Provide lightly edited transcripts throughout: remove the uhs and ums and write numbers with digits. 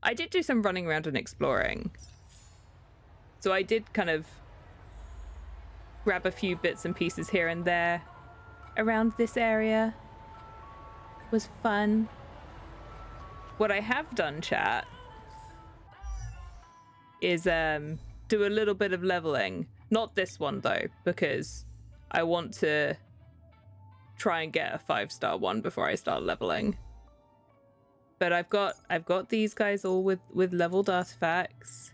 I did do some running around and exploring. So I did kind of grab a few bits and pieces here and there around this area. It was fun. What I have done, chat, is do a little bit of leveling. Not this one though, because I want to try and get a 5-star one before I start leveling. But I've got these guys all with leveled artifacts.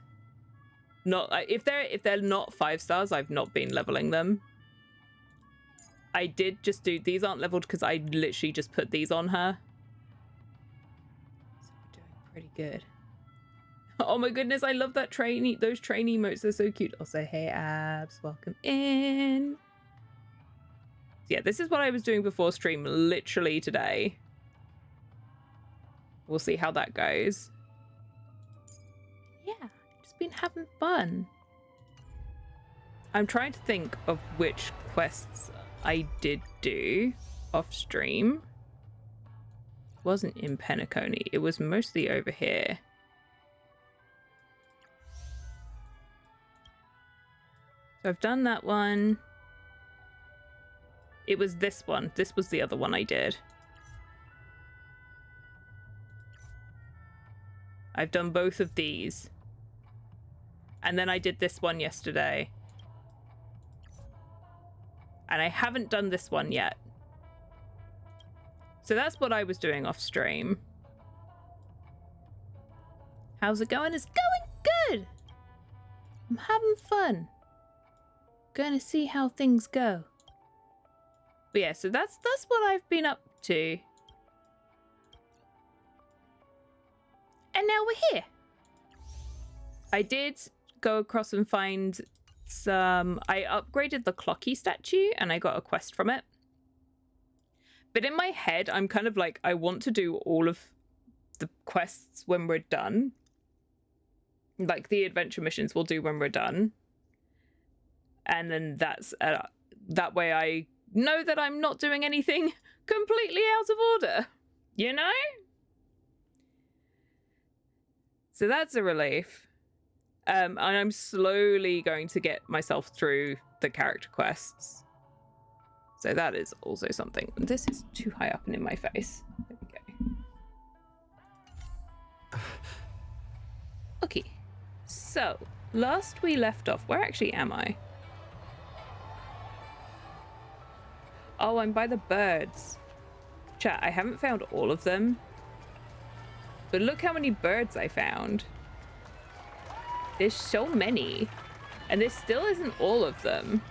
Not if they're not 5 stars, I've not been leveling them. I did just do these aren't leveled because I literally just put these on her. So we're doing pretty good. Oh my goodness, I love that trainee. Those train emotes, they're so cute. Also, hey Abs, welcome in. Yeah, this is what I was doing before stream literally today. We'll see how that goes. Yeah, just been having fun. I'm trying to think of which quests I did do off stream. It wasn't in Penacony. It was mostly over here. So I've done that one. It was this one. This was the other one I did. I've done both of these. And then I did this one yesterday. And I haven't done this one yet. So that's what I was doing off stream. How's it going? It's going good. I'm having fun. Going to see how things go. But yeah, so that's what I've been up to. And now we're here. I did go across and find some... I upgraded the Clocky statue and I got a quest from it. But in my head, I'm kind of like, I want to do all of the quests when we're done. Like the adventure missions we'll do when we're done. And then that's... that way I know that I'm not doing anything completely out of order. You know? So that's a relief. And I'm slowly going to get myself through the character quests. So that is also something. This is too high up and in my face. There we go. Okay. So, last we left off, where actually am I? Oh, I'm by the birds. Chat, I haven't found all of them. But look how many birds I found. There's so many. And there still isn't all of them.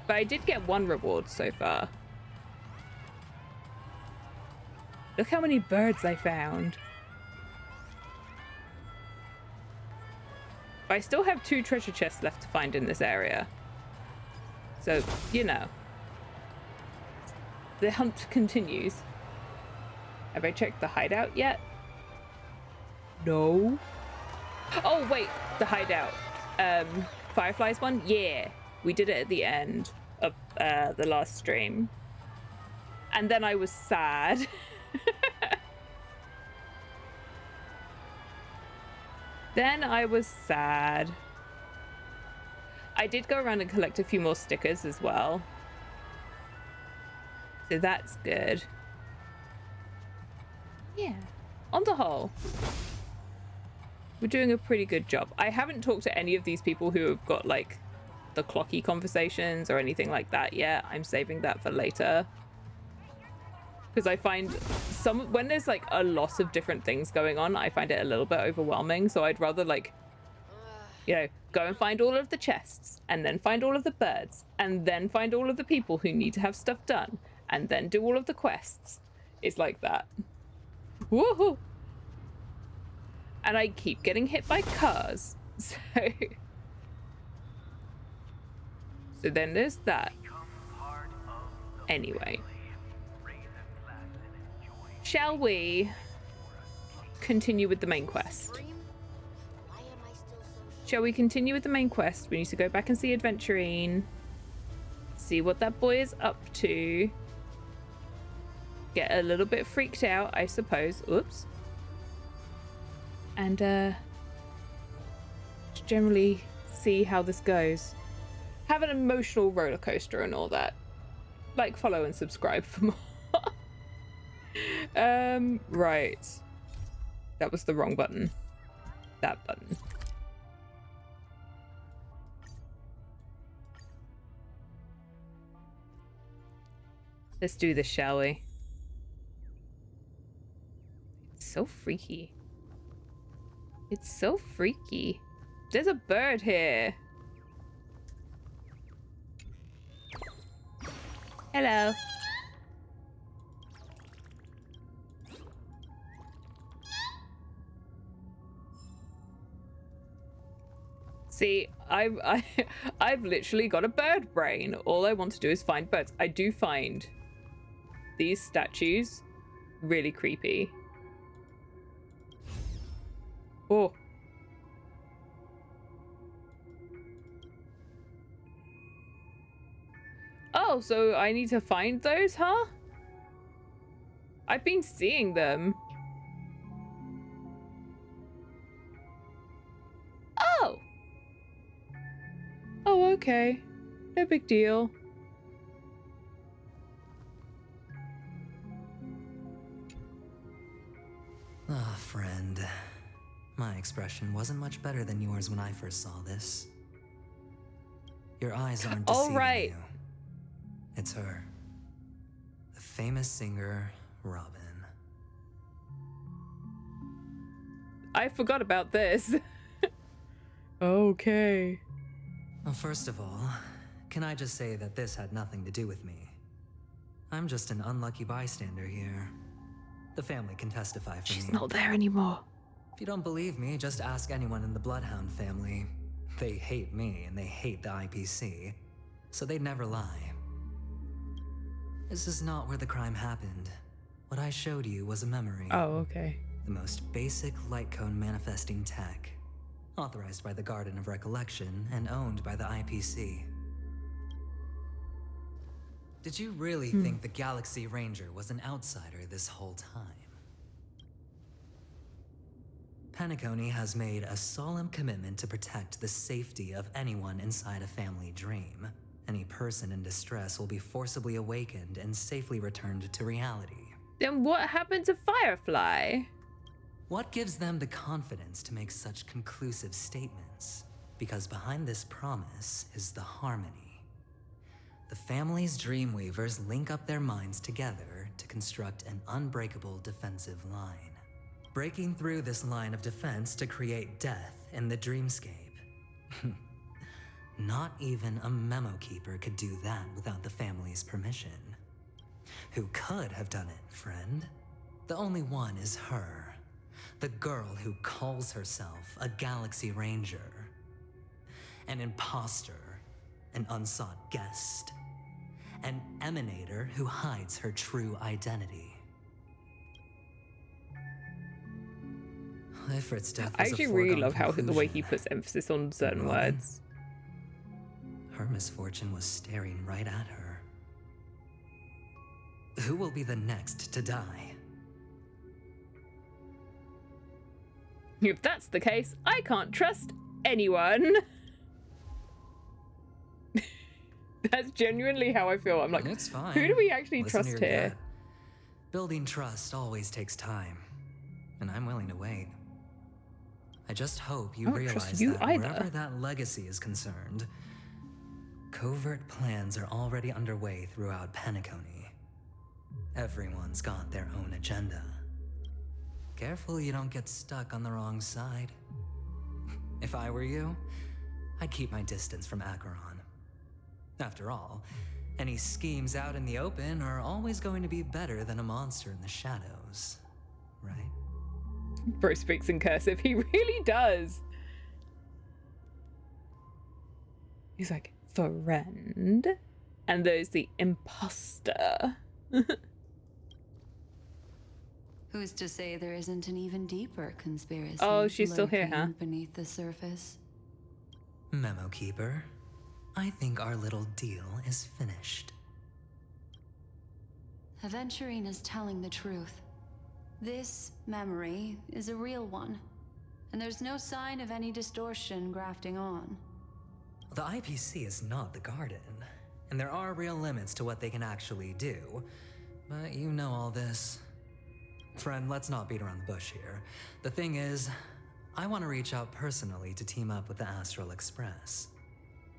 But I did get one reward so far. Look how many birds I found. But I still have 2 treasure chests left to find in this area. So, you know. The hunt continues. Have I checked the hideout yet? No. Oh, wait. The hideout. Fireflies one? Yeah. We did it at the end of the last stream. And then I was sad. Then I was sad. I did go around and collect a few more stickers as well. So that's good. Yeah. On the whole, we're doing a pretty good job. I haven't talked to any of these people who have got like the Clocky conversations or anything like that yet. I'm saving that for later. Because I find when there's like a lot of different things going on, I find it a little bit overwhelming. So I'd rather like, you know, go and find all of the chests and then find all of the birds and then find all of the people who need to have stuff done and then do all of the quests. It's like that. Woohoo! And I keep getting hit by cars. So then there's that. Anyway. Shall we continue with the main quest? Shall we continue with the main quest? We need to go back and see Adventurine. See what that boy is up to. Get a little bit freaked out, I suppose. Oops. and generally see how this goes. Have an emotional roller coaster and all that. Like, follow and subscribe for more. Right. That was the wrong button. That button. Let's do this, shall we? It's so freaky. It's so freaky. There's a bird here. Hello. See, I've literally got a bird brain. All I want to do is find birds. I do find these statues really creepy. Oh. Oh, so I need to find those, huh? I've been seeing them. Oh. Oh, okay. No big deal. Ah, friend. My expression wasn't much better than yours when I first saw this. Your eyes aren't deceiving you. It's her. The famous singer, Robin. I forgot about this. Okay. Well, first of all, can I just say that this had nothing to do with me? I'm just an unlucky bystander here. The family can testify for me. She's not there anymore. If you don't believe me, just ask anyone in the Bloodhound family. They hate me and they hate the IPC, so they'd never lie. This is not where the crime happened. What I showed you was a memory. Oh, okay. The most basic light cone manifesting tech, authorized by the Garden of Recollection and owned by the IPC. Did you really think the Galaxy Ranger was an outsider this whole time? Penacony has made a solemn commitment to protect the safety of anyone inside a family dream. Any person in distress will be forcibly awakened and safely returned to reality. Then what happened to Firefly? What gives them the confidence to make such conclusive statements? Because behind this promise is the harmony. The family's Dreamweavers link up their minds together to construct an unbreakable defensive line. Breaking through this line of defense to create death in the dreamscape. Not even a memo keeper could do that without the family's permission. Who could have done it, friend? The only one is her. The girl who calls herself a Galaxy Ranger. An imposter, an unsought guest. An emanator who hides her true identity. Ifrit's death I was actually a really foregone love how the way he conclusion. puts emphasis on certain Robin? words. Her misfortune was staring right at her. Who will be the next to die? If that's the case, I can't trust anyone. That's genuinely how I feel. I'm like, It's fine. who do we actually Listen to trust your here? gut. Building trust always takes time, and I'm willing to wait. I just hope you I don't trust realize you that either. wherever that legacy is concerned, covert plans are already underway throughout Penacony. Everyone's got their own agenda. Careful you don't get stuck on the wrong side. If I were you, I'd keep my distance from Acheron. After all, any schemes out in the open are always going to be better than a monster in the shadows, right? Bro speaks in cursive. He really does. He's like, friend. And there's the imposter. Who's to say there isn't an even deeper conspiracy? Oh, she's still here, lurking huh? beneath the surface. Memo Keeper, I think our little deal is finished. Aventurine is telling the truth. This memory is a real one. And there's no sign of any distortion grafting on. The IPC is not the Garden, and there are real limits to what they can actually do. But you know all this. Friend, let's not beat around the bush here. The thing is, I want to reach out personally to team up with the Astral Express.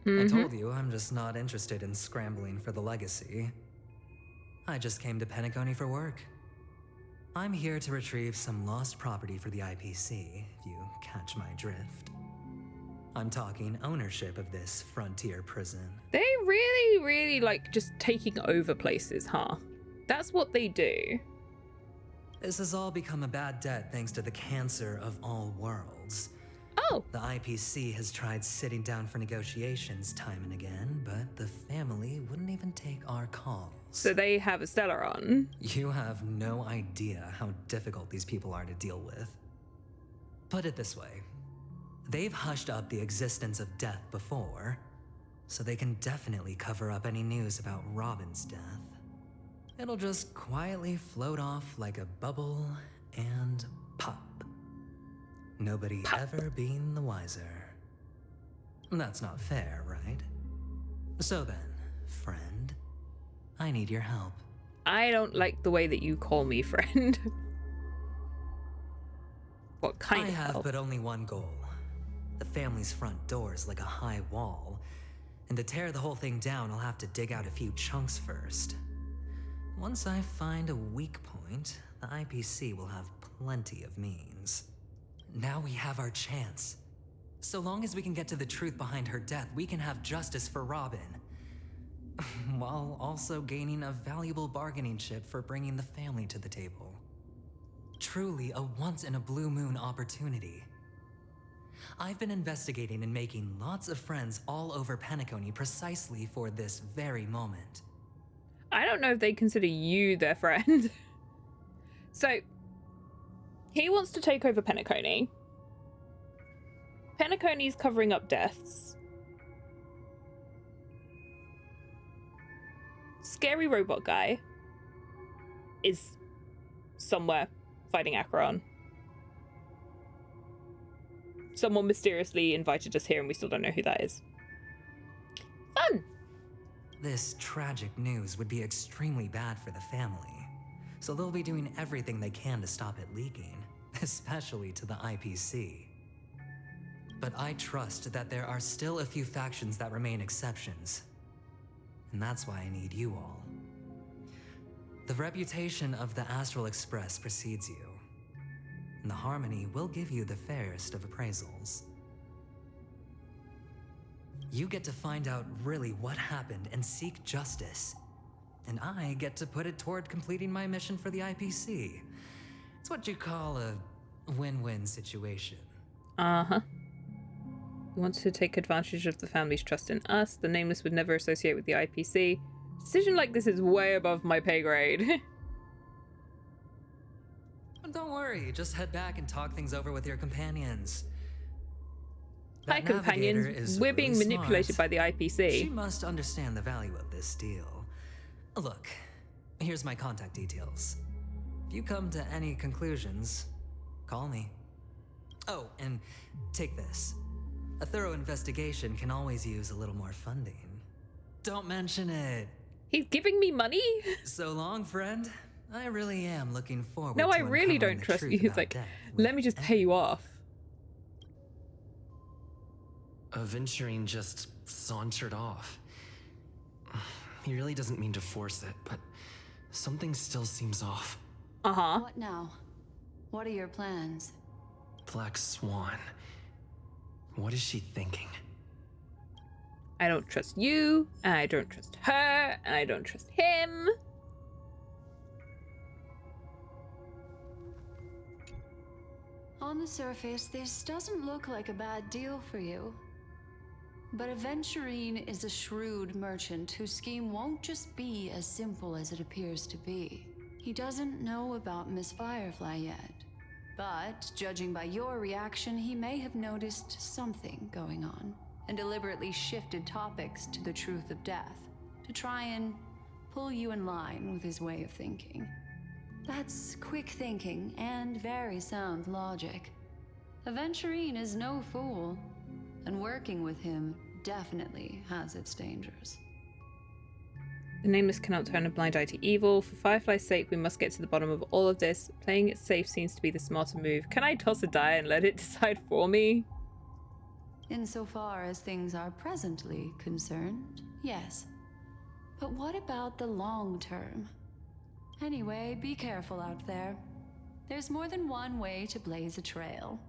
I told you I'm just not interested in scrambling for the legacy. I just came to Penacony for work. I'm here to retrieve some lost property for the IPC, if you catch my drift. I'm talking ownership of this frontier prison. They really, really like just taking over places, huh? That's what they do. This has all become a bad debt thanks to the cancer of all worlds. Oh, The IPC has tried sitting down for negotiations time and again, but the family wouldn't even take our calls. so they have a Stellaron. You have no idea how difficult these people are to deal with. Put it this way. They've hushed up the existence of death before, so they can definitely cover up any news about Robin's death. It'll just quietly float off like a bubble and pop. Nobody ever being the wiser. That's not fair, right? So then, friend, I need your help. I don't like the way that you call me friend. What kind I of have help? but only one goal. The family's front door is like a high wall, and to tear the whole thing down, I'll have to dig out a few chunks first. Once I find a weak point, the IPC will have plenty of means. Now we have our chance. So long as we can get to the truth behind her death, we can have justice for Robin. While also gaining a valuable bargaining chip for bringing the family to the table. Truly a once-in-a-blue-moon opportunity. I've been investigating and making lots of friends all over Penacony precisely for this very moment. I don't know if they consider you their friend. So, he wants to take over Penacony. Penacony's covering up deaths. Scary robot guy is somewhere fighting Acheron. Someone mysteriously invited us here and we still don't know who that is. Fun! This tragic news would be extremely bad for the family, so they'll be doing everything they can to stop it leaking, especially to the IPC. But I trust that there are still a few factions that remain exceptions, and that's why I need you all. The reputation of the Astral Express precedes you, and the Harmony will give you the fairest of appraisals. You get to find out really what happened and seek justice. And I get to put it toward completing my mission for the IPC. It's what you call a win-win situation. Uh-huh. We want to take advantage of the family's trust in us. The Nameless would never associate with the IPC. Decision like this is way above my pay grade. Don't worry, just head back and talk things over with your companions. Hi, That navigator companions. is We're being really manipulated smart. by the IPC. She must understand the value of this deal. Look, here's my contact details. If you come to any conclusions, call me. Oh, and take this. A thorough investigation can always use a little more funding. Don't mention it. He's giving me money? So long, friend. I really am looking forward No, to I really uncovering don't the trust truth you. He's about like, death let me just pay you off. Aventurine just sauntered off. He really doesn't mean to force it, but something still seems off. Uh-huh. What now? What are your plans? Black Swan. What is she thinking? I don't trust you, and I don't trust her, and I don't trust him. On the surface, this doesn't look like a bad deal for you. But Aventurine is a shrewd merchant whose scheme won't just be as simple as it appears to be. He doesn't know about Miss Firefly yet. But, judging by your reaction, he may have noticed something going on, and deliberately shifted topics to the truth of death, to try and pull you in line with his way of thinking. That's quick thinking and very sound logic. Aventurine is no fool, and working with him definitely has its dangers. The Nameless cannot turn a blind eye to evil. For Firefly's sake, we must get to the bottom of all of this. Playing it safe seems to be the smarter move. Can I toss a die and let it decide for me? Insofar as things are presently concerned, yes. But what about the long term? Anyway, be careful out there. There's more than one way to blaze a trail.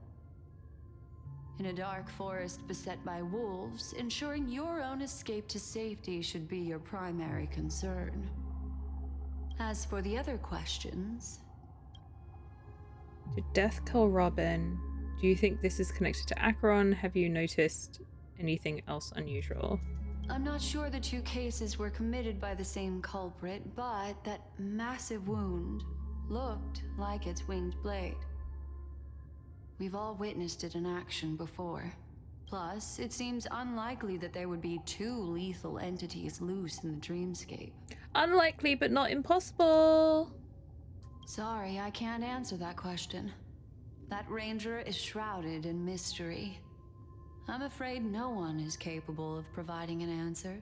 In a dark forest beset by wolves, ensuring your own escape to safety should be your primary concern. As for the other questions... Did Death kill Robin? Do you think this is connected to Acheron? Have you noticed anything else unusual? I'm not sure the two cases were committed by the same culprit, but that massive wound looked like its winged blade. We've all witnessed it in action before. Plus, it seems unlikely that there would be two lethal entities loose in the dreamscape. Unlikely, but not impossible. Sorry, I can't answer that question. That ranger is shrouded in mystery. I'm afraid no one is capable of providing an answer.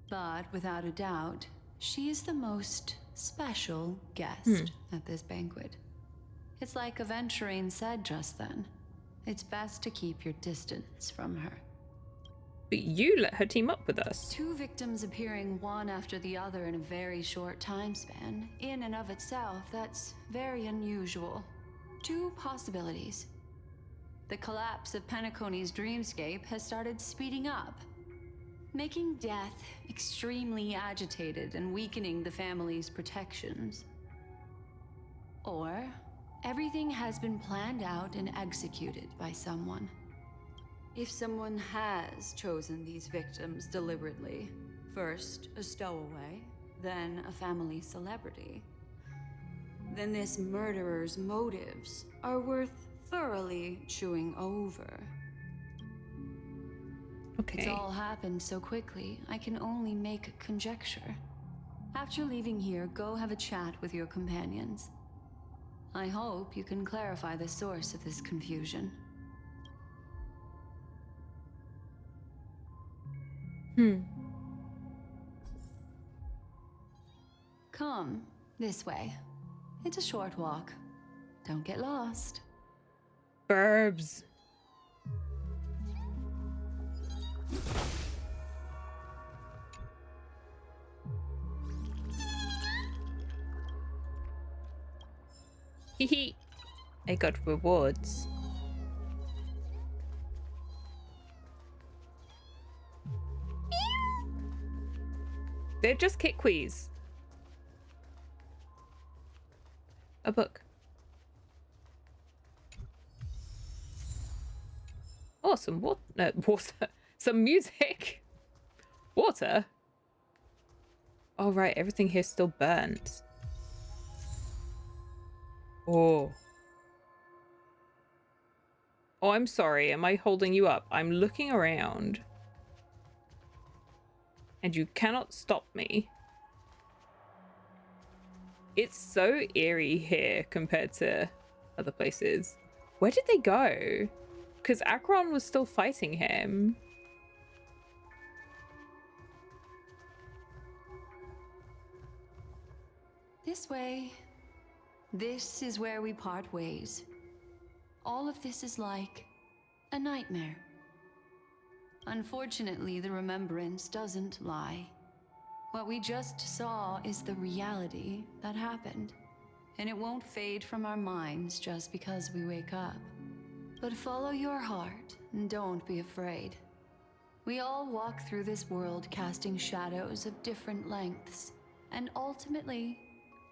But without a doubt, she is the most special guest at this banquet. It's like Aventurine said just then. It's best to keep your distance from her. But you let her team up with us. Two victims appearing one after the other in a very short time span, in and of itself, that's very unusual. Two possibilities. The collapse of Penacony's dreamscape has started speeding up, making death extremely agitated and weakening the family's protections. Or everything has been planned out and executed by someone. If someone has chosen these victims deliberately, first a stowaway, then a family celebrity, then this murderer's motives are worth thoroughly chewing over. Okay. It's all happened so quickly, I can only make conjecture. After leaving here, go have a chat with your companions. I hope you can clarify the source of this confusion. Come, this way. It's a short walk. Don't get lost. Burbs. Hehe. I got rewards. They're just Kitquees. A book. Oh, some water. Some music. Water. Oh, right. Everything here's still burnt. Oh. Oh, I'm sorry. Am I holding you up? I'm looking around. And you cannot stop me. It's so eerie here compared to other places. Where did they go? Because Acheron was still fighting him. This way. This is where we part ways. All of this is like a nightmare. Unfortunately, the remembrance doesn't lie. What we just saw is the reality that happened, and it won't fade from our minds just because we wake up. But follow your heart and don't be afraid. We all walk through this world casting shadows of different lengths, and ultimately,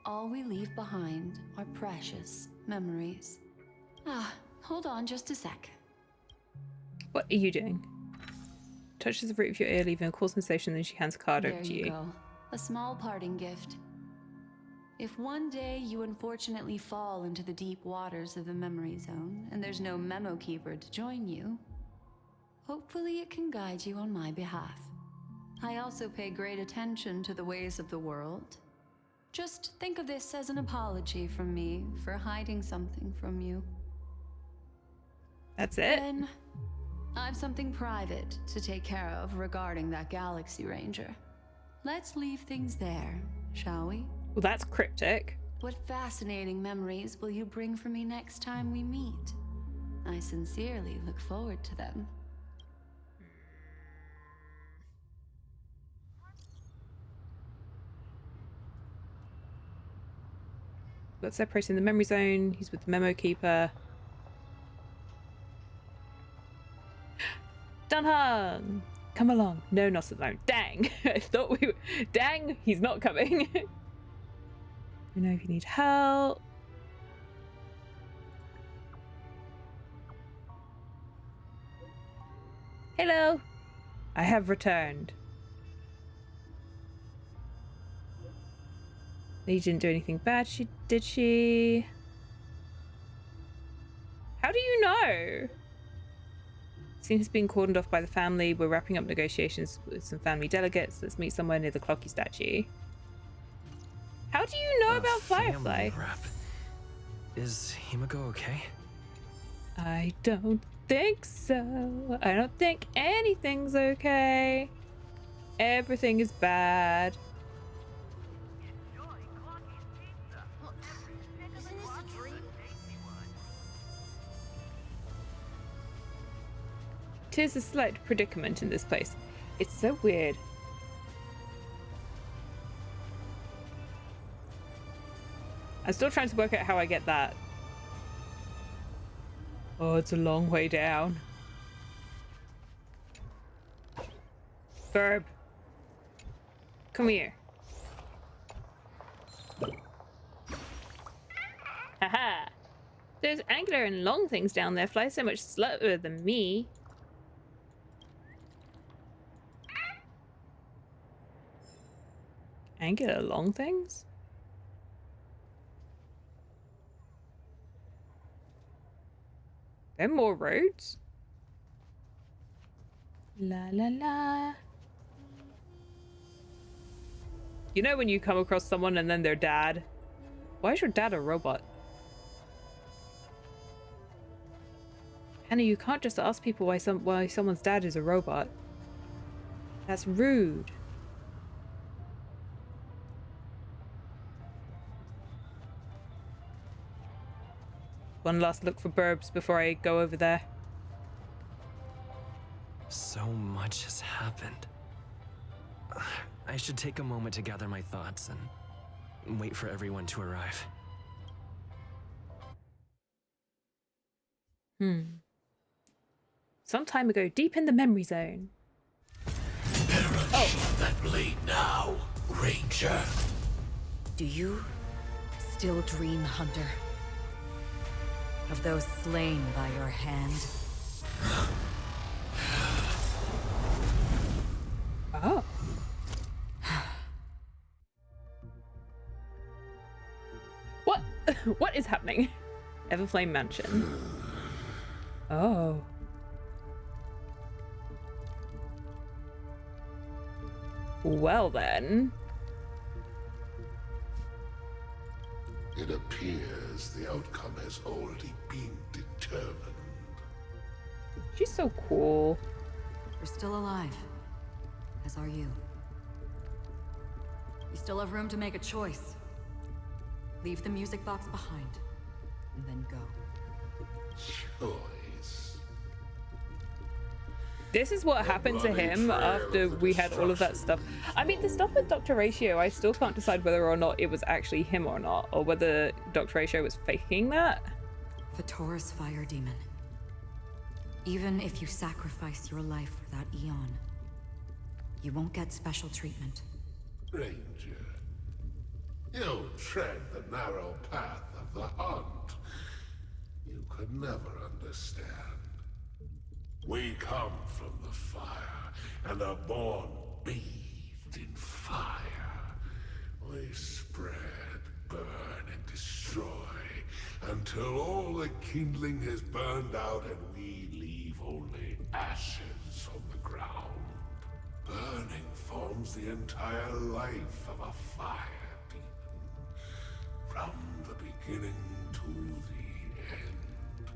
all we leave behind are precious memories. Hold on just a sec. What are you doing? Touches the root of your ear, leaving a cool sensation, then she hands a card over There to you you. go. A small parting gift. If one day you unfortunately fall into the deep waters of the memory zone, and there's no memo keeper to join you, hopefully it can guide you on my behalf. I also pay great attention to the ways of the world. Just think of this as an apology from me for hiding something from you. That's it? Then I've something private to take care of regarding that Galaxy Ranger. Let's leave things there, shall we? Well, that's cryptic. What fascinating memories will you bring for me next time we meet? I sincerely look forward to them. Got separated in the memory zone. He's with the memo keeper. Dunhung! Come along. No, not alone. Dang! I thought we were... Dang! He's not coming. You know if you need help. Hello! I have returned. You didn't do anything bad, did she? How do you know? Scene has been cordoned off by the family. We're wrapping up negotiations with some family delegates. Let's meet somewhere near the Clocky statue. How do you know about Firefly? Rep. Is Himiko okay? I don't think so. I don't think anything's okay. Everything is bad. Tis a slight predicament in this place. It's so weird. I'm still trying to work out how I get that. Oh, it's a long way down. Verb. Come here. Haha. Those angular and long things down there fly so much slower than me. Angular long things? There are more roads? La la la. You know when you come across someone and then their dad? Why is your dad a robot? Hannah, you can't just ask people why someone's dad is a robot. That's rude. One last look for burbs before I go over there. So much has happened. I should take a moment to gather my thoughts and wait for everyone to arrive. Some time ago, deep in the memory zone. Perish that blade now, Ranger. Do you still dream, Hunter? Of those slain by your hand? Oh. What? What is happening? Everflame Mansion. Oh. Well then. It appears the outcome has already been determined. She's so cool. You're still alive, as are you. You still have room to make a choice. Leave the music box behind, and then go. Choice. This is what happened to him after we had all of that stuff. I mean, the stuff with Dr. Ratio, I still can't decide whether or not it was actually him or not, or whether Dr. Ratio was faking that. The Taurus Fire Demon. Even if you sacrifice your life for that Eon, you won't get special treatment. Ranger, you tread the narrow path of the hunt. You could never understand. We come from the fire, and are born bathed in fire. We spread, burn, and destroy, until all the kindling has burned out and we leave only ashes on the ground. Burning forms the entire life of a fire demon, from the beginning to the end.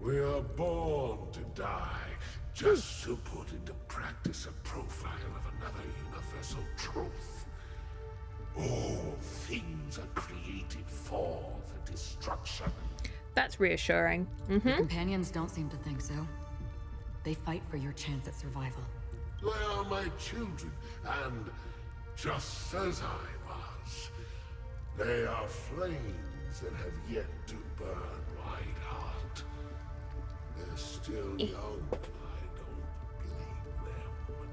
We are born to die, just to put into practice a profile of another universal truth. All things are created for the destruction. That's reassuring. Your companions don't seem to think so. They fight for your chance at survival. They are my children, and just as I was, they are flames that have yet to burn white hot. They're still young, I don't blame them.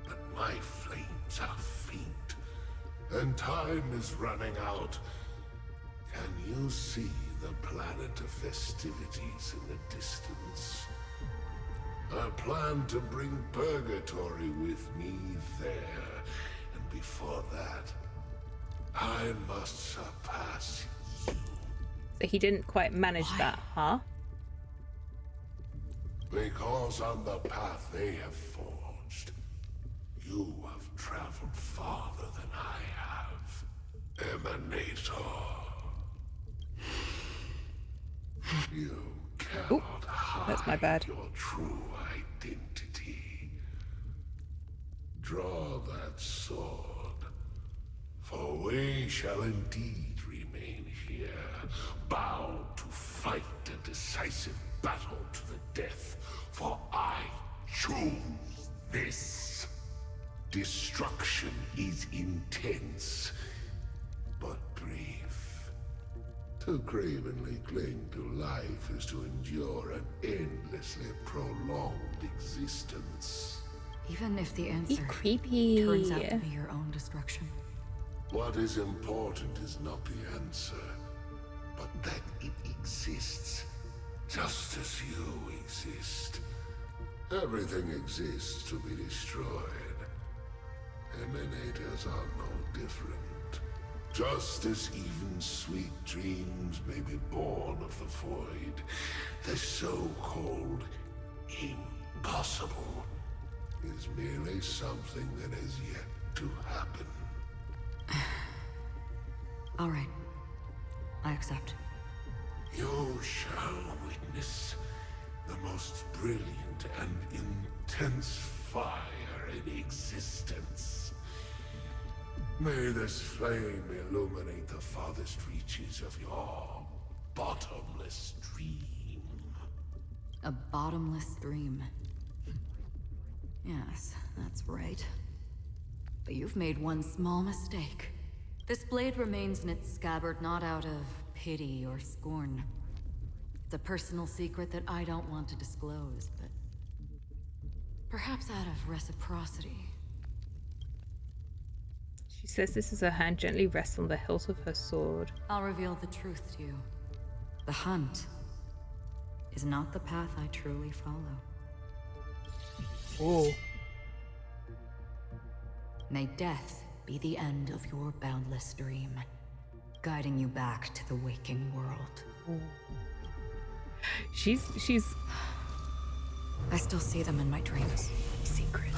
But my flames are faint, and time is running out. Can you see the planet of festivities in the distance? I plan to bring Purgatory with me there, and before that, I must surpass you. So he didn't quite manage that, huh? Because on the path they have forged, you have traveled farther than I have. Emanator. You cannot hide that's my bad. your true identity. Draw that sword, for we shall indeed remain here, bound to fight a decisive battle to the death, for I choose this. Destruction is intense, but brief. To cravenly cling to life is to endure an endlessly prolonged existence. Even if the Be answer creepy. turns out to be your own destruction. What is important is not the answer, but that it exists, just as you exist. Everything exists to be destroyed. Emanators are no different. Just as even sweet dreams may be born of the void, the so-called impossible is merely something that has yet to happen. All right. I accept. You shall witness the most brilliant and intense fire in existence. May this flame illuminate the farthest reaches of your bottomless dream. A bottomless dream. Yes, that's right. But you've made one small mistake. This blade remains in its scabbard not out of pity or scorn. It's a personal secret that I don't want to disclose, but perhaps out of reciprocity. She says this as her hand gently rests on the hilt of her sword. I'll reveal the truth to you. The hunt is not the path I truly follow. Oh. May death be the end of your boundless dream, guiding you back to the waking world. She's I still see them in my dreams. secret.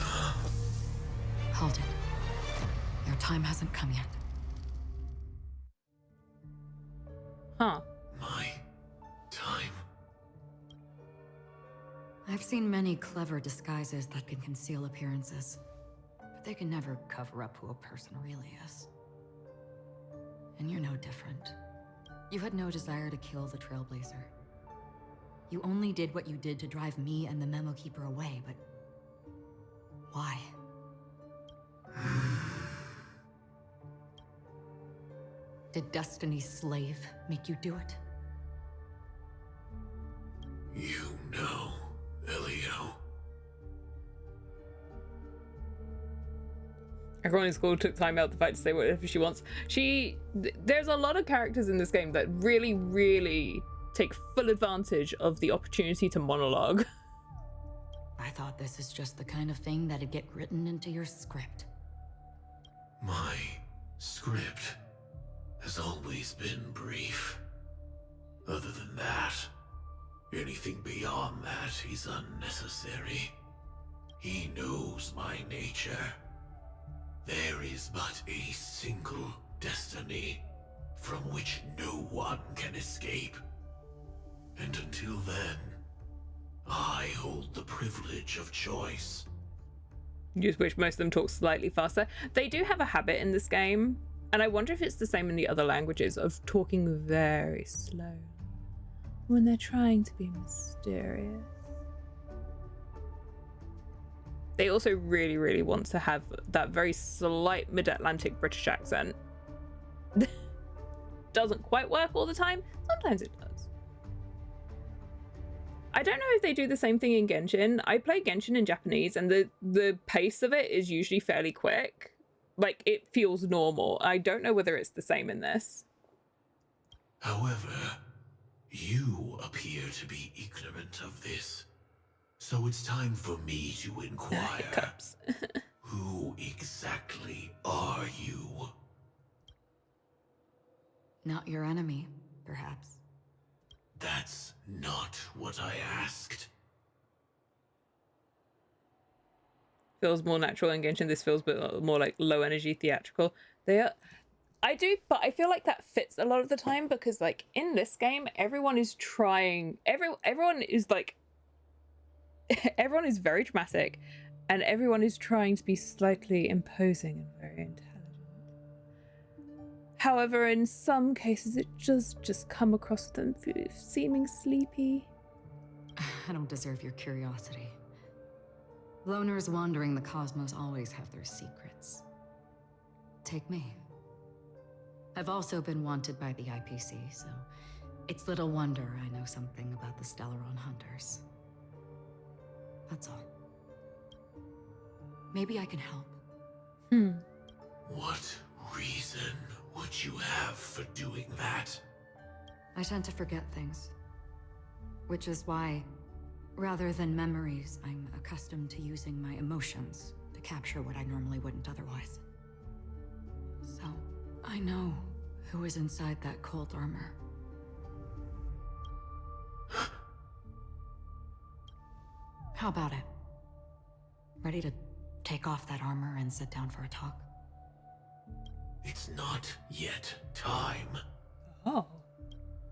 Hold it. Your time hasn't come yet. Huh. My time. I've seen many clever disguises that can conceal appearances, but they can never cover up who a person really is. And you're no different. You had no desire to kill the Trailblazer. You only did what you did to drive me and the Memo Keeper away, but why? Did Destiny's slave make you do it? You know, Elio. Everyone in school took time out the fight to say whatever she wants. There's a lot of characters in this game that really take full advantage of the opportunity to monologue. I thought this is just the kind of thing that'd get written into your script. My script has always been brief. Other than that, anything beyond that is unnecessary. He knows my nature. There is but a single destiny from which no one can escape. And until privilege of choice. You just wish most of them talk slightly faster. They do have a habit in this game, and I wonder if it's the same in the other languages, of talking very slow when they're trying to be mysterious. They also really, really want to have that very slight mid-Atlantic British accent. Doesn't quite work all the time. Sometimes it does. I don't know if they do the same thing in Genshin. I play Genshin in Japanese, and the pace of it is usually fairly quick. Like, it feels normal. I don't know whether it's the same in this. However, you appear to be ignorant of this. So it's time for me to inquire. Hiccups. Who exactly are you? Not your enemy, perhaps. That's not what I asked. Feels more natural in Genshin. This feels a bit more like low energy theatrical. They are. I do, but I feel like that fits a lot of the time, because like in this game, everyone is trying. Everyone is like. Everyone is very dramatic, and everyone is trying to be slightly imposing and very intelligent. However, in some cases, it just come across them seeming sleepy. I don't deserve your curiosity. Loners wandering the cosmos always have their secrets. Take me. I've also been wanted by the IPC, so it's little wonder I know something about the Stellaron hunters. That's all. Maybe I can help. What reason would you have for doing that? I tend to forget things. Which is why, rather than memories, I'm accustomed to using my emotions to capture what I normally wouldn't otherwise. So, I know who is inside that cold armor. How about it? Ready to take off that armor and sit down for a talk? It's not yet time. Oh.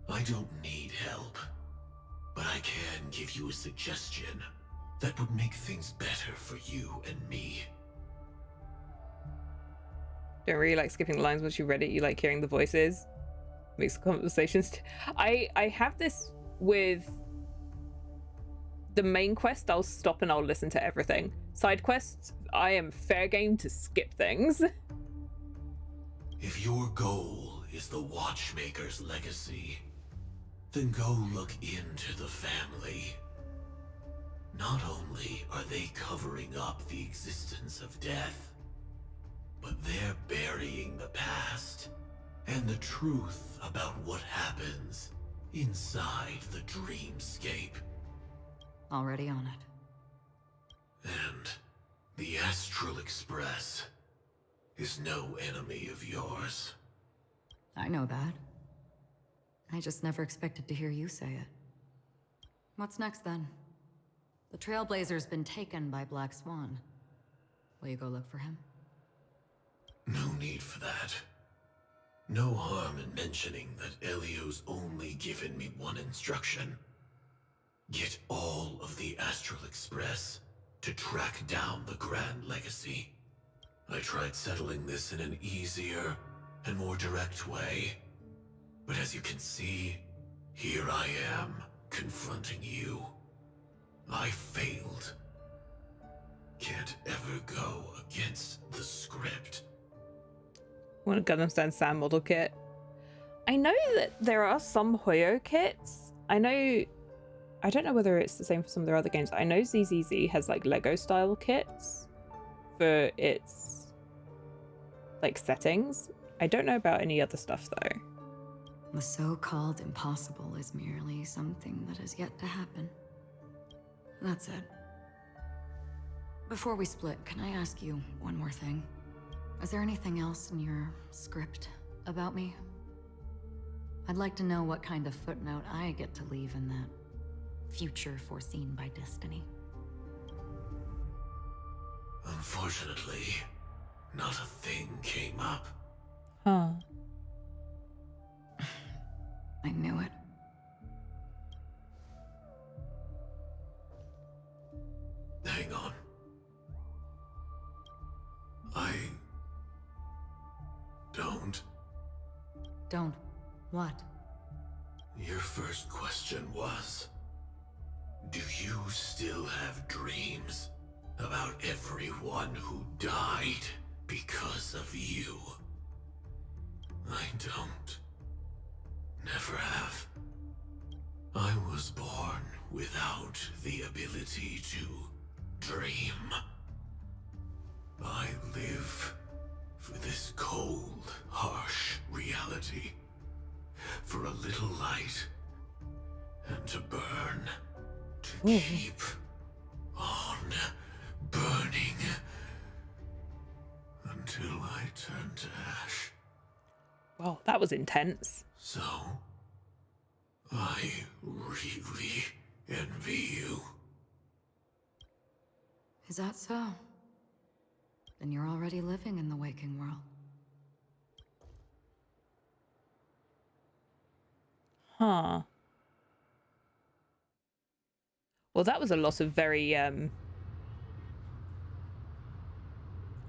I don't need help, but I can give you a suggestion that would make things better for you and me. Don't really like skipping lines once you read it. You like hearing the voices. Makes the conversations. I have this with the main quest. I'll stop and I'll listen to everything. Side quests, I am fair game to skip things. If your goal is the Watchmaker's legacy, then go look into the family. Not only are they covering up the existence of death, but they're burying the past and the truth about what happens inside the dreamscape. Already on it. And the Astral Express is no enemy of yours. I know that. I just never expected to hear you say it. What's next then? The Trailblazer's been taken by Black Swan. Will you go look for him? No need for that. No harm in mentioning that Elio's only given me one instruction. Get all of the Astral Express to track down the Grand Legacy. I tried settling this in an easier and more direct way, but as you can see, here I am, confronting you. I failed. Can't ever go against the script. Want a Gundam Stand Sam model kit? I know that there are some Hoyo kits. I don't know whether it's the same for some of their other games. I know ZZZ has like Lego style kits for its like settings. I don't know about any other stuff though. The so-called impossible is merely something that has yet to happen. That's it. Before we split, can I ask you one more thing? Is there anything else in your script about me? I'd like to know what kind of footnote I get to leave in that future foreseen by destiny. Unfortunately, not a thing came up. Huh. I knew it. Hang on. I don't. Don't. What? Your first question was, do you still have dreams about everyone who died because of you? I don't. Never have. I was born without the ability to dream. I live for this cold, harsh reality. For a little light. And to burn. To keep on burning. Until I turn to ash. Wow, that was intense. So, I really envy you. Is that so? Then you're already living in the waking world. Huh. Well, that was a lot of very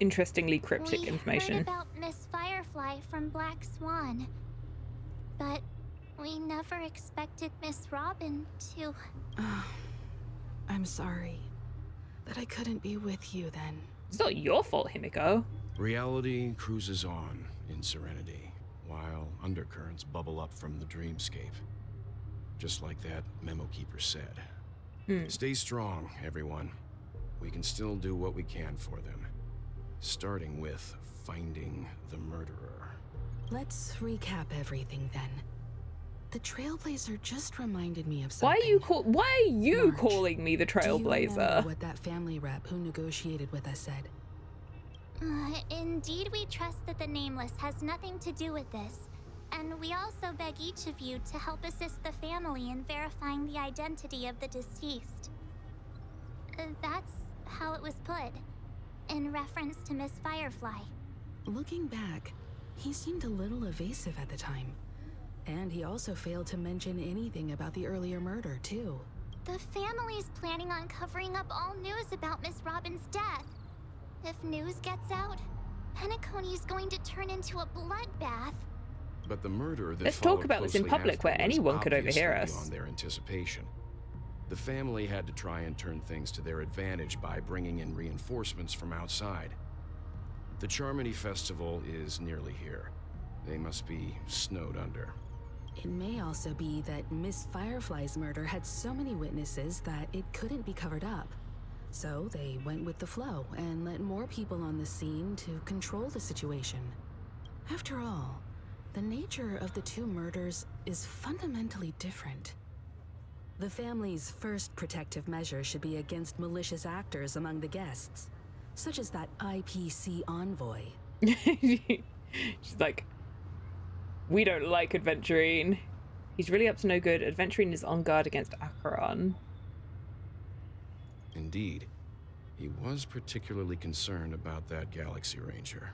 interestingly cryptic information. We heard about Miss Firefly from Black Swan, but we never expected Miss Robin to... I'm sorry that I couldn't be with you then. It's not your fault, Himiko. Reality cruises on in serenity, while undercurrents bubble up from the dreamscape. Just like that memo keeper said. Stay strong, everyone. We can still do what we can for them. Starting with finding the murderer. Let's recap everything then. The Trailblazer just reminded me of something. Why are you March, calling me the do you remember Trailblazer? what that family rep who negotiated with us said? Indeed, we trust that the Nameless has nothing to do with this. And we also beg each of you to help assist the family in verifying the identity of the deceased. That's how it was put, in reference to Miss Firefly. Looking back, he seemed a little evasive at the time. And he also failed to mention anything about the earlier murder, too. The family's planning on covering up all news about Miss Robin's death. If news gets out, Penacony's going to turn into a bloodbath. But the murder that Let's talk followed about this in closely public where after was anyone could obviously overhear us. beyond their anticipation. The family had to try and turn things to their advantage by bringing in reinforcements from outside. The Charmony Festival is nearly here. They must be snowed under. It may also be that Miss Firefly's murder had so many witnesses that it couldn't be covered up. So they went with the flow and let more people on the scene to control the situation. After all, the nature of the two murders is fundamentally different. The family's first protective measure should be against malicious actors among the guests, such as that IPC envoy. She's like, we don't like Adventurine. He's really up to no good. Adventurine is on guard against Acheron. Indeed, he was particularly concerned about that Galaxy Ranger.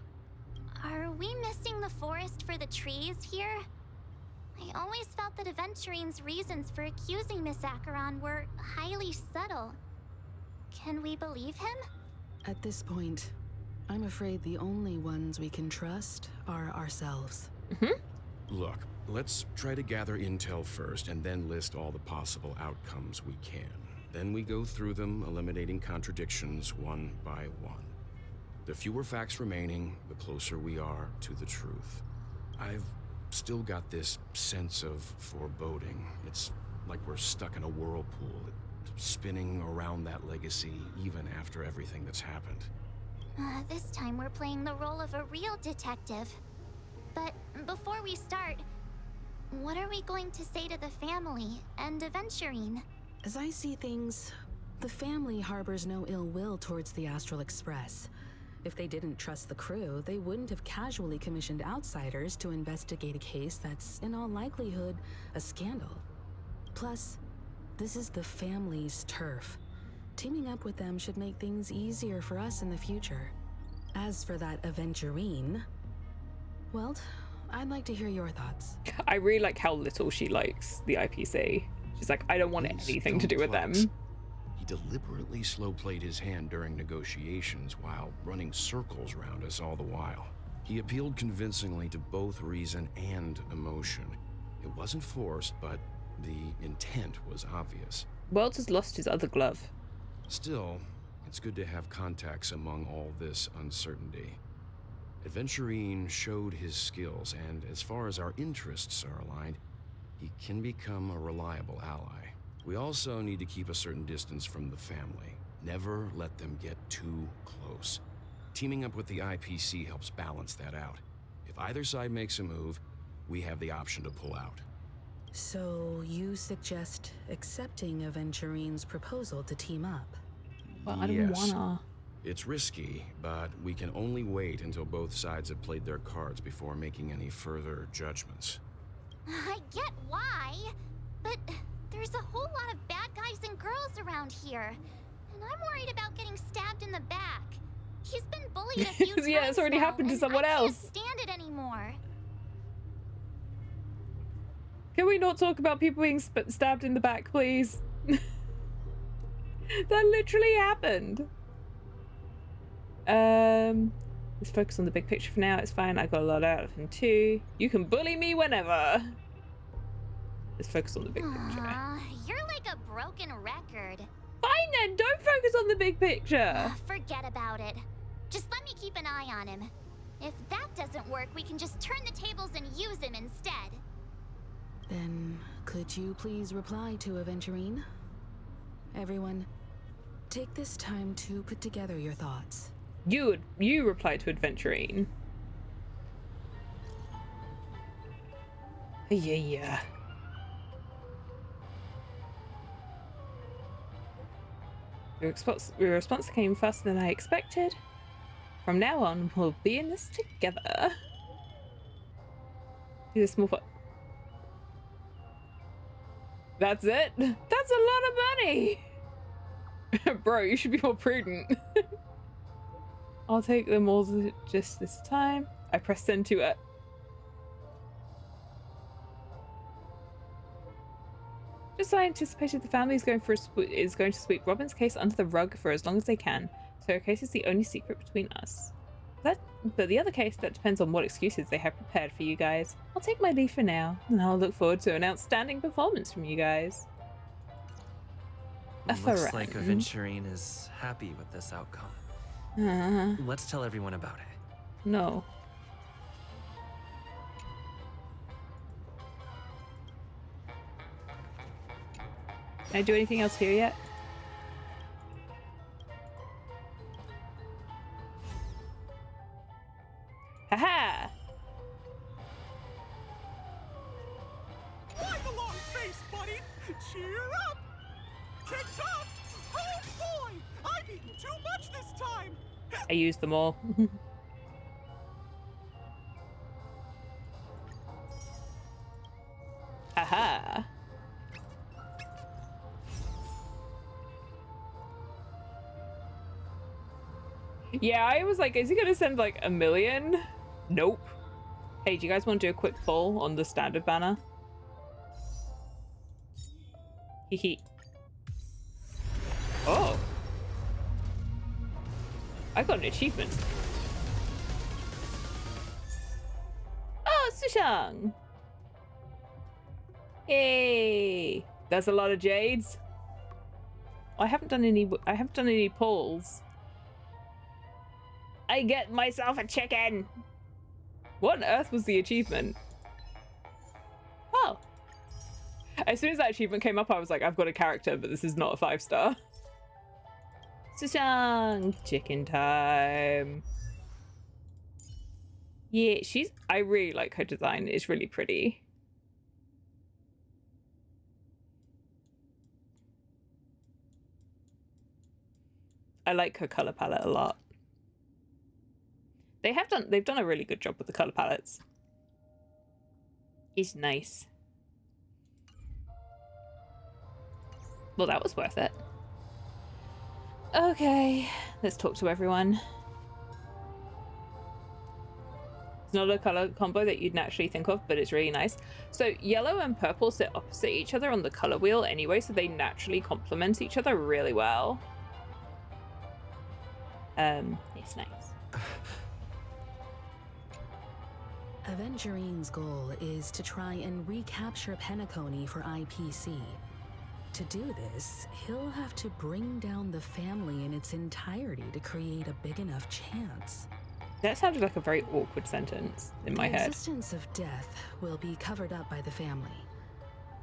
Are we missing the forest for the trees here? I always felt that Adventurine's reasons for accusing Miss Acheron were highly subtle. Can we believe him? At this point, I'm afraid the only ones we can trust are ourselves. Look, let's try to gather intel first and then list all the possible outcomes we can. Then we go through them, eliminating contradictions one by one. The fewer facts remaining, the closer we are to the truth. I've still got this sense of foreboding. It's like we're stuck in a whirlpool, spinning around that legacy even after everything that's happened. This time we're playing the role of a real detective. But before we start, what are we going to say to the family and Adventurine? As I see things, the family harbors no ill will towards the Astral Express. If they didn't trust the crew, they wouldn't have casually commissioned outsiders to investigate a case that's, in all likelihood, a scandal. Plus, this is the family's turf. Teaming up with them should make things easier for us in the future. As for that Adventurine, well, I'd like to hear your thoughts. I really like how little she likes the IPC. She's like, I don't want Please anything to do don't with them. flex. He deliberately slow-played his hand during negotiations while running circles around us all the while. He appealed convincingly to both reason and emotion. It wasn't forced, but the intent was obvious. Welt has lost his other glove. Still, it's good to have contacts among all this uncertainty. Adventurine showed his skills, and as far as our interests are aligned, he can become a reliable ally. We also need to keep a certain distance from the family. Never let them get too close. Teaming up with the IPC helps balance that out. If either side makes a move, we have the option to pull out. So you suggest accepting Aventurine's proposal to team up? Well, I don't Yes. wanna. It's risky, but we can only wait until both sides have played their cards before making any further judgments. I get why, but there's a whole lot of bad guys and girls around here, and I'm worried about getting stabbed in the back. He's been bullied a few times Yeah, it's already now, happened to and someone I else. can't stand it anymore. Can we not talk about people being stabbed in the back, please? That literally happened. Let's focus on the big picture for now. It's fine. I got a lot out of him too. You can bully me whenever. Let's focus on the big picture. You're like a broken record. Fine then, don't focus on the big picture. Forget about it. Just let me keep an eye on him. If that doesn't work, we can just turn the tables and use him instead. Then, could you please reply to Aventurine? Everyone, take this time to put together your thoughts. You reply to Adventurine. Yeah. Your response came faster than I expected. From now on, we'll be in this together. Here's a small pot. That's it? That's a lot of money! Bro, you should be more prudent. I'll take them all just this time. I press send to it. Just as I anticipated, the family is going to sweep Robin's case under the rug for as long as they can, so her case is the only secret between us. But the other case, that depends on what excuses they have prepared for you guys. I'll take my leave for now, and I'll look forward to an outstanding performance from you guys. Looks like Aventurine is happy with this outcome. Let's tell everyone about it. No. Can I do anything else here yet? Haha! Why the long face, buddy? Cheer up! Tick-tock! Oh boy! I've eaten too much this time! I used them all. Haha! Yeah, I was like, is he gonna send like 1 million? Nope. Hey, do you guys want to do a quick poll on the standard banner? Hee. Oh. I got an achievement. Oh, Sushang! Hey! That's a lot of jades. I haven't done any polls. I get myself a chicken! What on earth was the achievement? Oh. As soon as that achievement came up, I was like, I've got a character, but this is not a 5-star. Sushang! Chicken time. Yeah, I really like her design. It's really pretty. I like her color palette a lot. They've done a really good job with the color palettes. It's nice. Well, that was worth it. Okay, let's talk to everyone. It's not a color combo that you'd naturally think of, but it's really nice. So yellow and purple sit opposite each other on the color wheel anyway, so they naturally complement each other really well. It's nice. Avengerine's goal is to try and recapture Penacony for IPC. To do this, he'll have to bring down the family in its entirety to create a big enough chance. That sounded like a very awkward sentence in my head. The existence of death will be covered up by the family.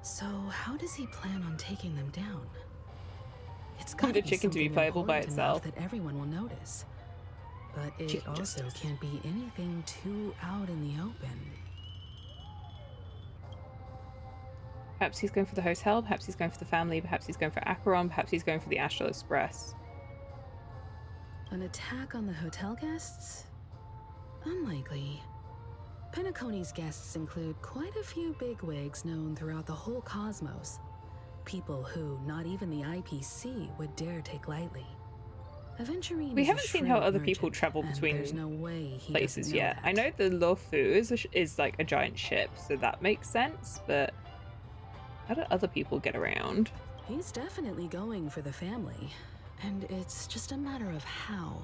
So how does he plan on taking them down? It's got the chicken to be playable by itself. That everyone will notice. But it Chicken also justice. can't be anything too out in the open. Perhaps he's going for the hotel, perhaps he's going for the family, perhaps he's going for Acheron, perhaps he's going for the Astral Express. An attack on the hotel guests? Unlikely. Penacony's guests include quite a few bigwigs known throughout the whole cosmos. People who not even the IPC would dare take lightly. Aventurine We is haven't a seen how shrewd other people merchant, travel and between there's no way he places doesn't know yet. that. I know the Lofu is like a giant ship, so that makes sense, but how do other people get around? He's definitely going for the family, and it's just a matter of how.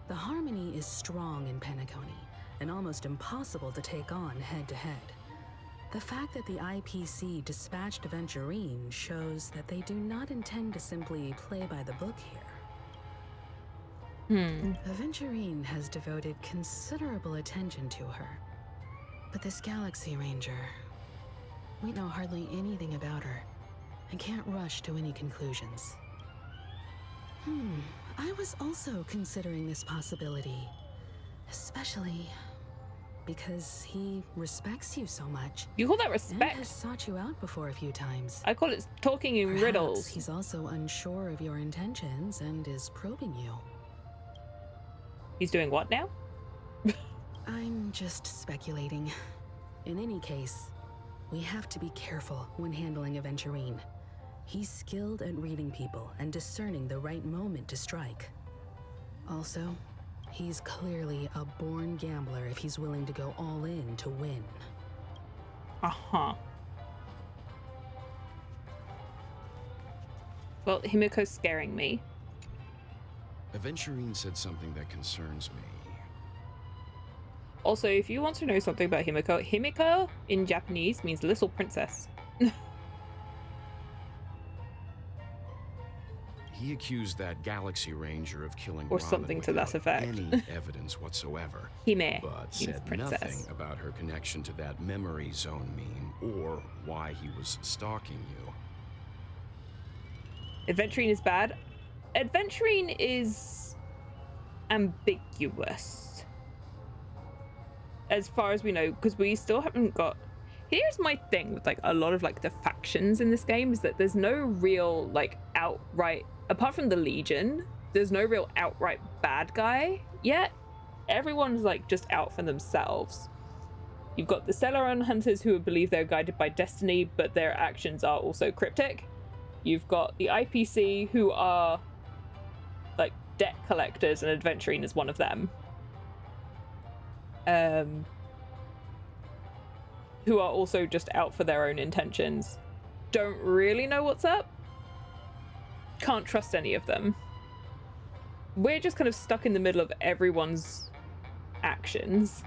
The harmony is strong in Penacony, and almost impossible to take on head-to-head. The fact that the IPC dispatched Aventurine shows that they do not intend to simply play by the book here. Aventurine has devoted considerable attention to her. But this Galaxy Ranger, we know hardly anything about her, and can't rush to any conclusions. I was also considering this possibility, especially because he respects you so much. You call that And respect? has sought you out before a few times. I call it talking in Perhaps riddles. he's also unsure of your intentions and is probing you. He's doing what now? I'm just speculating. In any case, we have to be careful when handling Aventurine. He's skilled at reading people and discerning the right moment to strike. Also, he's clearly a born gambler if he's willing to go all in to win. Uh-huh. Well, Himiko's scaring me. Aventurine said something that concerns me. Also, if you want to know something about Himiko, Himiko in Japanese means little princess. He accused that Galaxy Ranger of killing Or Robin something to that without effect. any evidence whatsoever. Hime But means said princess. nothing about her connection to that memory zone meme or why he was stalking you. Aventurine is bad. Aventurine is ambiguous, as far as we know, because we still haven't got. Here's my thing with like a lot of like the factions in this game is that there's no real like outright, apart from the Legion, there's no real outright bad guy yet. Everyone's like just out for themselves. You've got the Celeron hunters who believe they're guided by destiny, but their actions are also cryptic. You've got the IPC who are like debt collectors, and Aventurine is one of them. Who are also just out for their own intentions. Don't really know what's up. Can't trust any of them. We're just kind of stuck in the middle of everyone's actions.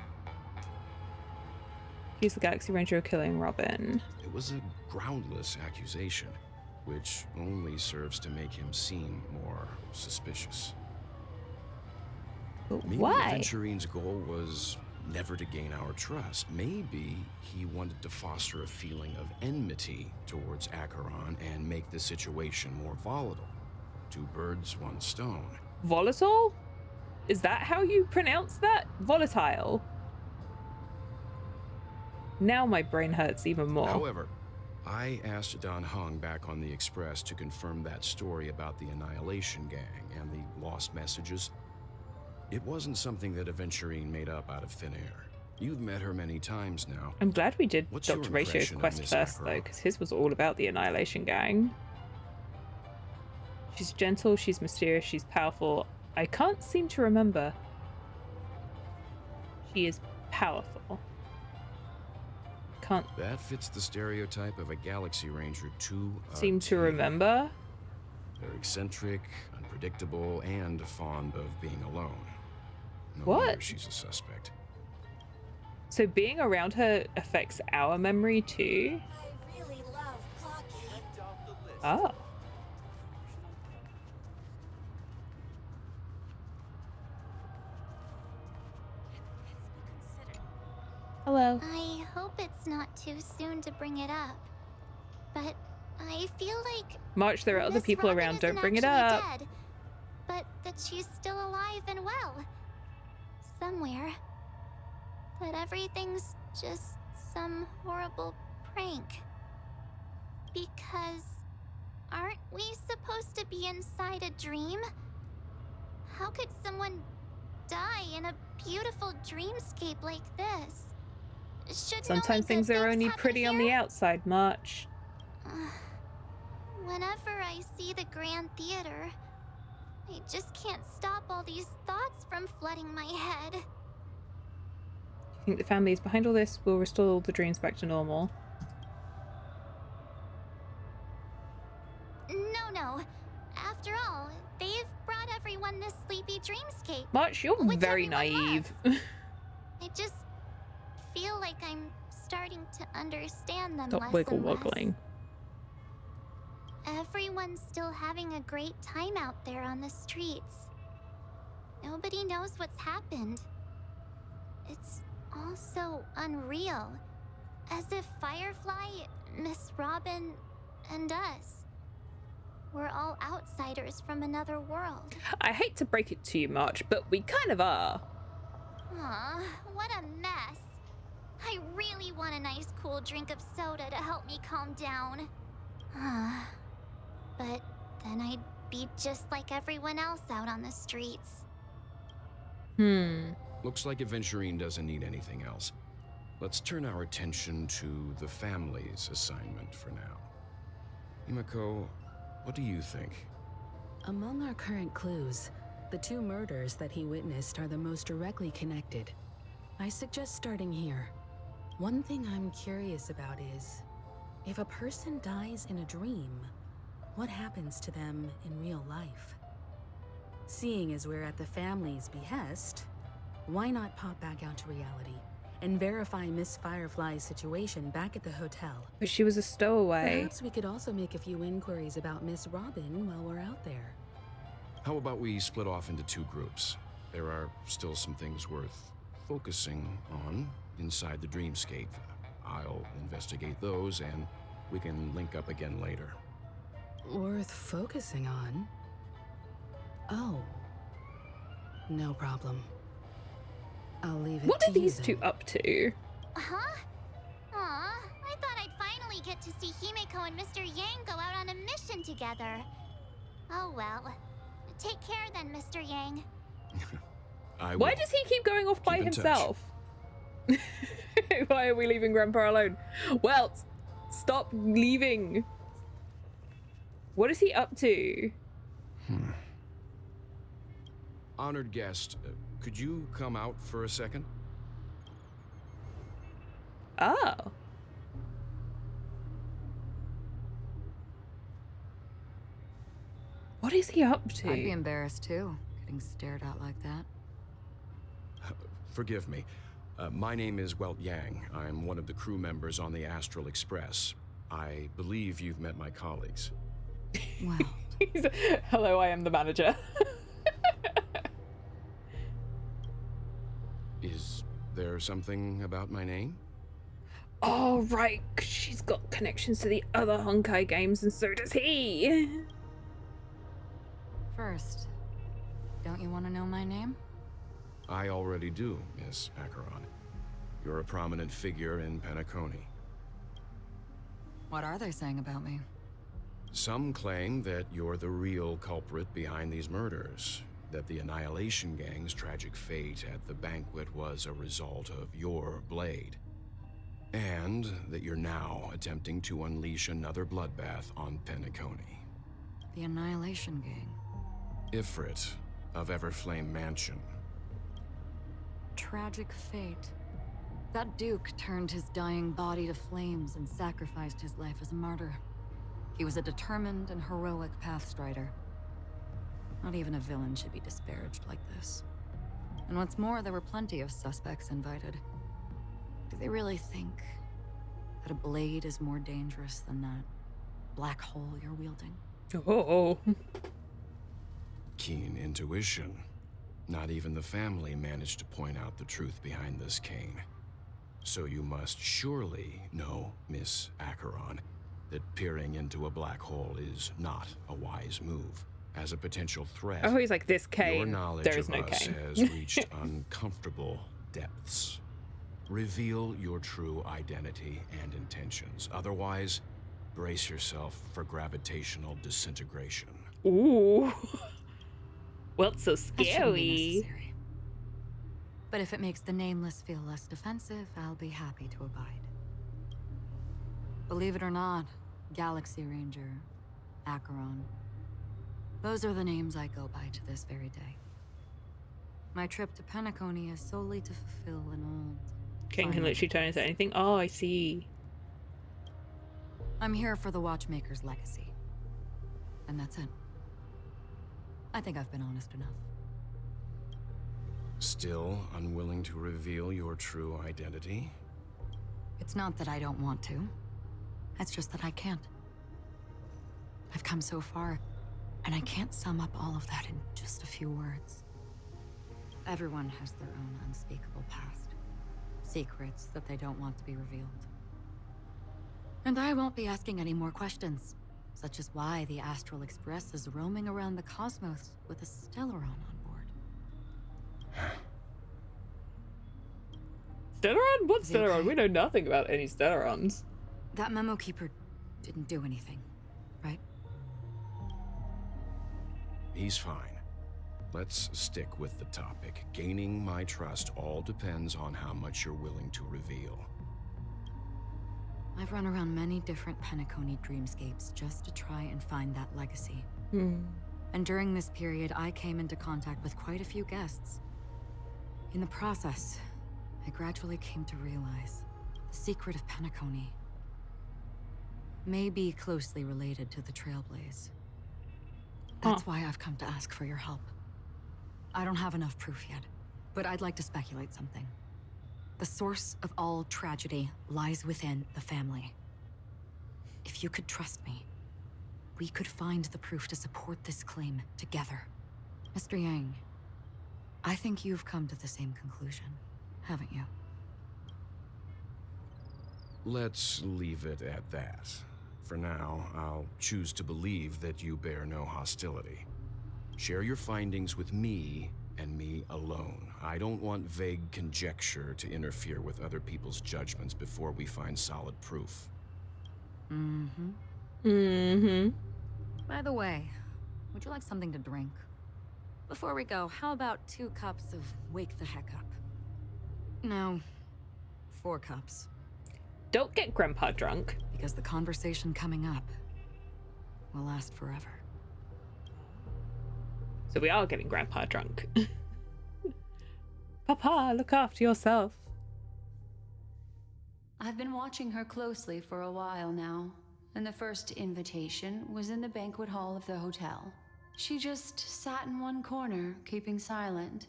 He's the Galaxy Ranger killing Robin. It was a groundless accusation, which only serves to make him seem more suspicious. But Maybe why? Aventurine's goal was never to gain our trust. Maybe he wanted to foster a feeling of enmity towards Acheron and make the situation more volatile. Two birds, one stone. Volatile? Is that how you pronounce that? Volatile? Now my brain hurts even more. However, I asked Don Hung back on the Express to confirm that story about the Annihilation Gang and the lost messages. It wasn't something that Aventurine made up out of thin air. You've met her many times now. I'm glad we did What's your Dr. Ratio's impression of quest Miss first, though, Acheron? because his was all about the Annihilation Gang. She's gentle, she's mysterious, she's powerful. I can't seem to remember. She is powerful. Can't That fits the stereotype of a Galaxy Ranger to a seem to T. remember. They're eccentric, unpredictable, and fond of being alone. No What? wonder she's a suspect. So being around her affects our memory too? I really love clocking. Checked off the list. Oh. Hello. I hope it's not too soon to bring it up. But I feel like March, there are other Miss people Robin around. Don't isn't bring it actually up. Dead, but that she's still alive and well. Somewhere. That everything's just some horrible prank. Because aren't we supposed to be inside a dream? How could someone die in a beautiful dreamscape like this? Shouldn't Sometimes only good things are only happen pretty on the here? outside, March. Whenever I see the Grand Theater, I just can't stop all these thoughts from flooding my head. I think the family is behind all this. Will restore all the dreams back to normal. No. After all, they've brought everyone this sleepy dreamscape. March, you're which very everyone naive. loves. I just feel like I'm starting to understand them Stop less wiggle and less. woggling. Everyone's still having a great time out there on the streets. Nobody knows what's happened. It's all so unreal. As if Firefly, Miss Robin, and us were all outsiders from another world. I hate to break it to you, March, but we kind of are. Aw, what a mess. I really want a nice cool drink of soda to help me calm down. But then I'd be just like everyone else out on the streets. Looks like Aventurine doesn't need anything else. Let's turn our attention to the family's assignment for now. Himiko, what do you think? Among our current clues, the two murders that he witnessed are the most directly connected. I suggest starting here. One thing I'm curious about is, if a person dies in a dream, what happens to them in real life? Seeing as we're at the family's behest, why not pop back out to reality and verify Miss Firefly's situation back at the hotel? But she was a stowaway. Perhaps we could also make a few inquiries about Miss Robin while we're out there. How about we split off into two groups? There are still some things worth focusing on inside the dreamscape. I'll investigate those and we can link up again later. Worth focusing on? Oh. No problem. I'll leave it What to are you these then. two up to? Huh? Aw, I thought I'd finally get to see Himeko and Mr. Yang go out on a mission together. Oh well. Take care then, Mr. Yang. I Why will. does he keep going off by Keep in touch. himself? Why are we leaving Grandpa alone? Well, stop leaving. What is he up to? Honored guest, could you come out for a second? Oh. What is he up to? I'd be embarrassed too, getting stared at like that. Forgive me. My name is Welt Yang. I'm one of the crew members on the Astral Express. I believe you've met my colleagues. Well, Hello, I am the manager. Is there something about my name? Oh, right, 'cause she's got connections to the other Honkai games, and so does he. first, don't you want to know my name? I already do, Miss Acheron. You're a prominent figure in Penacony. What are they saying about me? Some claim that you're the real culprit behind these murders, that the Annihilation Gang's tragic fate at the banquet was a result of your blade, and that you're now attempting to unleash another bloodbath on Penacony. The Annihilation Gang. Ifrit of Everflame Mansion. Tragic fate. That Duke turned his dying body to flames and sacrificed his life as a martyr. He was a determined and heroic pathstrider. Not even a villain should be disparaged like this. And what's more, there were plenty of suspects invited. Do they really think that a blade is more dangerous than that black hole you're wielding? Oh. Keen intuition. Not even the family managed to point out the truth behind this cane. So you must surely know, Miss Acheron, that peering into a black hole is not a wise move. As a potential threat, Oh, he's like, this your cane. knowledge There is of no us cane. has reached uncomfortable depths. Reveal your true identity and intentions. Otherwise, brace yourself for gravitational disintegration. Ooh. What's so That shouldn't be scary? necessary. But if it makes the Nameless feel less defensive, I'll be happy to abide. Believe it or not, Galaxy Ranger, Acheron, those are the names I go by to this very day. My trip to Penacony is solely to fulfill an old... King can final literally turn into anything. Oh, I see. I'm here for the Watchmaker's legacy. And that's it. I think I've been honest enough. Still unwilling to reveal your true identity? It's not that I don't want to. It's just that I can't. I've come so far, and I can't sum up all of that in just a few words. Everyone has their own unspeakable past. Secrets that they don't want to be revealed. And I won't be asking any more questions, such as why the Astral Express is roaming around the cosmos with a Stellaron on board. Stellaron? What Is he Stellaron? okay? We know nothing about any Stellarons. That memo keeper didn't do anything, right? He's fine. Let's stick with the topic. Gaining my trust all depends on how much you're willing to reveal. I've run around many different Penacony dreamscapes just to try and find that legacy. And during this period, I came into contact with quite a few guests. In the process, I gradually came to realize the secret of Penacony may be closely related to the Trailblaze. That's why I've come to ask for your help. I don't have enough proof yet, but I'd like to speculate something. The source of all tragedy lies within the family. If you could trust me, we could find the proof to support this claim together. Mr. Yang, I think you've come to the same conclusion, haven't you? Let's leave it at that. For now, I'll choose to believe that you bear no hostility. Share your findings with me and me alone. I don't want vague conjecture to interfere with other people's judgments before we find solid proof. By the way, would you like something to drink? Before we go, how about 2 cups of Wake the Heck Up? No, 4 cups. Don't get Grandpa drunk. Because the conversation coming up will last forever. So we are getting Grandpa drunk. Papa, look after yourself. I've been watching her closely for a while now, and the first invitation was in the banquet hall of the hotel. She just sat in one corner, keeping silent,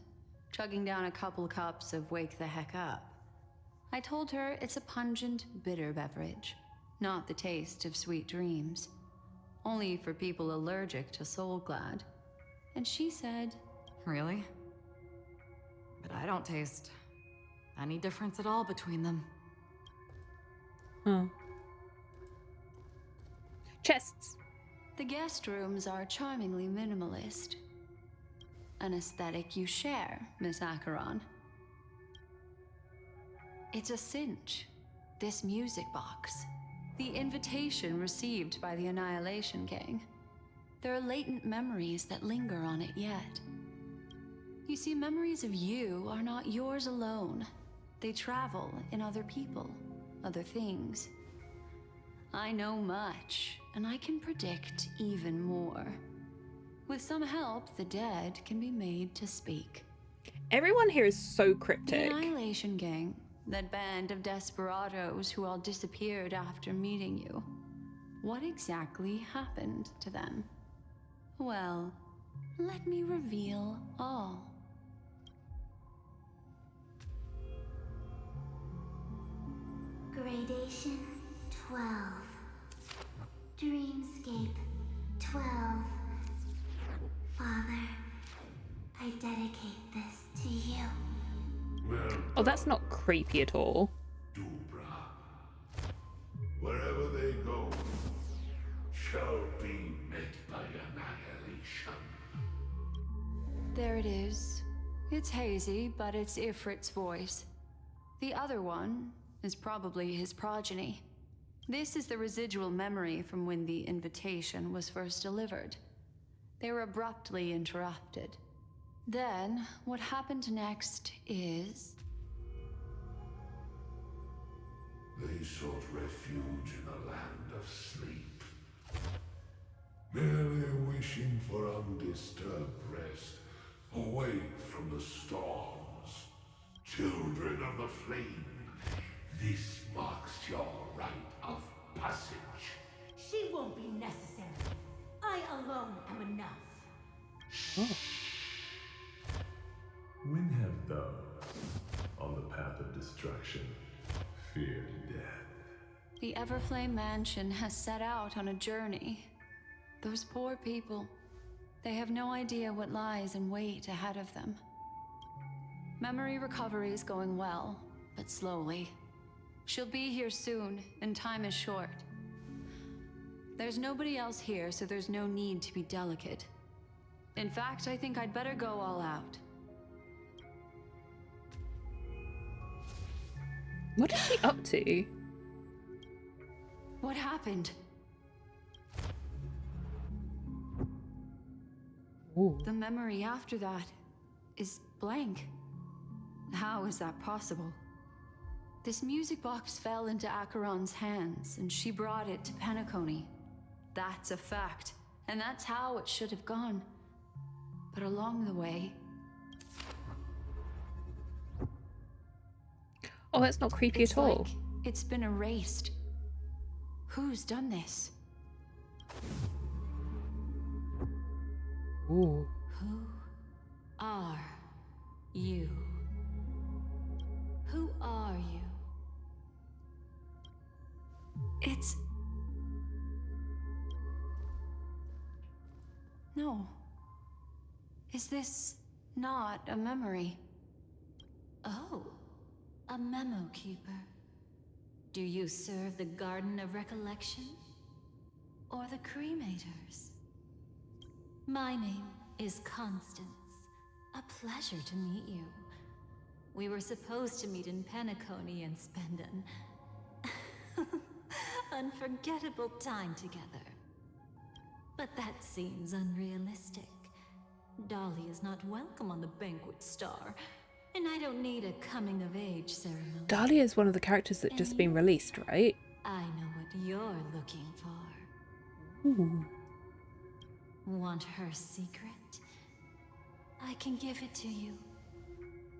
chugging down a couple cups of Wake the Heck Up. I told her it's a pungent, bitter beverage, not the taste of sweet dreams. Only for people allergic to Soul Glad. And she said, Really? But I don't taste any difference at all between them. Chests. the guest rooms are charmingly minimalist. An aesthetic you share, Miss Acheron. It's a cinch. This music box. The invitation received by the Annihilation Gang. There are latent memories that linger on it yet. You see, memories of you are not yours alone. They travel in other people, other things. I know much, and I can predict even more. With some help, the dead can be made to speak. Everyone here is so The cryptic. Annihilation Gang That band of desperados who all disappeared after meeting you. What exactly happened to them? Well, let me reveal all. Gradation 12. Dreamscape 12. Father, I dedicate this to you. Oh, that's not creepy at all. Dubra. Wherever they go, shall be met by annihilation. There it is. It's hazy, but it's Ifrit's voice. The other one is probably his progeny. This is the residual memory from when the invitation was first delivered. They were abruptly interrupted. Then, what happened next is... They sought refuge in a land of sleep, merely wishing for undisturbed rest, away from the storms. Children of the flame, this marks your rite of passage. She won't be necessary. I alone am enough. When have those on the path of destruction feared death? The Everflame Mansion has set out on a journey. Those poor people, they have no idea what lies in wait ahead of them. Memory recovery is going well, but slowly. She'll be here soon, and time is short. There's nobody else here, so there's no need to be delicate. In fact, I think I'd better go all out. What is she up to? What happened? Ooh. The memory after that is blank. How is that possible? This music box fell into Acheron's hands, and she brought it to Penacony. That's a fact, and that's how it should have gone. But along the way... Oh, that's not creepy at all. Like it's been erased. Who's done this? Ooh. Who are you? Who are you? It's... No. Is this not a memory? Oh, a memo keeper. Do you serve the Garden of Recollection? Or the Cremators? My name is Constance. A pleasure to meet you. We were supposed to meet in Penacony and spend an unforgettable time together. But that seems unrealistic. Dolly is not welcome on the Banquet Star, and I don't need a coming-of-age ceremony. Dahlia is one of the characters that just been released, right? I know what you're looking for. Ooh. Want her secret? I can give it to you.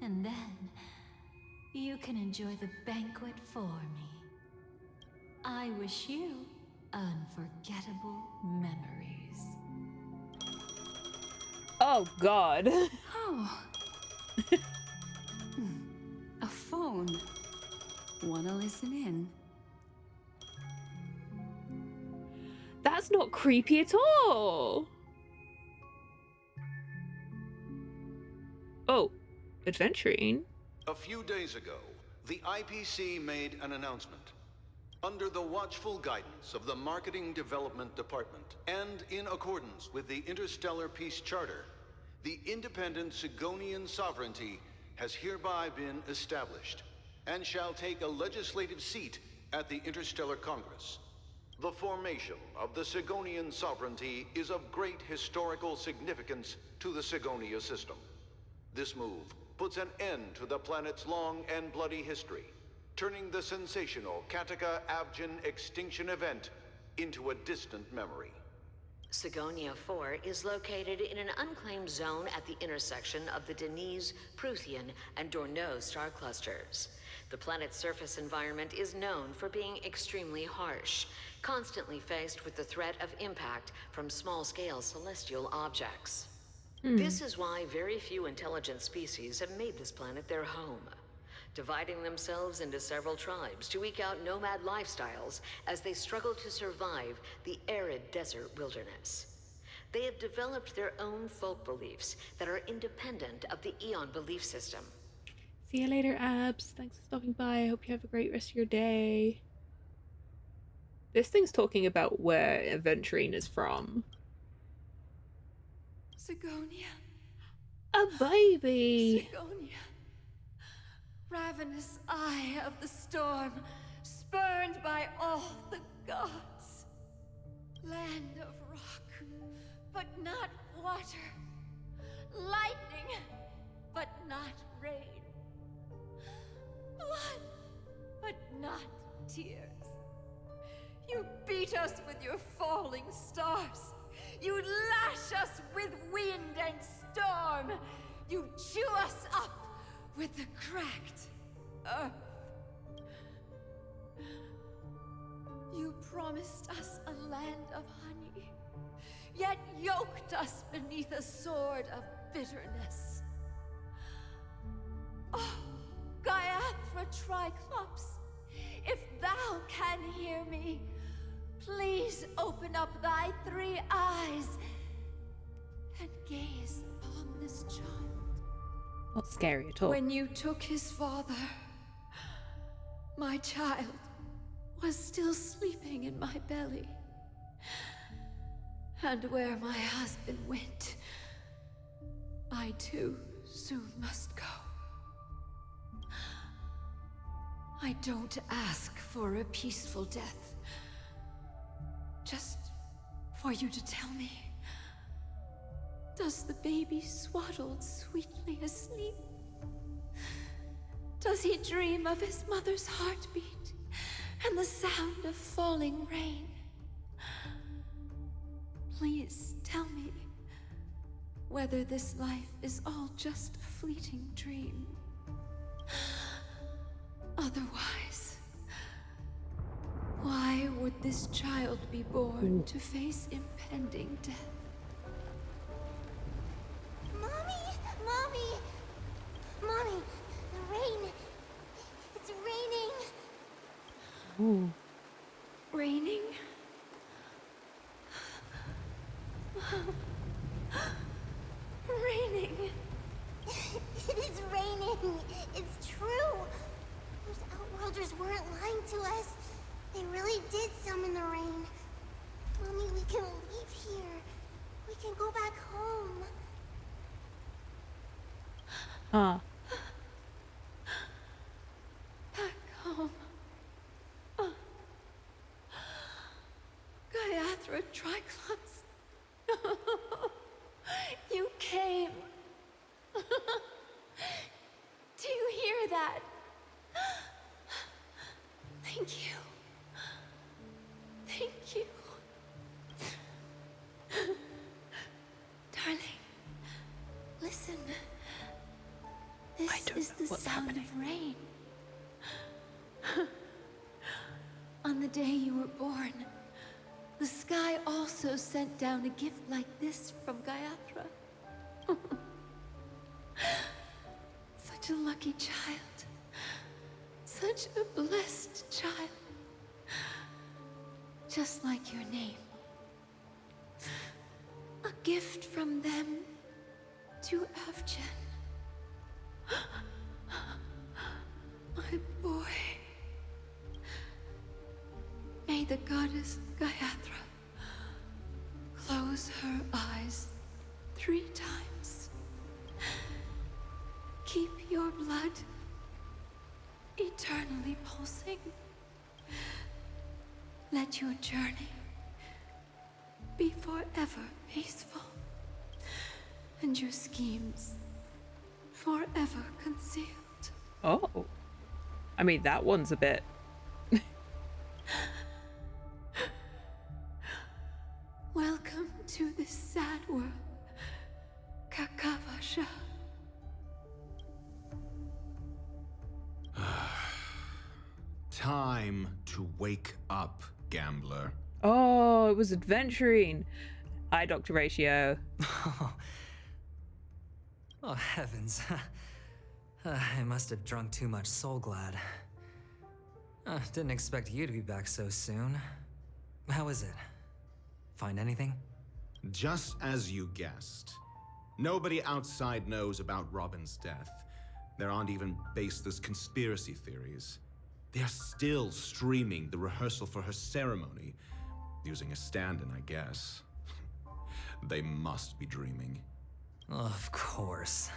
And then, you can enjoy the banquet for me. I wish you unforgettable memories. Oh, God. Oh. A phone. Wanna listen in? That's not creepy at all. Oh, adventuring. A few days ago, the IPC made an announcement. Under the watchful guidance of the Marketing Development Department, and in accordance with the Interstellar Peace Charter, the independent Sigonian sovereignty has hereby been established, and shall take a legislative seat at the Interstellar Congress. The formation of the Sigonian sovereignty is of great historical significance to the Sigonia system. This move puts an end to the planet's long and bloody history, turning the sensational Kataka Abjin extinction event into a distant memory. Sigonia 4 is located in an unclaimed zone at the intersection of the Denise, Prothean, and Dorneau star clusters. The planet's surface environment is known for being extremely harsh, constantly faced with the threat of impact from small-scale celestial objects. This is why very few intelligent species have made this planet their home, dividing themselves into several tribes to eke out nomad lifestyles as they struggle to survive the arid desert wilderness. They have developed their own folk beliefs that are independent of the Eon belief system. See you later, Abs. Thanks for stopping by. I hope you have a great rest of your day. This thing's talking about where Aventurine is from. Sigonia. A baby! Sigonia. Ravenous eye of the storm, spurned by all the gods. Land of rock, but not water. Lightning, but not rain. Blood, but not tears. You beat us with your falling stars. You lash us with wind and storm. You chew us up with the cracked earth. You promised us a land of honey, yet yoked us beneath a sword of bitterness. Oh, Gaiathra Triclops, if thou can hear me, please open up thy 3 eyes and gaze upon this child. Not scary at all. When you took his father, my child was still sleeping in my belly. And where my husband went, I too soon must go. I don't ask for a peaceful death. Just for you to tell me, does the baby swaddled sweetly asleep? Does he dream of his mother's heartbeat and the sound of falling rain? Please tell me whether this life is all just a fleeting dream. Otherwise, why would this child be born to face impending death? Mommy! Mommy! Mommy! The rain! It's raining! Ooh. Raining? Raining! It is raining! It's true! Those Outworlders weren't lying to us. They really did summon the rain. Mommy, we can leave here. We can go back home. Ah. Back home. Gaiathra Triclops. You came. Do you hear that? Thank you. Thank you. Darling, listen. This is the sound of rain. On the day you were born, the sky also sent down a gift like this from Gaiathra. Such a lucky child. Such a blessed child. Just like your name. A gift from them to Avgen. My boy. May the goddess Gaiathra close her eyes 3 times. Keep your blood eternally pulsing. Let your journey be forever peaceful, and your schemes forever concealed. Oh. I mean, that one's a bit... Welcome to this sad world, Kakavasha. Time to wake up, gambler. Oh, it was adventuring. Eye doctor ratio. Oh, heavens. I must have drunk too much Soul Glad. Didn't expect you to be back so soon. How is it? Find anything? Just as you guessed. Nobody outside knows about Robin's death. There aren't even baseless conspiracy theories. They're still streaming the rehearsal for her ceremony, using a stand-in, I guess. They must be dreaming. Of course.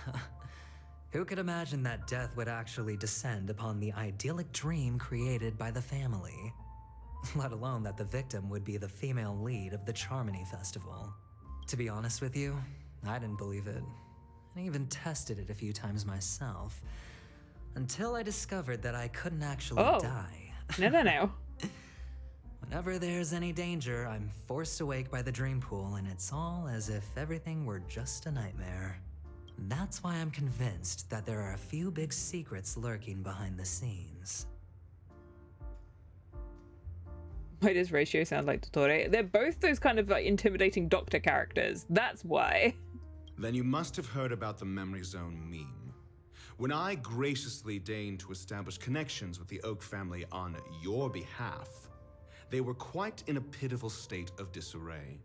Who could imagine that death would actually descend upon the idyllic dream created by the family? Let alone that the victim would be the female lead of the Charmony Festival. To be honest with you, I didn't believe it. I even tested it a few times myself. Until I discovered that I couldn't actually die. No. Whenever there's any danger, I'm forced awake by the dream pool, and it's all as if everything were just a nightmare. That's why I'm convinced that there are a few big secrets lurking behind the scenes. Why does Ratio sound like Dottore? They're both those kind of like intimidating doctor characters. That's why. Then you must have heard about the Memory Zone meme. When I graciously deigned to establish connections with the Oak family on your behalf, they were quite in a pitiful state of disarray.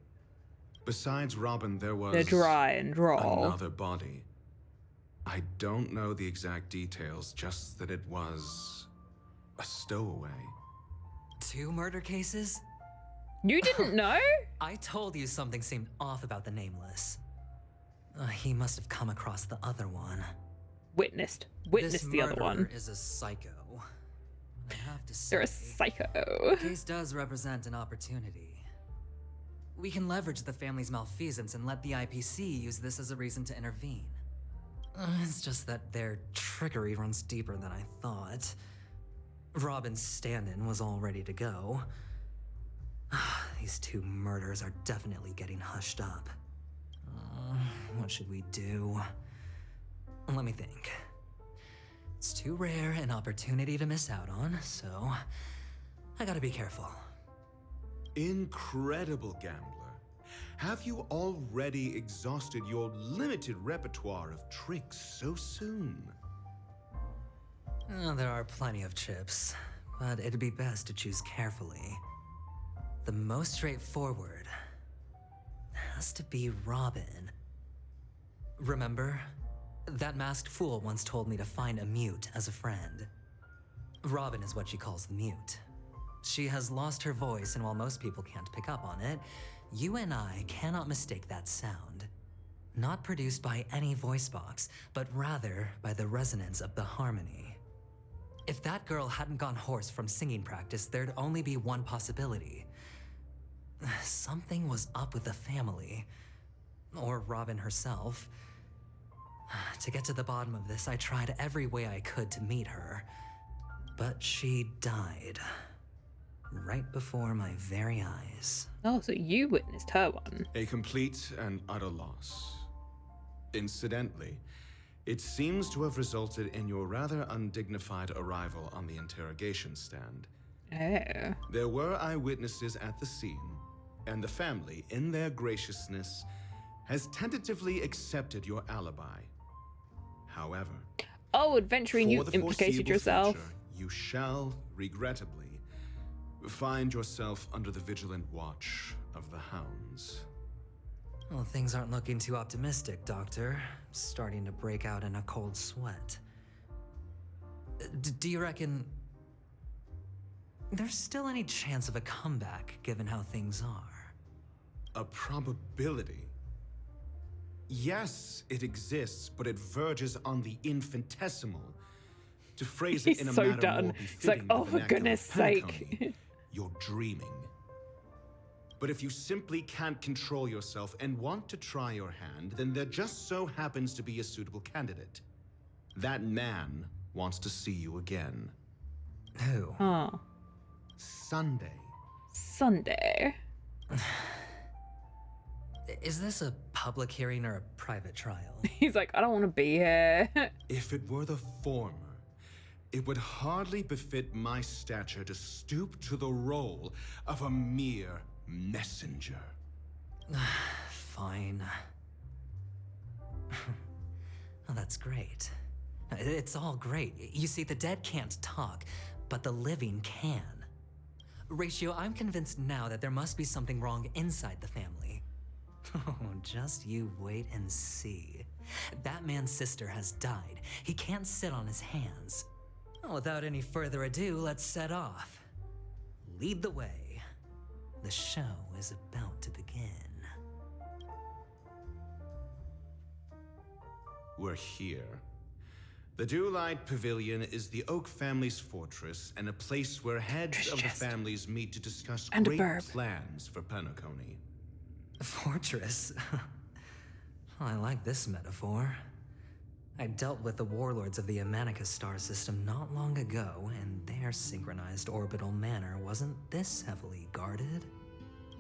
Besides Robin, there was... They're dry and droll. Another body. I don't know the exact details, just that it was... a stowaway. 2 murder cases? You didn't know? I told you something seemed off about the Nameless. He must have come across the other one. Witnessed the other one. This is a psycho. I have to say, You're a psycho. The case does represent an opportunity. We can leverage the family's malfeasance and let the IPC use this as a reason to intervene. It's just that their trickery runs deeper than I thought. Robin's stand-in was all ready to go. These 2 murders are definitely getting hushed up. What should we do? Let me think. It's too rare an opportunity to miss out on, so I gotta be careful. Incredible, gambler. Have you already exhausted your limited repertoire of tricks so soon? There are plenty of chips, but it'd be best to choose carefully. The most straightforward has to be Robin. Remember? That masked fool once told me to find a mute as a friend. Robin is what she calls the mute. She has lost her voice, and while most people can't pick up on it, you and I cannot mistake that sound. Not produced by any voice box, but rather by the resonance of the harmony. If that girl hadn't gone hoarse from singing practice, there'd only be one possibility. Something was up with the family. Or Robin herself. To get to the bottom of this, I tried every way I could to meet her. But she died. Right before my very eyes. Oh, so you witnessed her one. A complete and utter loss. Incidentally, it seems to have resulted in your rather undignified arrival on the interrogation stand. Oh. There were eyewitnesses at the scene, and the family, in their graciousness, has tentatively accepted your alibi. However, adventuring, you implicated yourself. Future, you shall, regrettably, find yourself under the vigilant watch of the hounds. Well, things aren't looking too optimistic, Doctor. I'm starting to break out in a cold sweat. Do you reckon there's still any chance of a comeback, given how things are? A probability? Yes, it exists, but it verges on the infinitesimal. To phrase it in a manner done. more He's like, befitting oh, the for vernacular goodness of Penacony, sake. You're dreaming. But if you simply can't control yourself and want to try your hand, then there just so happens to be a suitable candidate. That man wants to see you again. Who? Oh. Sunday. Sunday. Is this a public hearing or a private trial? He's like, I don't want to be here. If it were the former, It would hardly befit my stature to stoop to the role of a mere messenger. Fine. Oh, that's great. It's all great. You see, the dead can't talk, but the living can. Ratio, I'm convinced now that there must be something wrong inside the family. Oh, just you wait and see. Batman's sister has died. He can't sit on his hands. Well, without any further ado, let's set off. Lead the way. The show is about to begin. We're here. The Dewlight Pavilion is the Oak family's fortress and a place where heads of the families meet to discuss great plans for Penacony. Fortress? I like this metaphor. I dealt with the warlords of the Amanicus star system not long ago, and their synchronized orbital manor wasn't this heavily guarded.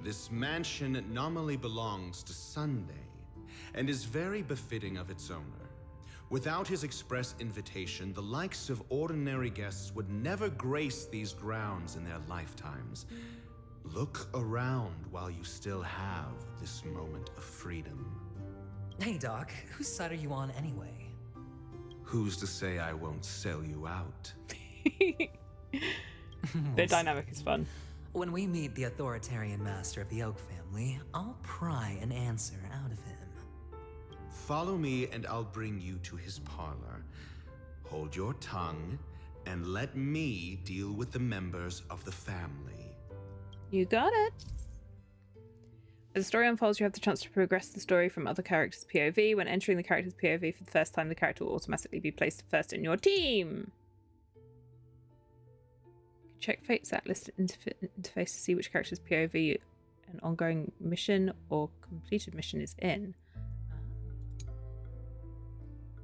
This mansion nominally belongs to Sunday, and is very befitting of its owner. Without his express invitation, the likes of ordinary guests would never grace these grounds in their lifetimes. Look around while you still have this moment of freedom. Hey, Doc, whose side are you on anyway? Who's to say I won't sell you out? Their dynamic is fun. When we meet the authoritarian master of the Oak family, I'll pry an answer out of him. Follow me and I'll bring you to his parlor. Hold your tongue and let me deal with the members of the family. You got it. As the story unfolds, you have the chance to progress the story from other characters' POV. When entering the character's POV for the first time, the character will automatically be placed first in your team. Check Fate's listed interface to see which character's POV an ongoing mission or completed mission is in.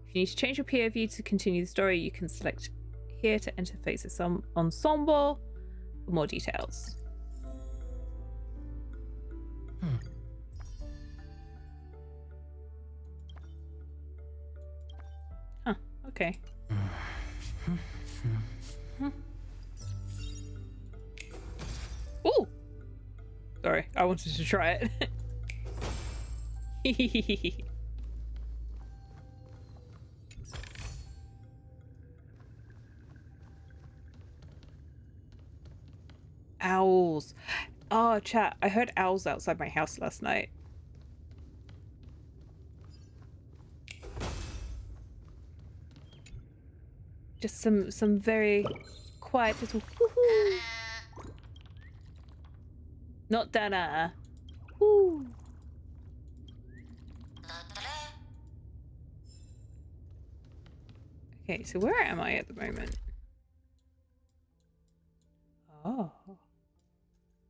If you need to change your POV to continue the story, you can select here to enter Fate's ensemble for more details. Huh, okay. Ooh! Sorry, I wanted to try it. Owls. Oh, chat, I heard owls outside my house last night. Just some very quiet little woohoo. Not Dana. Woo. Okay, so where am I at the moment? Oh.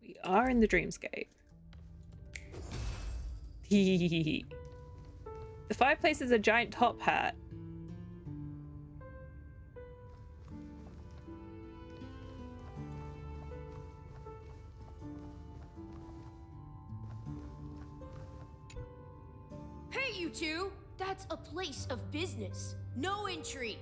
We are in the dreamscape. The fireplace is a giant top hat. Hey, you two! That's a place of business. No entry.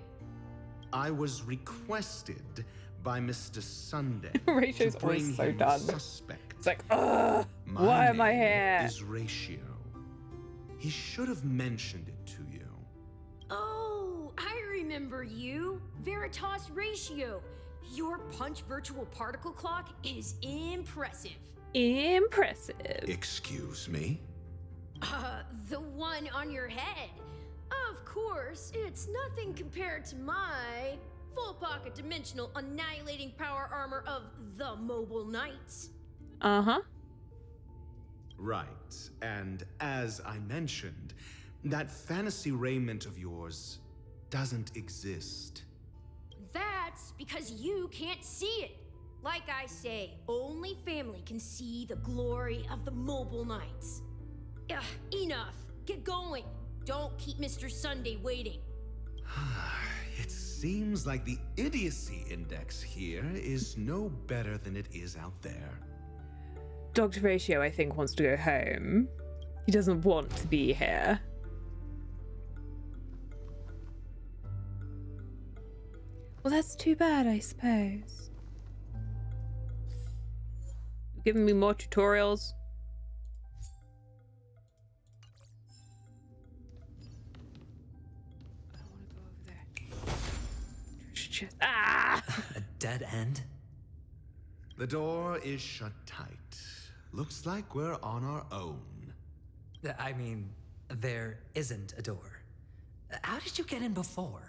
I was requested by Mr. Sunday Ratio's to bring always so him done. suspect. It's like, ugh, why am I here? Is Ratio. He should have mentioned it to you. Oh, I remember you. Veritas Ratio. Your punch virtual particle clock is impressive. Impressive. Excuse me? The one on your head. Of course, it's nothing compared to my full pocket dimensional annihilating power armor of the Mobile Knights. Uh-huh. Right, and as I mentioned, that fantasy raiment of yours doesn't exist. That's because you can't see it. Like I say, only family can see the glory of the Mobile Knights. Ugh, enough. Get going. Don't keep Mr. Sunday waiting. It seems like the idiocy index here is no better than it is out there. Dr. Ratio, I think, wants to go home. He doesn't want to be here. Well, That's too bad, I suppose. You're giving me more tutorials. I don't want to go over there. Just, ah! A dead end? The door is shut tight. Looks like we're on our own. I mean, there isn't a door. How did you get in before?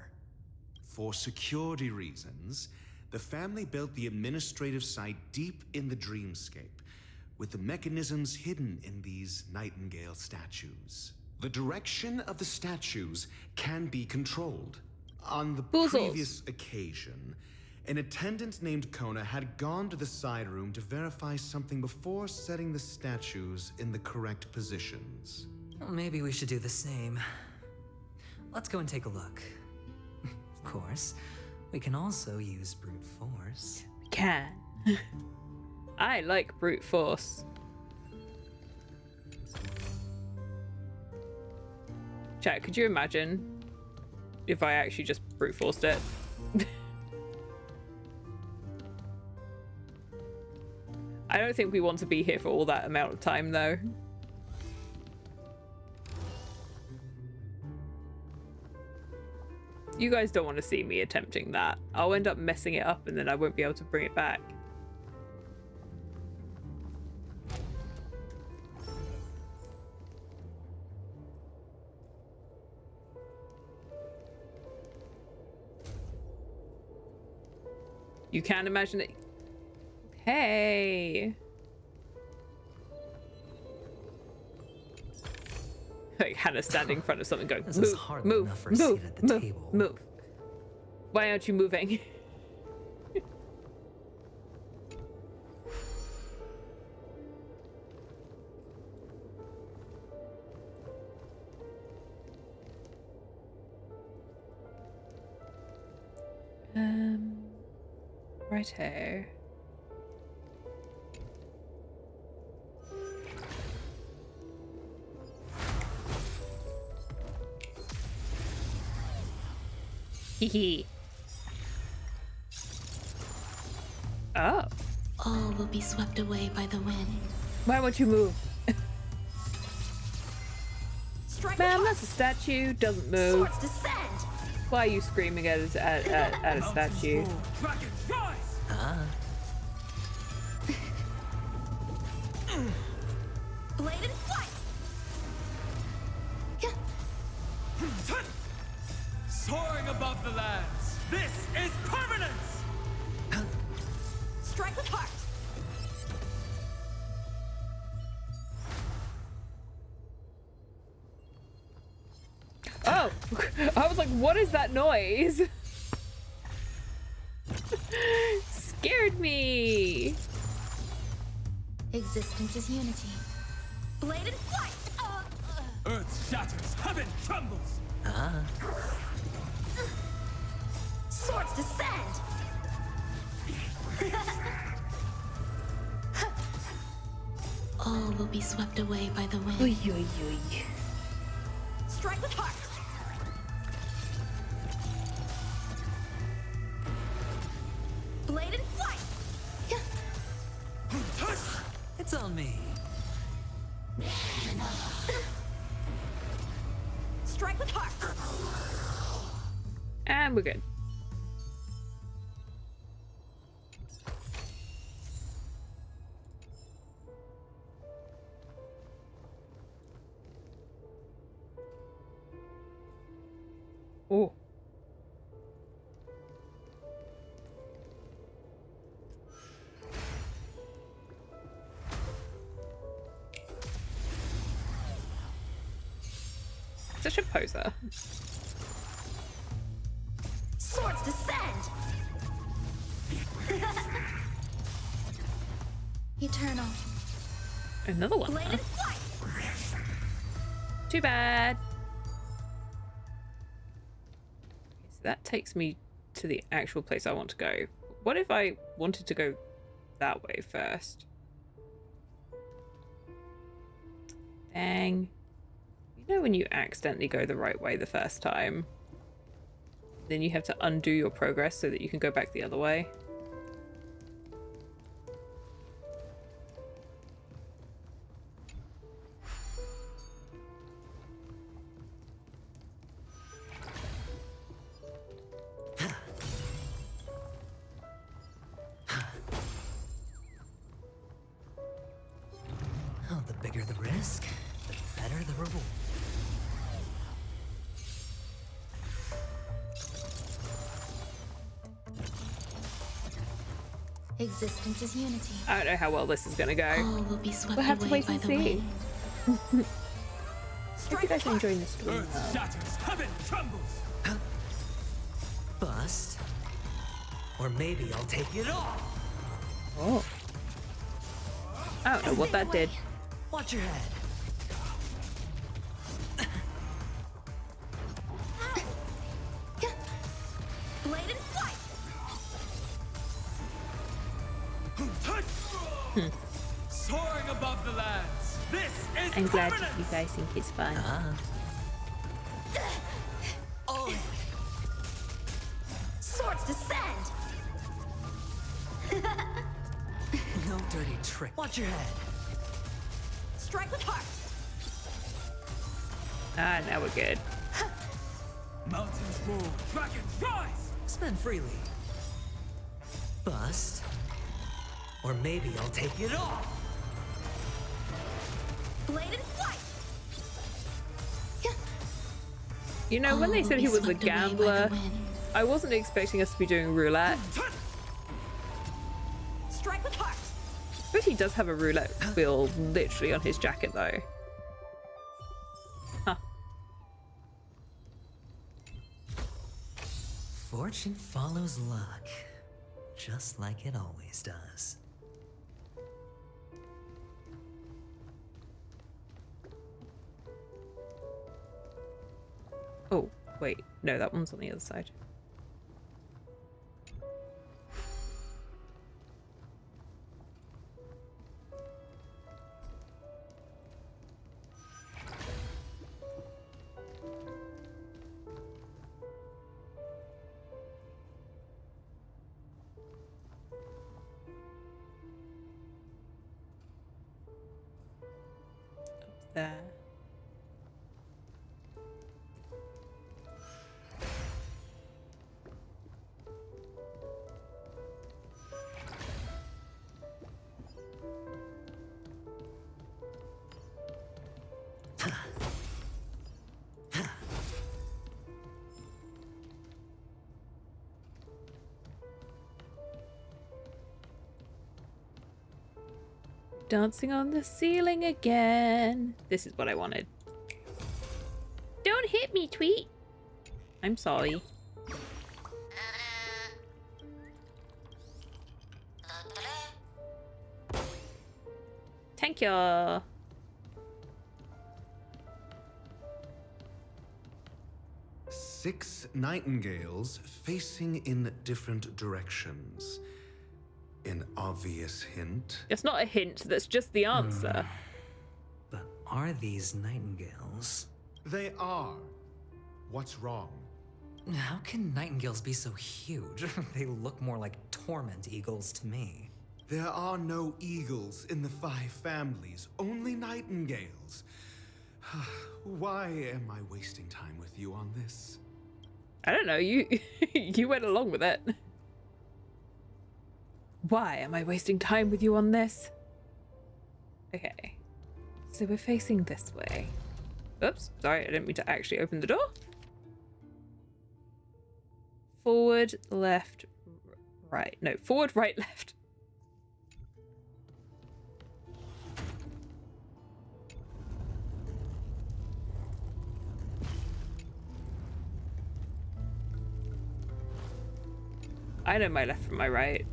For security reasons, the family built the administrative site deep in the dreamscape, with the mechanisms hidden in these Nightingale statues. The direction of the statues can be controlled. On the previous occasion, an attendant named Kona had gone to the side room to verify something before setting the statues in the correct positions. Well, maybe we should do the same. Let's go and take a look. Of course, we can also use brute force. We can. I like brute force. Chat, could you imagine if I actually just brute forced it? I don't think we want to be here for all that amount of time, though. You guys don't want to see me attempting that. I'll end up messing it up and then I won't be able to bring it back. You can't imagine it. Hey. Like Hannah standing in front of something going, move, move, move, move. Why aren't you moving? Righto. Hee. Oh. All will be swept away by the wind. Why won't you move? Man, that's a statue. Doesn't move. Why are you screaming at a statue? Blade and flight. Soaring above the lands. This is permanence. Strike with heart. Oh, I was like, what is that noise? Scared me. Existence is unity. Blade and flight. Earth shatters, heaven trembles. Swords descend. All will be swept away by the wind. Oy, oy, oy. Strike with heart. Blade and flight. It's on me. Strike with heart. And we're good. Oh. Such a poser. Swords descend. Eternal. Another one. Blade Huh? and flight. Too bad. So that takes me to the actual place I want to go. What if I wanted to go that way first? Dang. You know when you accidentally go the right way the first time? then you have to undo your progress so that you can go back the other way. Oh, the bigger the risk, the better the reward. Existence is unity. I don't know how well this is gonna go. All will be swept We'll have to away wait by and the see. wind. Hope you guys are enjoying the stream. Earth shatters, heaven trembles. Bust. Or maybe I'll take it all. Oh. I don't know what that did. Watch your head. Blade and flight! Soaring above the lands. This is I'm glad permanence. you guys think it's fun. Oh. Swords descend! No dirty trick. Watch your head. Strike with heart! Ah, now we're good. Mountains roar, dragons rise. Spend freely. Bust. Or maybe I'll take it all. Blade and flight! You know, when they All said will he be was a swept away by the gambler, wind. I wasn't expecting us to be doing roulette. Strike with heart! But he does have a roulette wheel literally on his jacket, though. Huh. Fortune follows luck, just like it always does. Oh, wait. No, that one's on the other side. Up there. Dancing on the ceiling again. This is what I wanted. Don't hit me, Tweet. I'm sorry. Thank you. Six nightingales facing in different directions. An obvious hint. It's not a hint, that's just the answer. But are these nightingales? They are. What's wrong? How can nightingales be so huge? They look more like torment eagles to me. There are no eagles in the 5 families, only nightingales. Why am I wasting time with you on this? I don't know, you you went along with it. Why am I wasting time with you on this? Okay. So we're facing this way. Oops, sorry, I didn't mean to actually open the door. Forward, left, right. No, forward, right, left. I know my left from my right.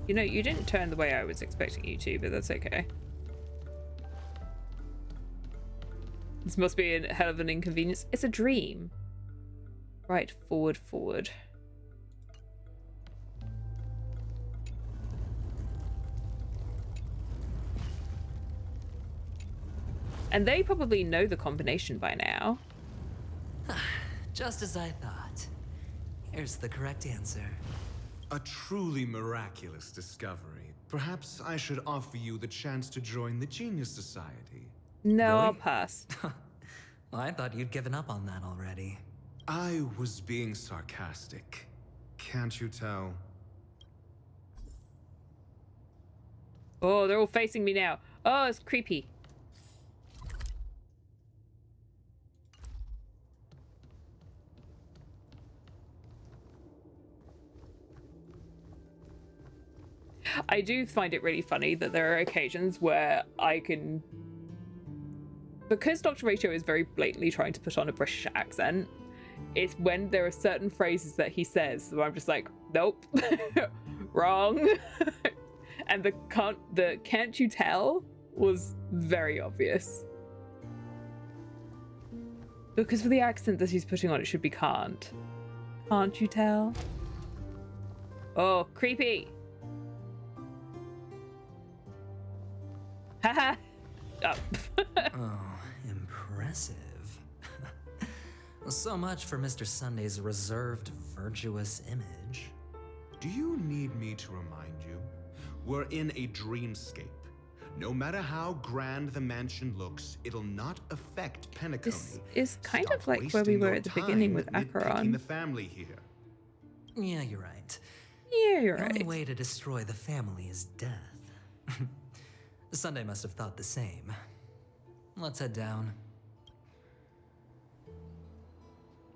You know, you didn't turn the way I was expecting you to, but that's okay. This must be a hell of an inconvenience. It's a dream. Right, forward, forward. And they probably know the combination by now. Just as I thought. Here's the correct answer. A truly miraculous discovery. Perhaps I should offer you the chance to join the Genius Society. No, I'll pass. Well, I thought you'd given up on that already. I was being sarcastic. Can't you tell? Oh, they're all facing me now. Oh, it's creepy. I do find it really funny that there are occasions where I can... Because Dr. Ratio is very blatantly trying to put on a British accent, it's when there are certain phrases that he says where I'm just like, nope, wrong. And the can't you tell was very obvious. Because for the accent that he's putting on, it should be can't. Can't you tell? Oh, creepy. Haha. Oh. Oh, impressive. So much for Mr. Sunday's reserved, virtuous image. Do you need me to remind you? We're in a dreamscape. No matter how grand the mansion looks, it'll not affect Penacony. This is kind of like where we were at the beginning with Acheron. The family here. Yeah, you're right. Yeah, you're The right. only way to destroy the family is death. Sunday must have thought the same. Let's head down.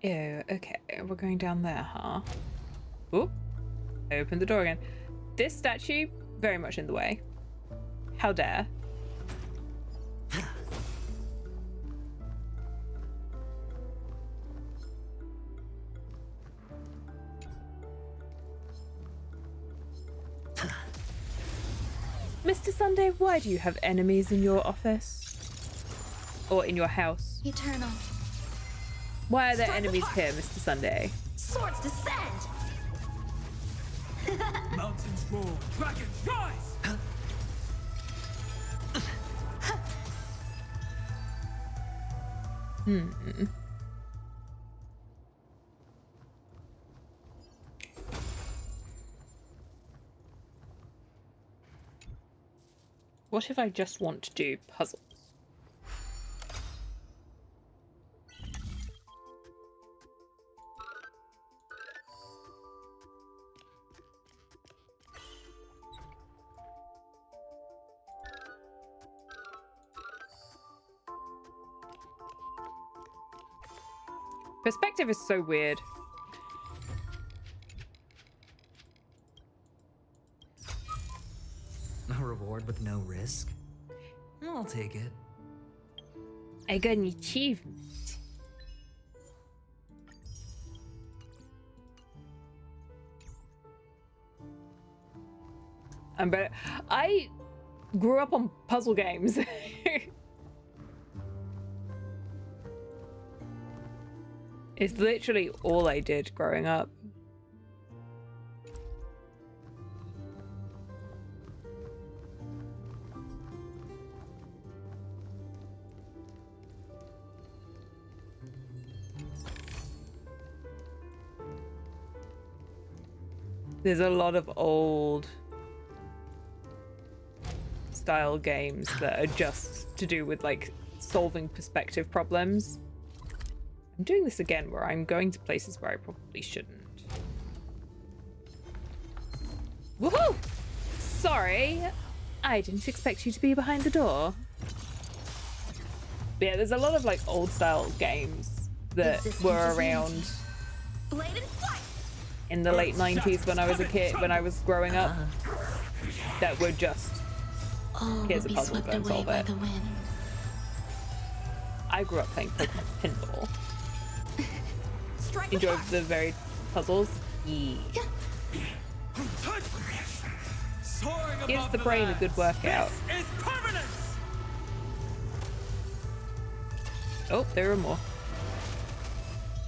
Ew, okay, we're going down there, huh? Oop, I opened the door again. This statue, very much in the way. How dare. Mr. Sunday, why do you have enemies in your office? Or in your house? Eternal. Why are there enemies here, Mr. Sunday? Swords descend! Mountains roar, dragons rise! What if I just want to do puzzles? Perspective is so weird. A reward with no risk? I'll take it. I got an achievement. I grew up on puzzle games. It's literally all I did growing up. There's a lot of old style games that are just to do with like solving perspective problems. I'm doing this again where I'm going to places where I probably shouldn't. Woohoo! Sorry, I didn't expect you to be behind the door. But yeah, there's a lot of like old style games that were around in the late 90s when I was a kid, when I was growing up, that were just, here's a puzzle, go and solve it. I grew up playing pinball. Enjoyed the varied puzzles. Yeah. Gives the brain a good workout. Oh, there are more.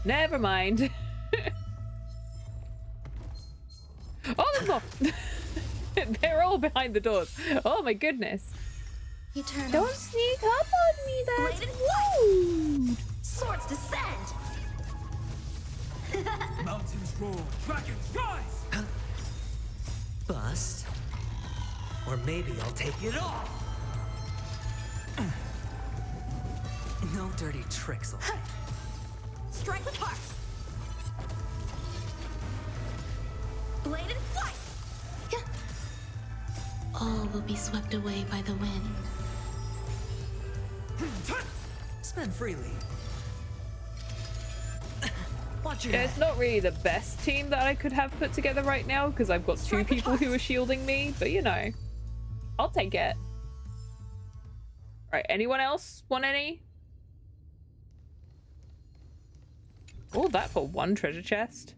Never mind. Oh, there's more. They're all behind the doors. Oh my goodness. Eternal. Don't sneak up on me, that's rude. Swords descend! Mountains roar, dragons rise! Bust. Or maybe I'll take it all. No dirty tricks, okay? Strike with heart! Blade and flight! All will be swept away by the wind. Spend freely. Watch your Yeah, it's not really the best team that I could have put together right now because I've got two people who are shielding me, but you know, I'll take it. Right, anyone else want any? All that for one treasure chest.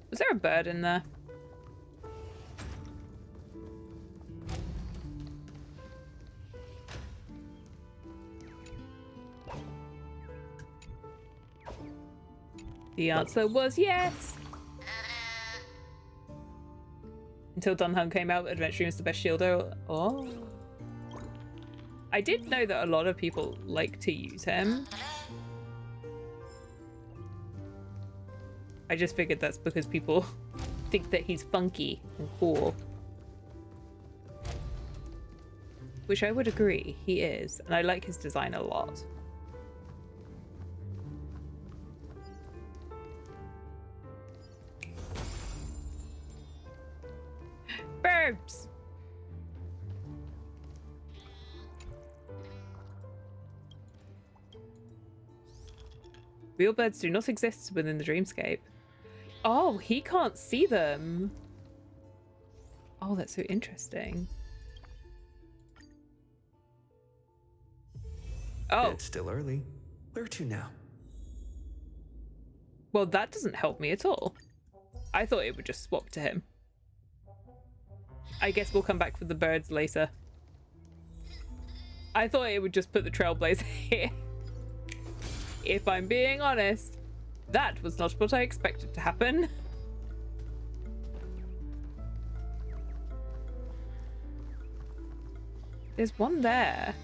Was there a bird in there? The answer was yes. Until Dunhung came out, Adventuring was the best shielder. Oh. I did know that a lot of people like to use him. I just figured that's because people think that he's funky and cool. Which I would agree, he is. And I like his design a lot. Birds! Real birds do not exist within the dreamscape. Oh, he can't see them. Oh, that's so interesting. Oh. It's still early. Where to now? Well, that doesn't help me at all. I thought it would just swap to him. I guess we'll come back for the birds later. I thought it would just put the Trailblazer here. If I'm being honest, that was not what I expected to happen. There's one there.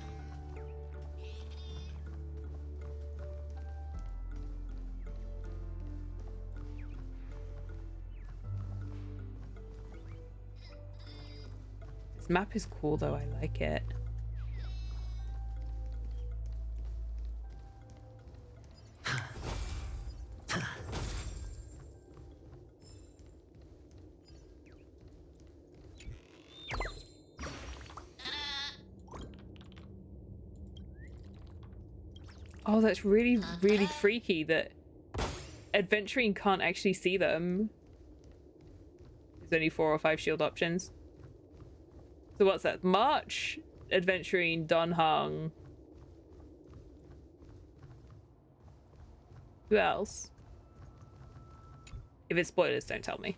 This map is cool though, I like it. Oh, that's really, really freaky that Adventuring can't actually see them. There's only 4 or 5 shield options. So what's that? March, Adventuring, Dunhung. Who else? If it's spoilers, don't tell me.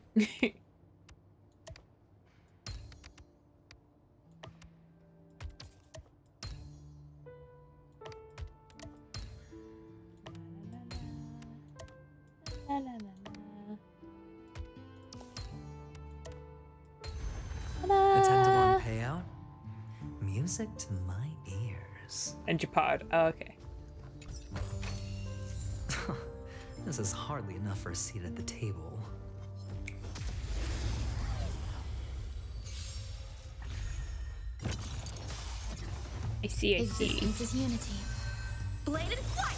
La, la, la, la. A 10-to-1 payout? Music to my ears. And Japard. Oh, okay. This is hardly enough for a seat at the table. I see. Existence is unity. Blade and flight!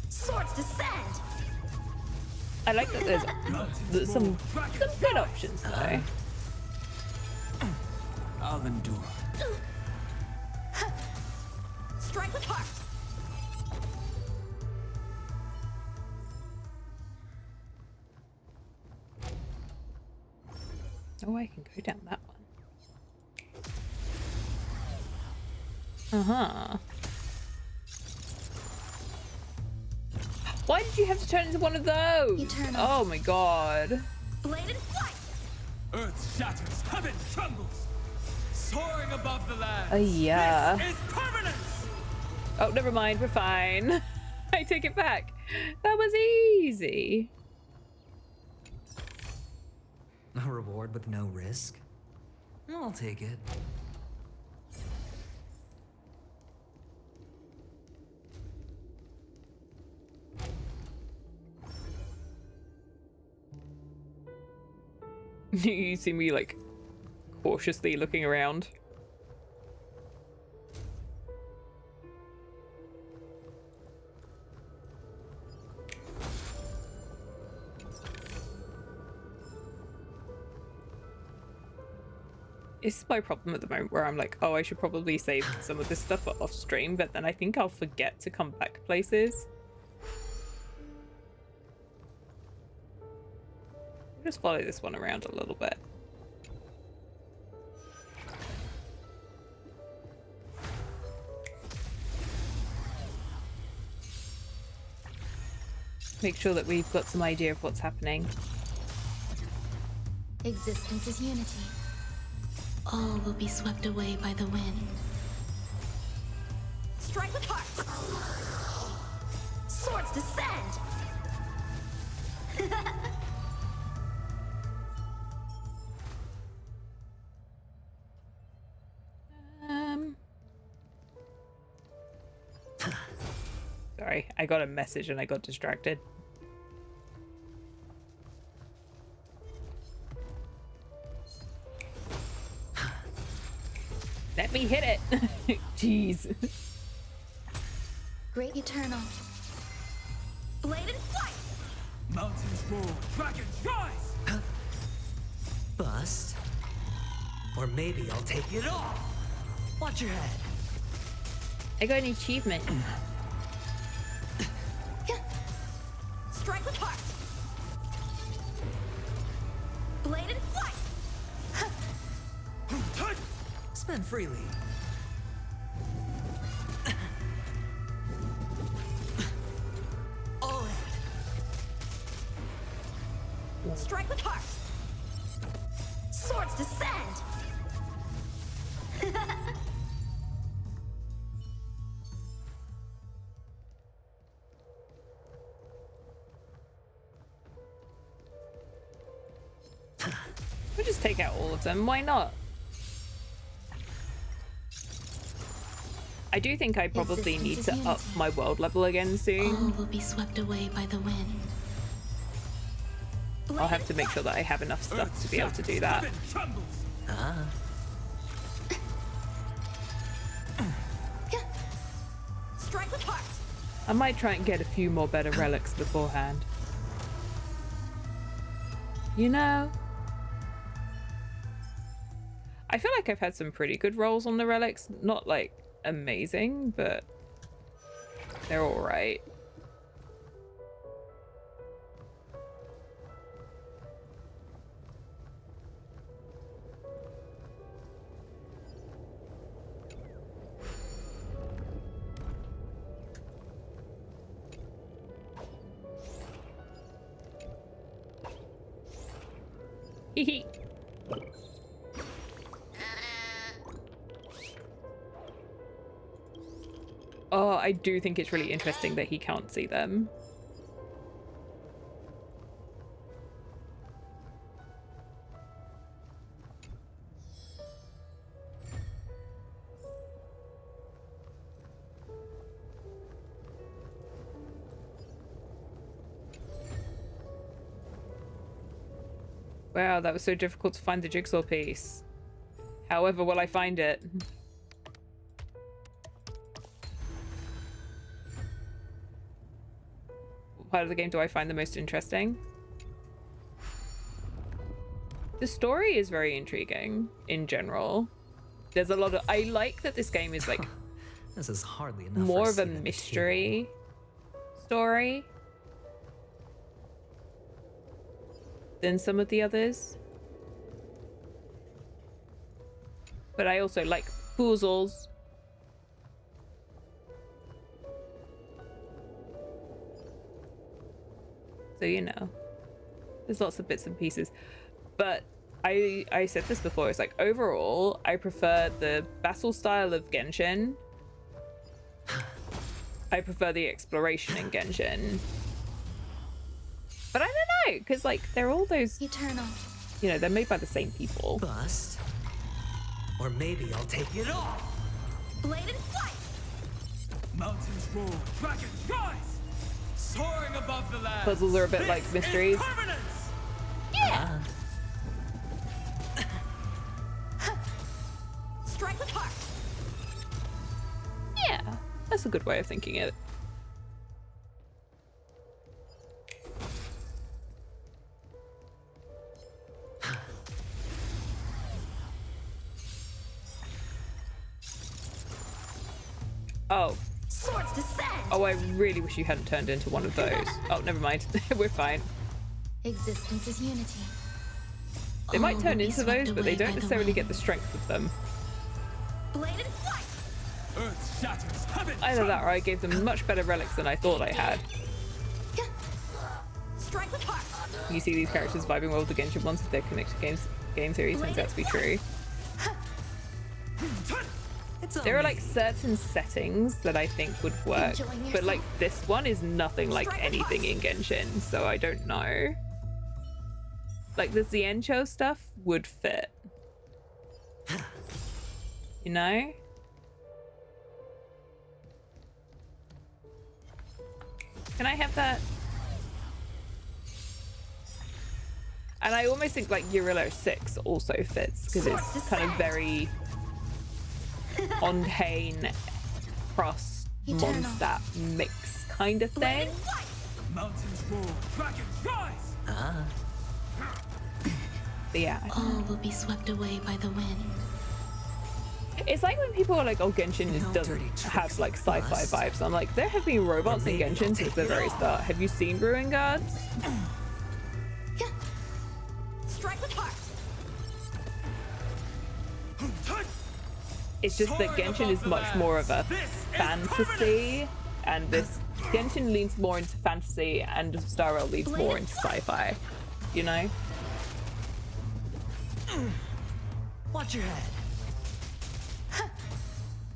Swords descend! I like that there's some good options though. I'll endure. Strike with heart! Oh, I can go down that one. Uh-huh. Why did you have to turn into one of those? Eternal. Oh my god. Blade and flight! Earth shatters, heaven trembles. Soaring above the land. Yeah. This is permanence! Oh, never mind, we're fine. I take it back. That was easy. A reward with no risk? I'll take it. You see me like cautiously looking around. This is my problem at the moment, where I'm like, oh, I should probably save some of this stuff for off stream, but then I think I'll forget to come back places. Just follow this one around a little bit. Make sure that we've got some idea of what's happening. Existence is unity. All will be swept away by the wind. Strike with heart. Swords descend. Sorry, I got a message and I got distracted. Let me hit it. Jeez. Great Eternal. Blade and flight. Mountains roar, dragons rise. Bust. Or maybe I'll take it all. Watch your head. I got an achievement. Strike with heart. Blade and flight. Spend freely. All in. Strike with heart. Swords descend. We'll just take out all of them. Why not? I do think I probably need to up my world level again soon. All will be swept away by the wind. I'll have to make sure that I have enough stuff to be able to do that. Strike with heart. I might try and get a few more better relics beforehand. You know? I feel like I've had some pretty good rolls on the relics. Not like amazing, but they're alright. Hee. Oh, I do think it's really interesting that he can't see them. Wow, that was so difficult to find the jigsaw piece. However, will I find it? What part of the game do I find the most interesting? The story is very intriguing in general. There's a lot of... I like that this game is like... This is hardly enough. More of a mystery story than some of the others. But I also like puzzles. So, you know, there's lots of bits and pieces. But I said this before, it's like overall, I prefer the battle style of Genshin I prefer the exploration in Genshin. But I don't know, because like they're all those eternal. You know, they're made by the same people. Bust. Or maybe I'll take it all. Blade and flight! Mountains roar, dragons rise! Soaring above the land. Puzzles are a bit like mysteries. Yeah! Strike with heart! Yeah, that's a good way of thinking it. Oh. Swords descend! Oh, I really wish you hadn't turned into one of those. Oh, never mind. We're fine. Existence is unity. They might turn into those, but they don't necessarily get the strength of them. Blade and flight! Earth shatters, heaven Either that or I gave them much better relics than I thought I had. Strike with heart! You see these characters vibing well with the Genshin ones if they're connected game theory turns out to be true. There are like certain settings that I think would work, but like this one is nothing like anything in Genshin, so I don't know. Like the Xianqiu stuff would fit. You know? Can I have that? And I almost think like Eurilo 6 also fits because it's kind of very Honkai cross Mondstadt mix kind of thing. Mountains roar, dragons rise! But yeah. All will be swept away by the wind. It's like when people are like, oh, Genshin doesn't have like sci-fi vibes. I'm like, there have been robots in Genshin since the very start. Have you seen Ruin Guards? Strike with heart! It's just that Genshin is much more of a fantasy, and this Genshin leans more into fantasy, and Star Rail leans more into sci-fi. You know? Watch your head.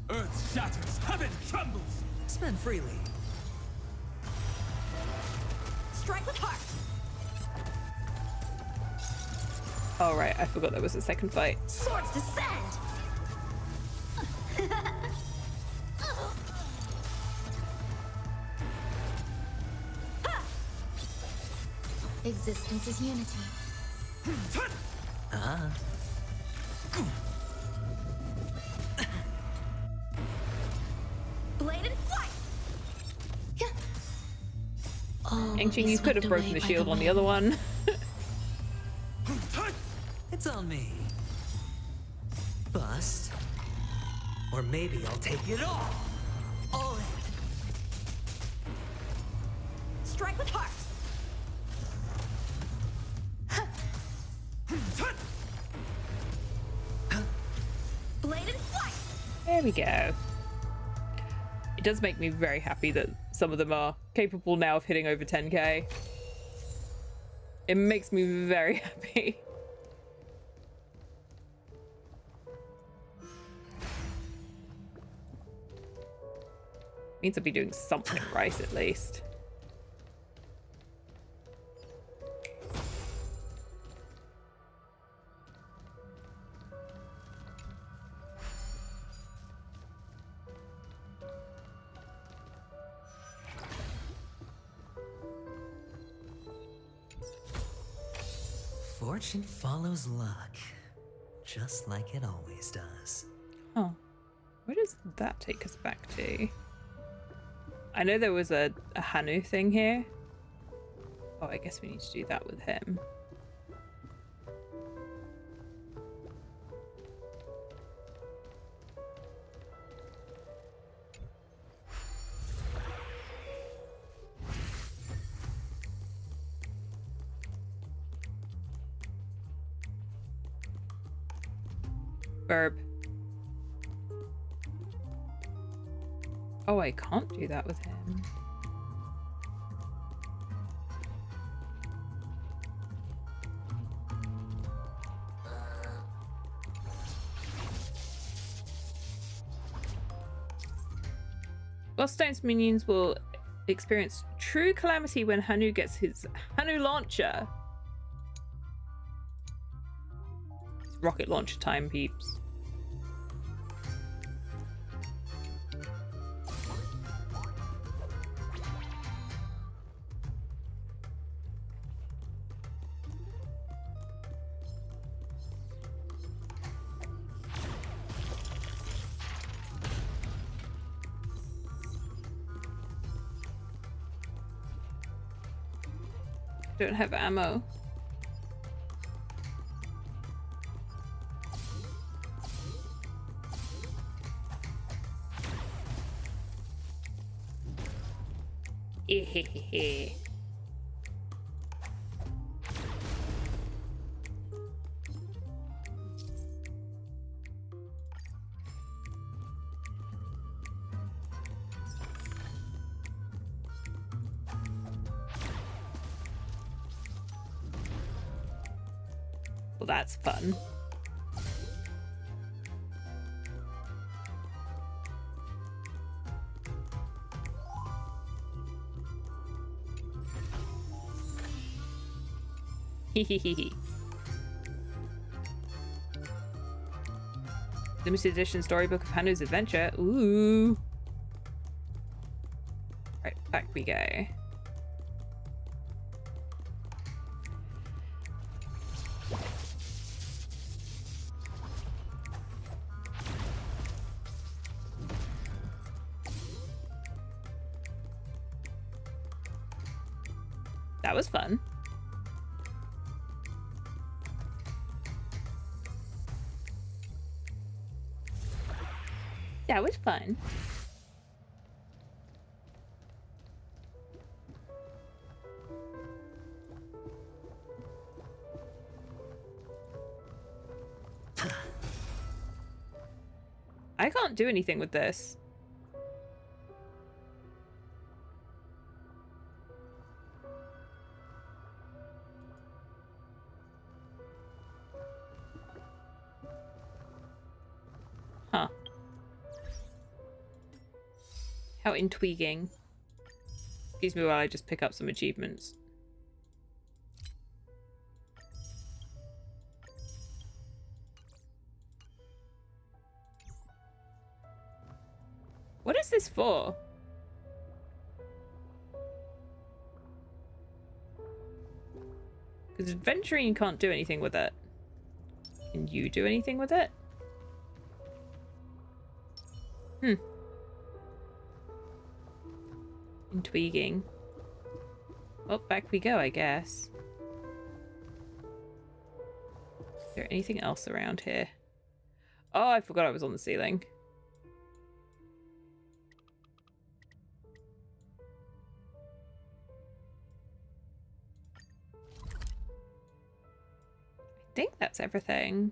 Earth shatters, heaven trembles. Spend freely. Strike with heart! Oh right, I forgot there was a second fight. Swords descend! Existence is unity. Blade and flight! Ancient, you could have broken the shield on the other one. It's on me. Bust. Or maybe I'll take it all. All in. Strike with heart! Blade and flight! There we go. It does make me very happy that some of them are capable now of hitting over 10k. It makes me very happy. Means I'll be doing something right at least. Fortune follows luck, just like it always does. Oh, where does that take us back to? I know there was a Hanu thing here. Oh, I guess we need to do that with him. Verb. Oh, I can't do that with him. Ghostone's minions will experience true calamity when Hanu gets his Hanu launcher. It's rocket launcher time, peeps. Don't have ammo. Ehehehe. Well, that's fun. Hehehe. Limited edition storybook of Hanu's adventure. Ooh. Right, back we go. That was fun. That was fun. I can't do anything with this. Huh. How intriguing. Excuse me while I just pick up some achievements. What is this for? Because adventuring can't do anything with it. Can you do anything with it? Hmm. Intriguing. Well, back we go, I guess. Is there anything else around here? Oh, I forgot I was on the ceiling. I think that's everything.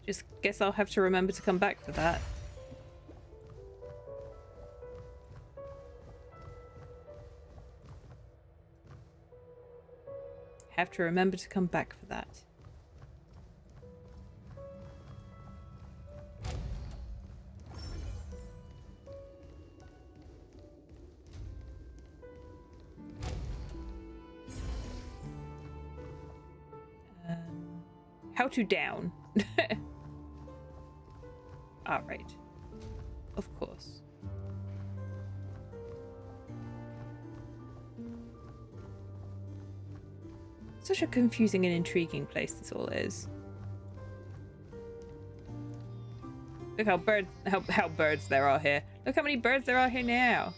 Just guess I'll have to remember to come back for that. Have to remember to come back for that. How to down. Alright. Of course. Such a confusing and intriguing place this all is. Look how birds there are here. Look how many birds there are here now.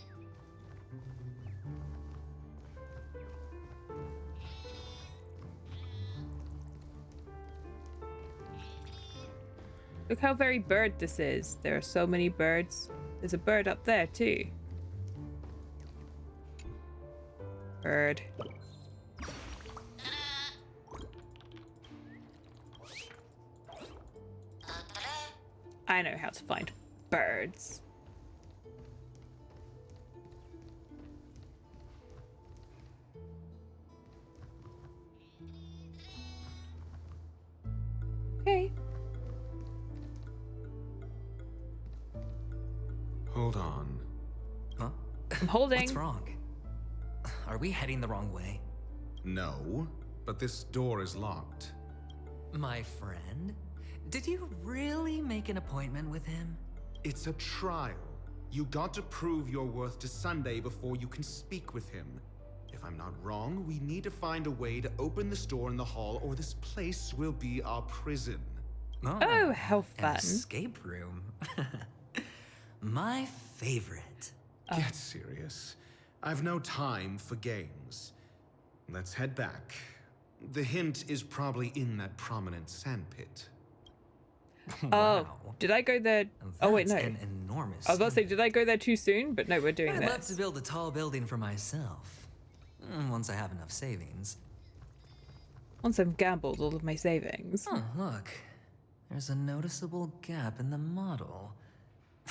Look how very bird this is. There are so many birds. There's a bird up there too. Bird. I know how to find birds. Okay. Hold on. Huh? I'm holding. What's wrong? Are we heading the wrong way? No, but this door is locked. My friend? Did you really make an appointment with him? It's a trial. You got to prove your worth to Sunday before you can speak with him. If I'm not wrong, we need to find a way to open this door in the hall, or this place will be our prison. Oh, how fun. An escape room. My favorite. Get serious. I've no time for games. Let's head back. The hint is probably in that prominent sandpit. Oh, did I go there? Oh wait, no. An enormous. I was about to say, did I go there too soon? But no, we're doing I'd this. love to build a tall building for myself. Once I have enough savings. Once I've gambled all of my savings. Oh, look. There's a noticeable gap in the model.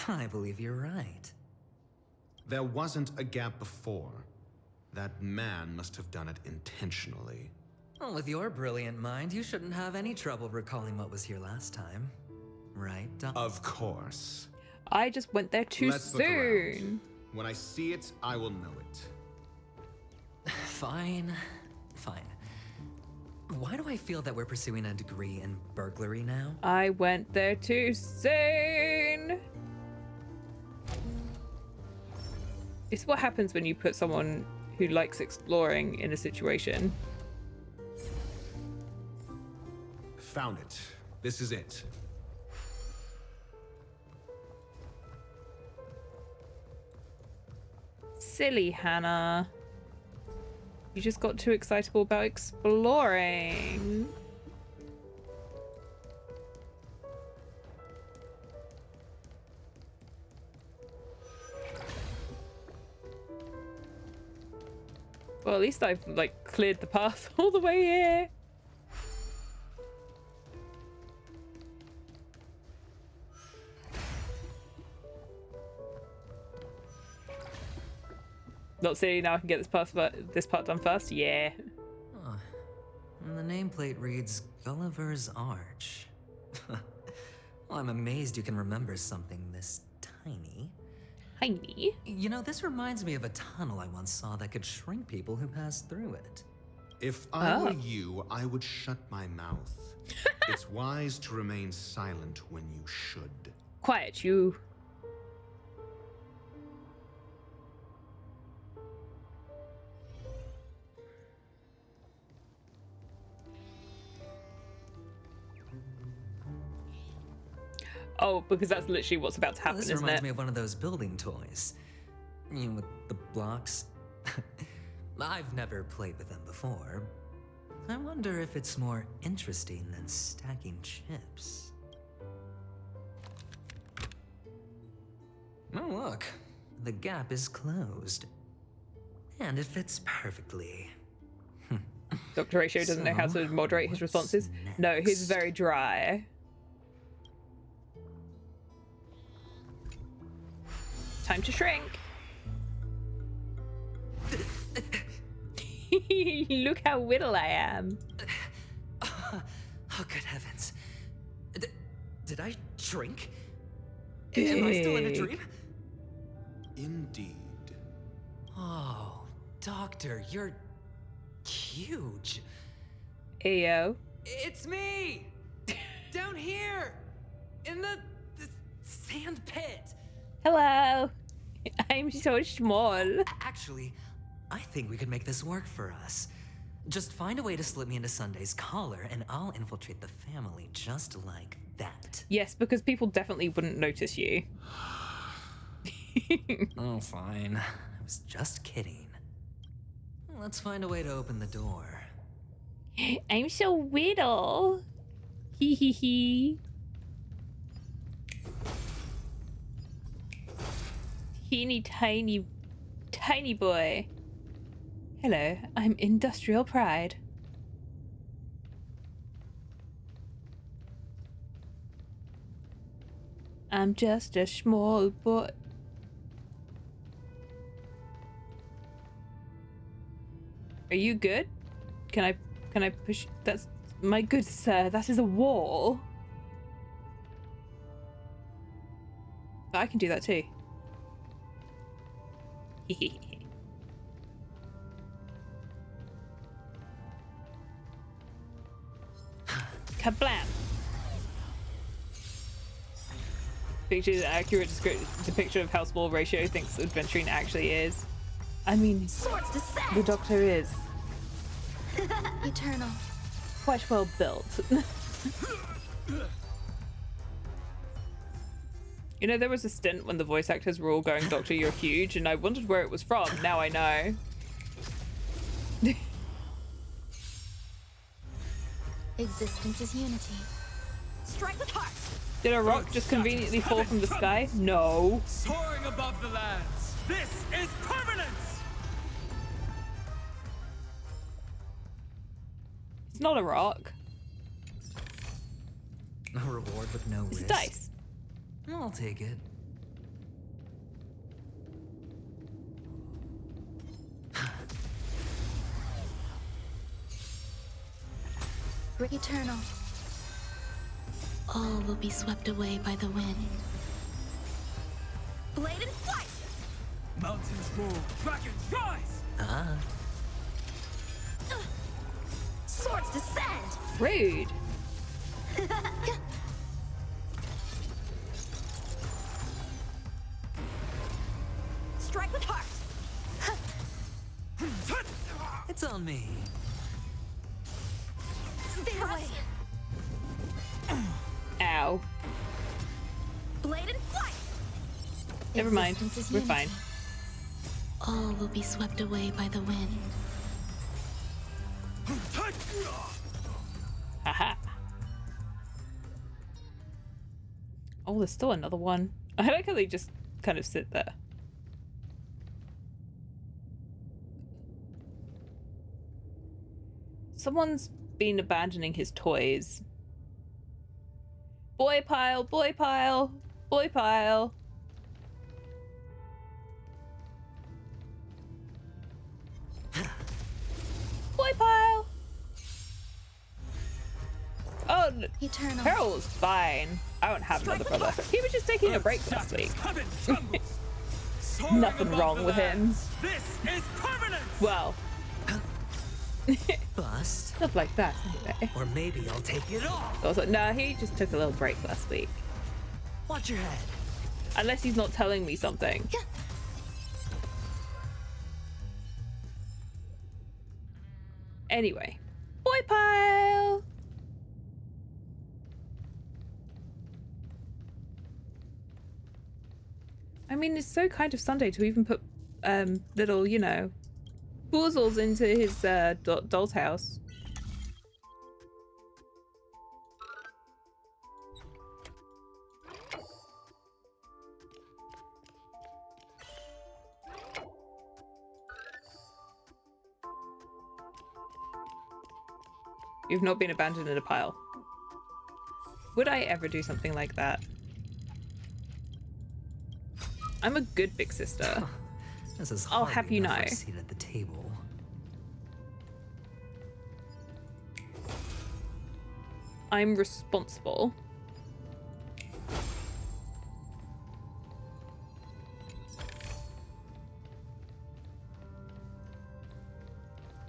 I believe you're right. There wasn't a gap before. That man must have done it intentionally. Well, with your brilliant mind, you shouldn't have any trouble recalling what was here last time. Right, Doc? Of course. I just went there too Let's look around. soon. When I see it, I will know it. Fine. Fine. Why do I feel that we're pursuing a degree in burglary now? I went there too soon. It's what happens when you put someone who likes exploring in a situation. Found it. This is it. Silly Hannah. You just got too excitable about exploring. Well, at least I've like cleared the path all the way here. Not seeing now I can get this part done first. Yeah. Huh. And the nameplate reads Gulliver's Arch. Well, I'm amazed you can remember something this tiny. Tiny? You know, this reminds me of a tunnel I once saw that could shrink people who passed through it. If I were you, I would shut my mouth. It's wise to remain silent when you should. Quiet, you. Oh, because that's literally what's about to happen, This isn't reminds it? me of one of those building toys. You know, with the blocks. I've never played with them before. I wonder if it's more interesting than stacking chips. Oh, look. The gap is closed. And it fits perfectly. Dr. Ratio doesn't know how to moderate his responses. No, he's very dry. Time to shrink. Look how little I am. Oh, good heavens. Did I shrink? Big. Am I still in a dream? Indeed. Oh, Doctor, you're huge. Ayo. It's me! Down here! In the sand pit! Hello. I'm so small. Actually, I think we could make this work for us. Just find a way to slip me into Sunday's collar, and I'll infiltrate the family just like that. Yes, because people definitely wouldn't notice you. Oh, fine. I was just kidding. Let's find a way to open the door. I'm so little. Hee hee hee. Teeny tiny boy. Hello, I'm Industrial Pride. I'm just a small boy. Are you good? Can I push? That's my good sir. That is a wall. But I can do that too. Kablam! Picture an accurate depiction of how small Ratio thinks adventuring actually is. I mean, the Doctor is Eternal. quite well built. You know, there was a stint when the voice actors were all going, Doctor, you're huge, and I wondered where it was from. Now I know. Existence is unity. Strike with heart. Did a rock just conveniently fall from the sky? No. Soaring above the lands. This is permanence. It's not a rock. A reward with no risk. It's dice. I'll take it. Eternal. All will be swept away by the wind. Blade and flight. Mountains roll, dragons rise. Swords descend. Rude. Strike with heart. It's on me. Stay away. Ow. Blade and flight. Never mind. Existence is We're unity. fine. All will be swept away by the wind. Haha. Oh, there's still another one. I like how they just kind of sit there. Someone's been abandoning his toys. Boy pile, boy pile, boy pile. Boy pile. Oh, Eternal. Harold's fine. I don't have another brother. He was just taking a break last week. Nothing wrong with him. This is permanence. Well, Bust. stuff like that anyway. Or maybe I'll take it all. I was like, no, he just took a little break last week. Watch your head. Unless he's not telling me something. Anyway, boy pile. I mean, it's so kind of Sunday to even put little, you know, boozles into his doll's house. You've not been abandoned in a pile. Would I ever do something like that? I'm a good big sister. This is I'll hardly have you enough know. for a seat at the table. I'm responsible.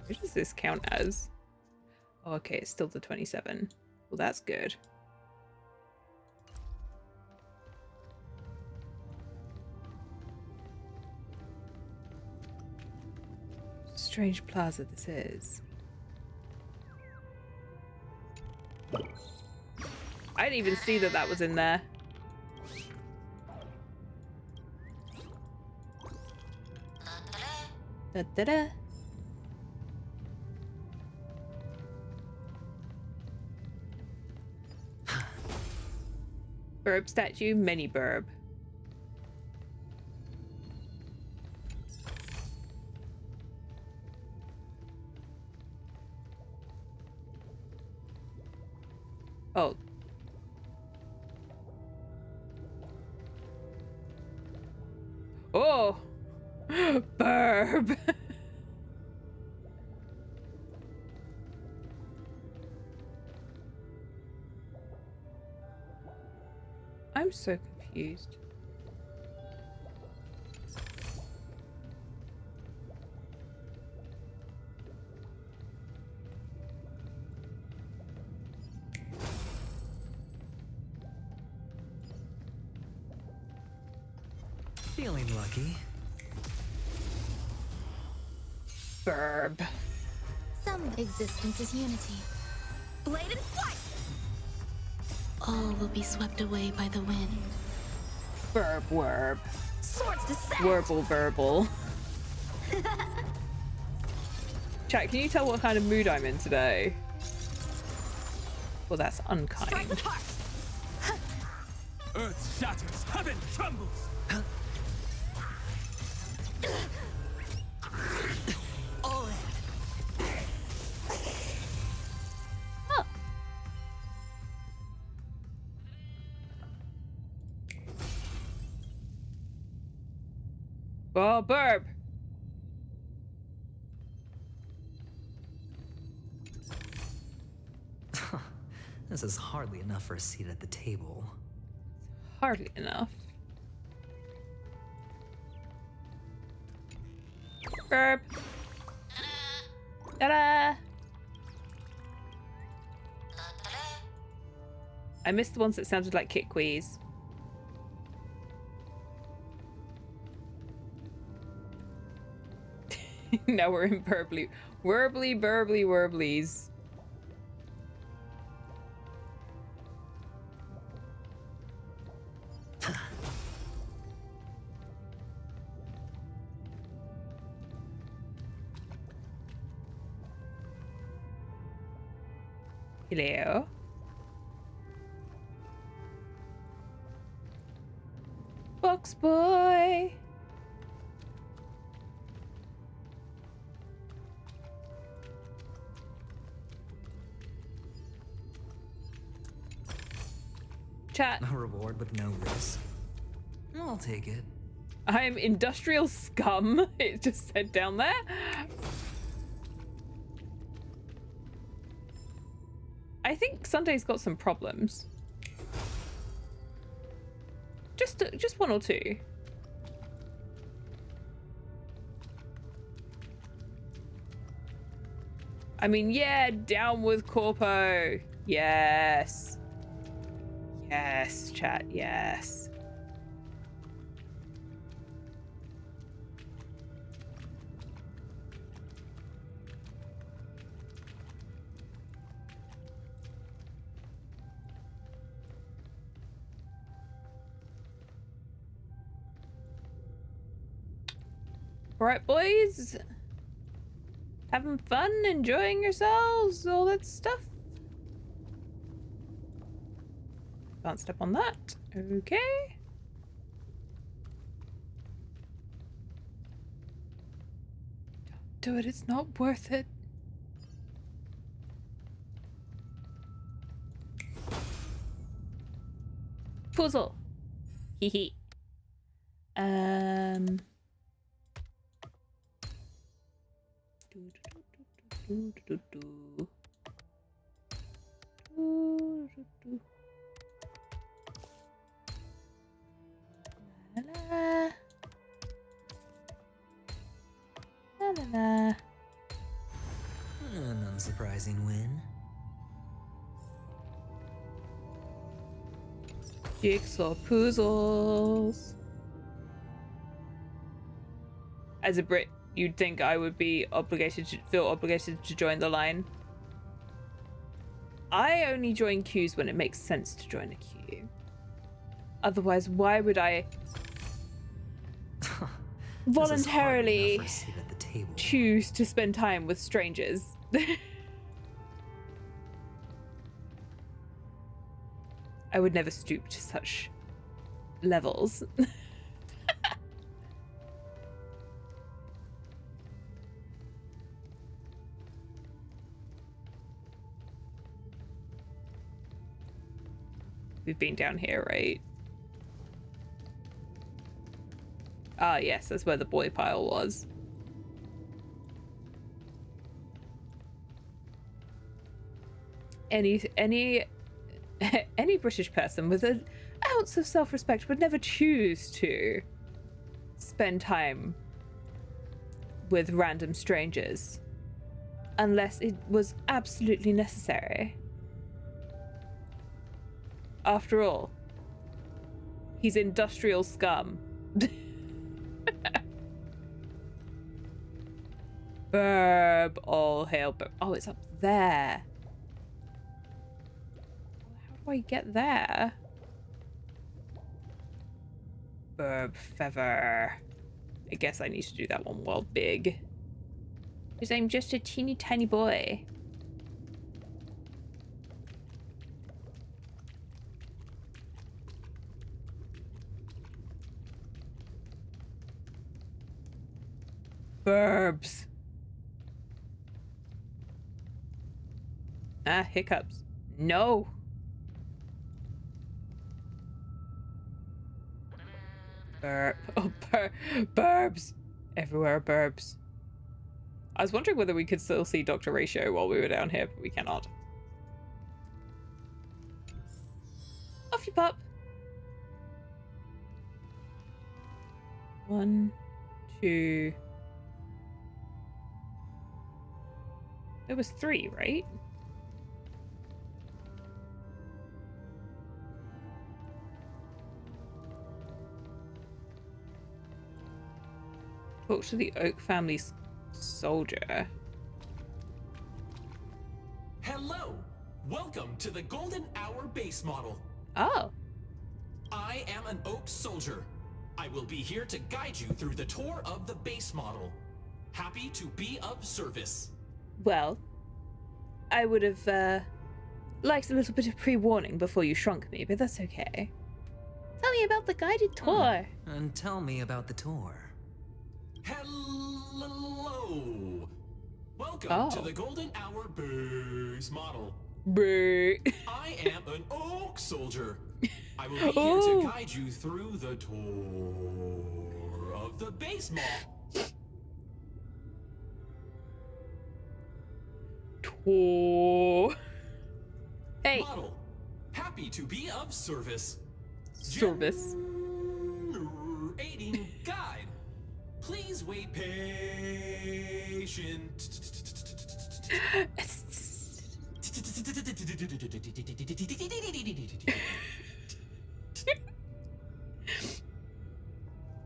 What does this count as? Oh, okay, it's still the 27. Well, that's good. Strange plaza this is. I didn't even see that that was in there. Da-da-da. Burb statue, mini burb. Oh. Oh. Burb. I'm so confused. Feeling lucky. Burb. Some existence is unity. Blade and flight! All will be swept away by the wind. Burb, werb. Swords descent! Werble, verbal. Chat, can you tell what kind of mood I'm in today? Well, that's unkind. Earth shatters, heaven trembles. All in. Oh. Oh, burb. This is hardly enough for a seat at the table. Hardly enough. Burp. Ta-da! I missed the ones that sounded like Kit Queeze. Now we're in burbly. Werbly, burbly, werblies. Hello. Box boy. Chat. A reward with no risk. I'll take it. I'm industrial scum. It just said down there. I think Sunday's got some problems. Just one or two. I mean, yeah, down with Corpo. Yes. Yes, chat, yes. Alright, boys. Having fun, enjoying yourselves, all that stuff. Can't step on that. Okay. Don't do it, it's not worth it. Puzzle. Hee hee. La la la la la. An unsurprising win. Jigsaw puzzles. As a Brit, you'd think I would be feel obligated to join the line. I only join queues when it makes sense to join a queue. Otherwise, why would I voluntarily choose to spend time with strangers? I would never stoop to such levels. We've been down here, right? Ah, yes, that's where the boy pile was. Any British person with an ounce of self-respect would never choose to spend time with random strangers unless it was absolutely necessary. After all, he's industrial scum. Burb, all hail Burb. Oh, it's up there. How do I get there? Burb feather. I guess I need to do that one while big. Because I'm just a teeny tiny boy. Burbs. Ah, hiccups. No. Burp. Oh, burbs. Everywhere are burbs. I was wondering whether we could still see Dr. Ratio while we were down here, but we cannot. Off you pop. 1, 2. There was 3, right? Talk to the Oak family soldier. Hello! Welcome to the Golden Hour base model. Oh. I am an Oak soldier. I will be here to guide you through the tour of the base model. Happy to be of service. Well, I would have liked a little bit of pre-warning before you shrunk me, but that's okay. Tell me about the guided tour. And tell me about the tour. Hello! Welcome to the Golden Hour base model. I am an Oak soldier. I will be here to guide you through the tour of the base model. Tour. Hey. Model, happy to be of service. Service. Aiding guide. Please wait patient.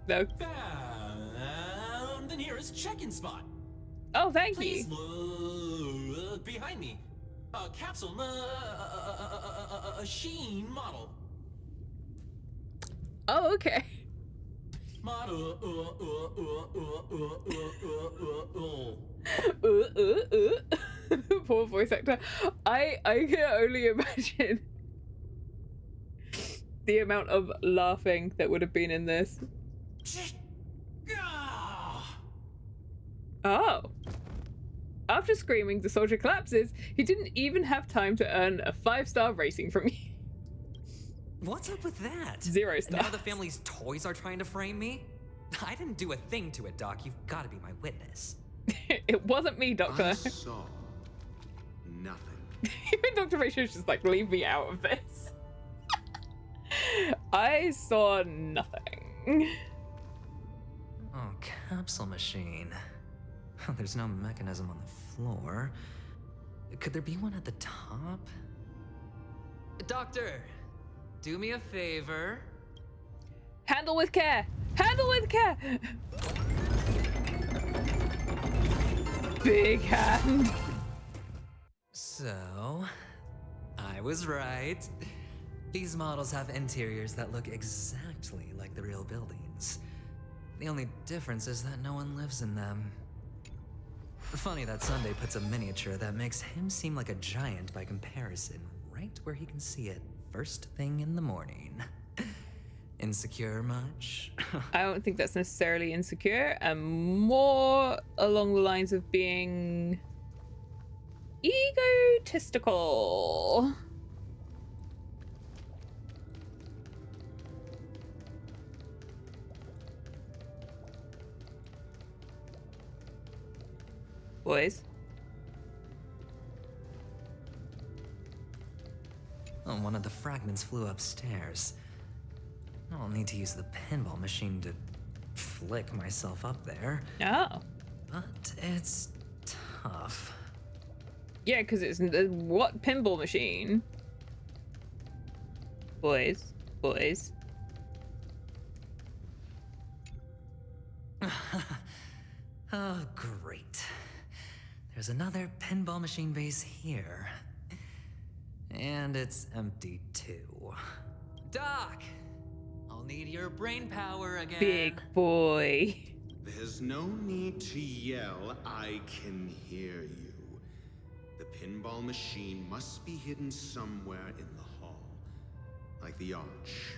No. Found the nearest check-in spot. Oh, thank Please you. Look behind me. A capsule machine model. Oh, okay. Model. Poor voice actor. I can only imagine the amount of laughing that would have been in this. Oh. After screaming, the soldier collapses. He didn't even have time to earn a 5-star rating from me. What's up with that? 0 stars. Now the family's toys are trying to frame me? I didn't do a thing to it, Doc. You've got to be my witness. It wasn't me, Doctor. I saw nothing. Even Dr. Ratio's just like, leave me out of this. I saw nothing. Oh, capsule machine. There's no mechanism on the floor. Could there be one at the top? Doctor, do me a favor. Handle with care. Handle with care. Big hand. So, I was right. These models have interiors that look exactly like the real buildings. The only difference is that no one lives in them. Funny that Sunday puts a miniature that makes him seem like a giant by comparison right where he can see it first thing in the morning. Insecure much? I don't think that's necessarily insecure, and more along the lines of being egotistical. Boys. Oh, one of the fragments flew upstairs. I'll need to use the pinball machine to flick myself up there. Oh. But it's tough. Yeah, because it's what pinball machine? Boys. Boys. Oh, great. There's another pinball machine base here. And it's empty too. Doc! I'll need your brain power again. Big boy. There's no need to yell. I can hear you. The pinball machine must be hidden somewhere in the hall. Like the arch.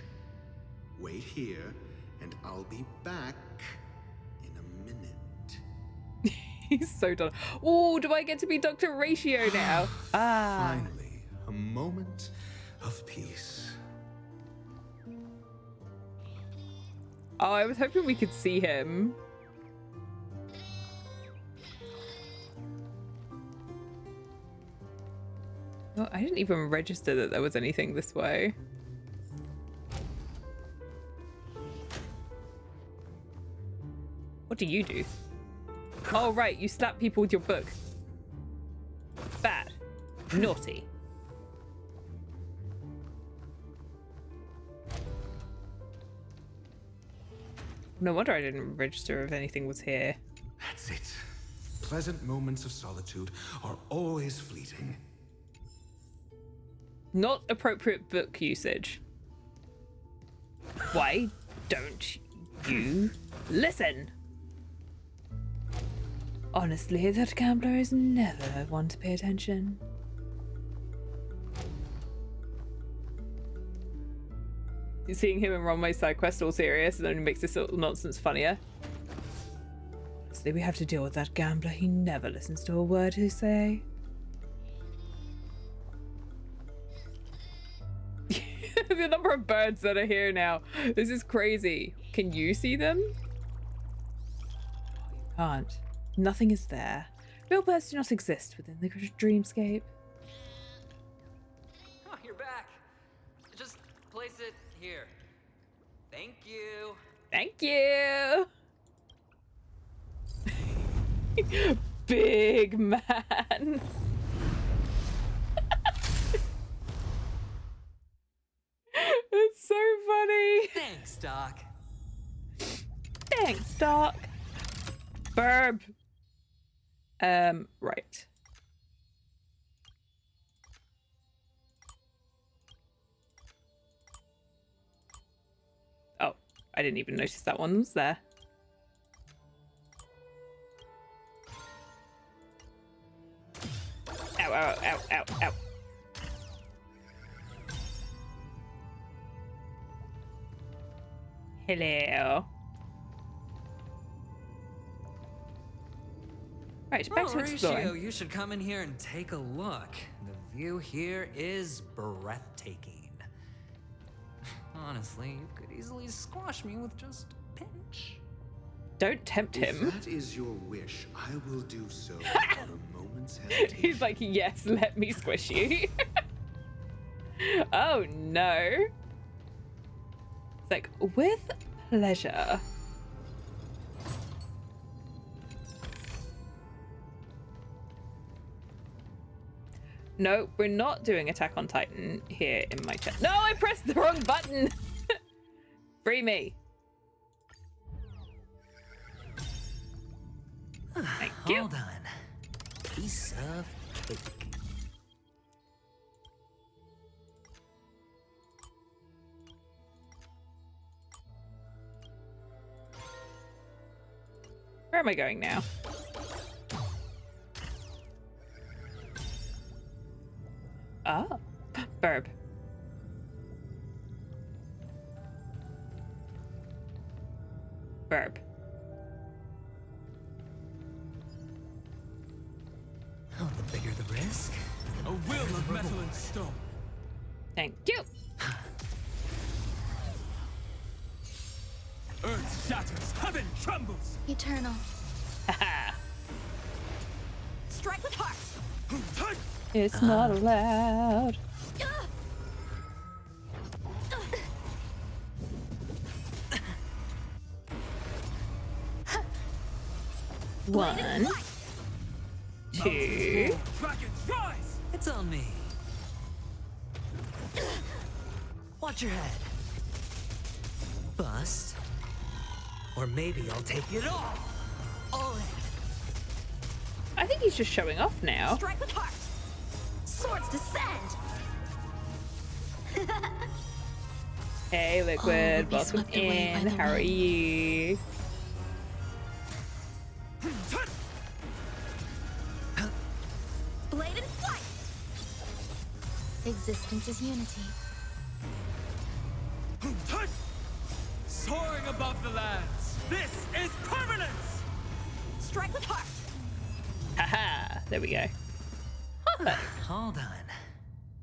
Wait here, and I'll be back in a minute. He's so done. Oh, do I get to be Dr. Ratio now? Finally, a moment of peace. Oh, I was hoping we could see him. Oh, I didn't even register that there was anything this way. What do you do? Oh, right, you slap people with your book. Bad. Naughty. No wonder I didn't register if anything was here. That's it. Pleasant moments of solitude are always fleeting. Not appropriate book usage. Why don't you listen? Honestly, that gambler is never one to pay attention. Seeing him and run my side quest all serious and only makes this little nonsense funnier. Honestly, we have to deal with that gambler. He never listens to a word we say. The number of birds that are here now. This is crazy. Can you see them? You can't. Nothing is there. Real birds do not exist within the dreamscape. Oh, you're back. Just place it here. Thank you. Thank you. Big man. It's so funny. Thanks, Doc. Thanks, Doc. Burb. Right. Oh, I didn't even notice that one was there. Ow, ow, ow, ow, ow. Hello. Right, back to exploring. Horatio, you should come in here and take a look. The view here is breathtaking. Honestly, you could easily squash me with just a pinch. Don't tempt him. If that is your wish, I will do so without a moment's hesitation. He's like, yes, let me squish you. Oh no. It's like, with pleasure. No, we're not doing Attack on Titan here in my chat. No, I pressed the wrong button. Free me. Thank you. Hold on. Piece of cake. Where am I going now? Oh, burb. Burb. Oh, the bigger the risk. A will of metal and stone. Thank you. Earth shatters, heaven trembles. Eternal. It's not allowed. One, two. It's on me. Watch your head. Bust. Or maybe I'll take it all in. I think he's just showing off now. Strike with heart. Swords descend. Hey, Liquid, welcome in. How are you? Blade and flight. Existence is unity. Soaring above the lands. This is permanence. Strike with heart. Haha, there we go. Hold on.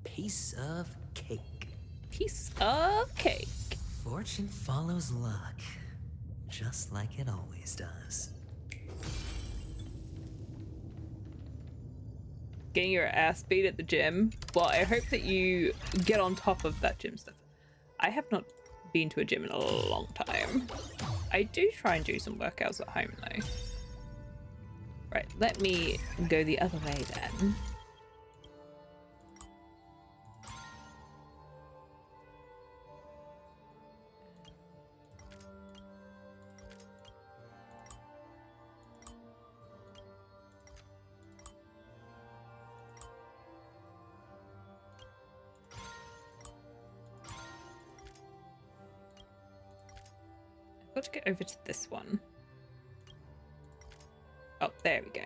Piece of cake. Piece of cake. Fortune follows luck, just like it always does. Getting your ass beat at the gym. Well, I hope that you get on top of that gym stuff. I have not been to a gym in a long time. I do try and do some workouts at home though. Right, let me go the other way then. I've got to get over to this one. Oh, there we go.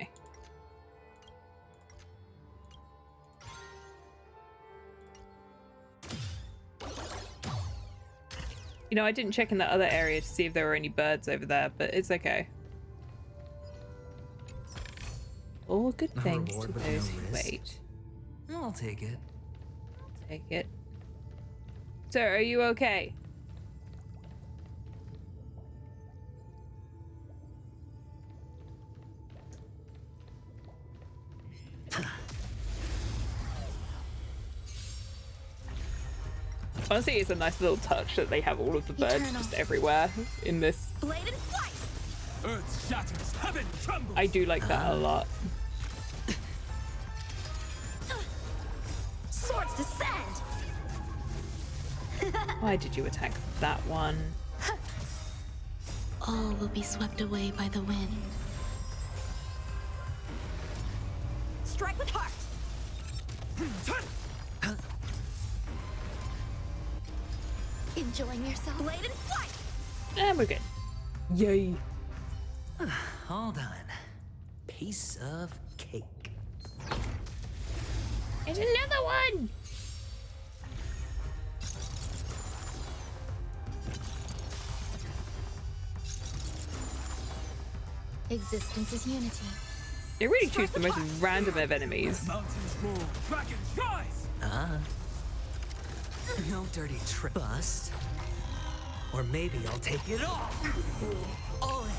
You know, I didn't check in that other area to see if there were any birds over there, but it's okay. All good things to those who wait. I'll take it. Take it. Sir, are you okay? Honestly, it's a nice little touch that they have all of the birds just everywhere in this. Blade and flight. Earth shatters, heaven trembles. I do like that a lot. Swords descend. Why did you attack that one? All will be swept away by the wind. Strike with heart. Enjoying yourself? Blade and flight. And we're good. Yay. Hold on. Piece of cake. There's another one! Existence is unity. They really choose the most random of enemies. Mountains roar, dragons rise. No dirty trick. Bust. Or maybe I'll take it all in.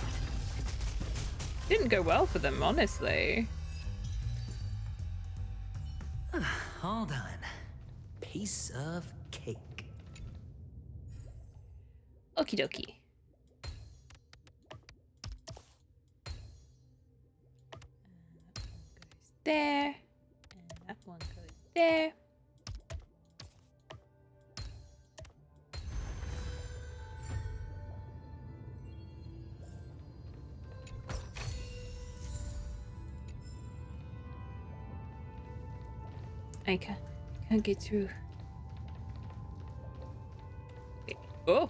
Didn't go well for them, honestly. Hold on. Piece of cake. Okie dokie. There. And that one goes there. I can't get through. Oh!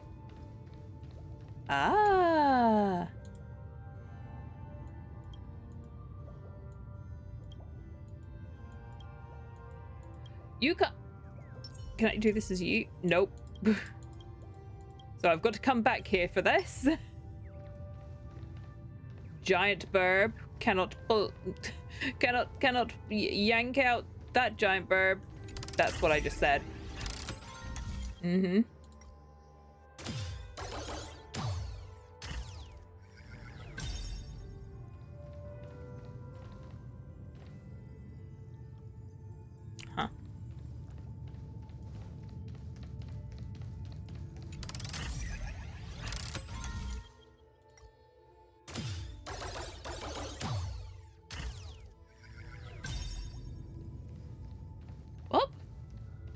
Ah! You can't. Can I do this as you? Nope. So I've got to come back here for this. Giant burb cannot pull. cannot yank out that giant burb. That's what I just said. Mm-hmm.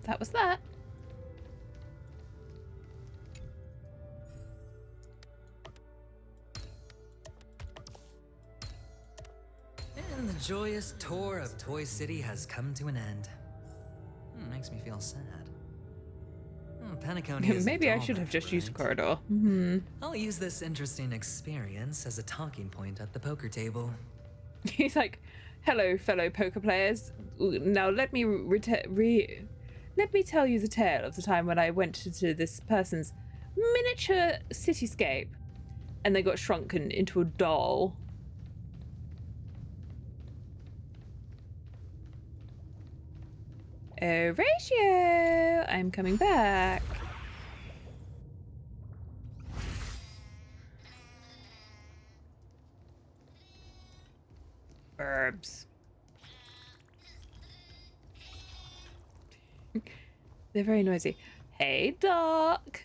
that was that. And the joyous tour of Toy City has come to an end. Makes me feel sad. Penacony is maybe I should have just used a corridor. I'll use this interesting experience as a talking point at the poker table. He's like, hello, fellow poker players. Now let me let me tell you the tale of the time when I went to this person's miniature cityscape and they got shrunken into a doll. Horatio, I'm coming back. Herbs. They're very noisy. Hey, Doc.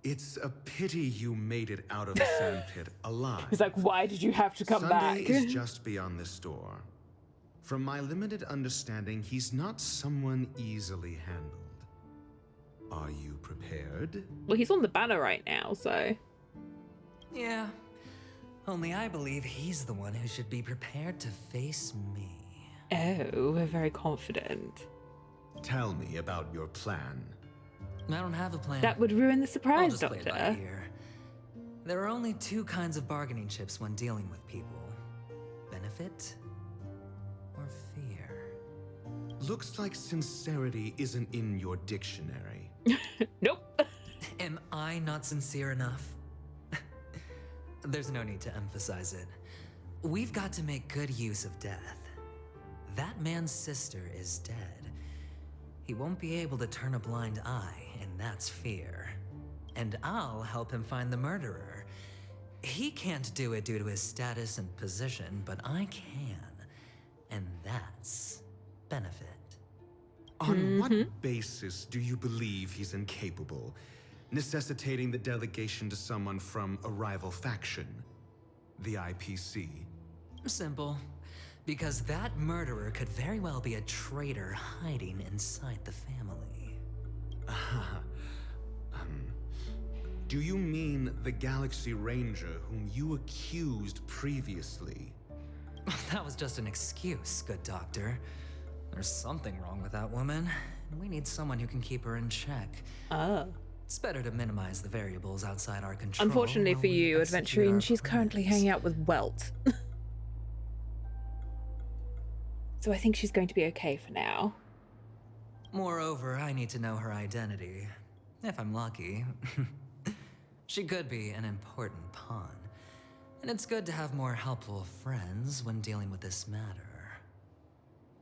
It's a pity you made it out of the sandpit alive. He's like, why did you have to come Sunday back? is just beyond this door. From my limited understanding, he's not someone easily handled. Are you prepared? Well, he's on the banner right now, so... Yeah. Only I believe he's the one who should be prepared to face me. Oh, we're very confident. Tell me about your plan. I don't have a plan. That would ruin the surprise, I'll just play Doctor. it by ear. There are only two kinds of bargaining chips when dealing with people. Benefit or fear. Looks like sincerity isn't in your dictionary. Nope. Am I not sincere enough? There's no need to emphasize it. We've got to make good use of death. That man's sister is dead. He won't be able to turn a blind eye, and that's fear. And I'll help him find the murderer. He can't do it due to his status and position, but I can. And that's benefit. On what basis do you believe he's incapable, necessitating the delegation to someone from a rival faction, the IPC? Simple. Because that murderer could very well be a traitor hiding inside the family. Do you mean the Galaxy Ranger whom you accused previously? That was just an excuse, good doctor. There's something wrong with that woman, and we need someone who can keep her in check. Oh. It's better to minimize the variables outside our control. Unfortunately while for we you, execute our Adventurine, she's currently plans. hanging out with Welt. So I think she's going to be okay for now. Moreover, I need to know her identity. If I'm lucky. She could be an important pawn. And it's good to have more helpful friends when dealing with this matter.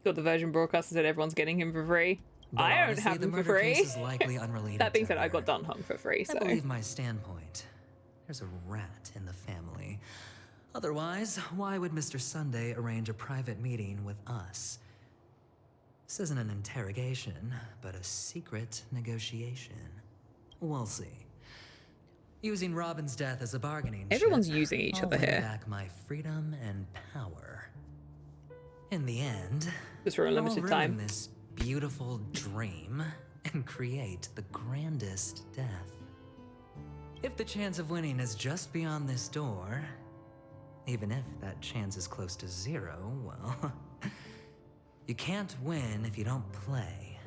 Got the version broadcaster said everyone's getting him for free. But I don't honestly, have the him for murder free. case is likely unrelated That being to said, I her. got Dun Hung for free, so... I believe my standpoint. There's a rat in the family. Otherwise, why would Mr. Sunday arrange a private meeting with us? This isn't an interrogation, but a secret negotiation. We'll see. Using Robin's death as a bargaining chip, Everyone's using each I'll other win here. back my freedom and power. In the end, Just for a limited I'll time. ruin this beautiful dream and create the grandest death. If the chance of winning is just beyond this door, even if that chance is close to zero, well, you can't win if you don't play,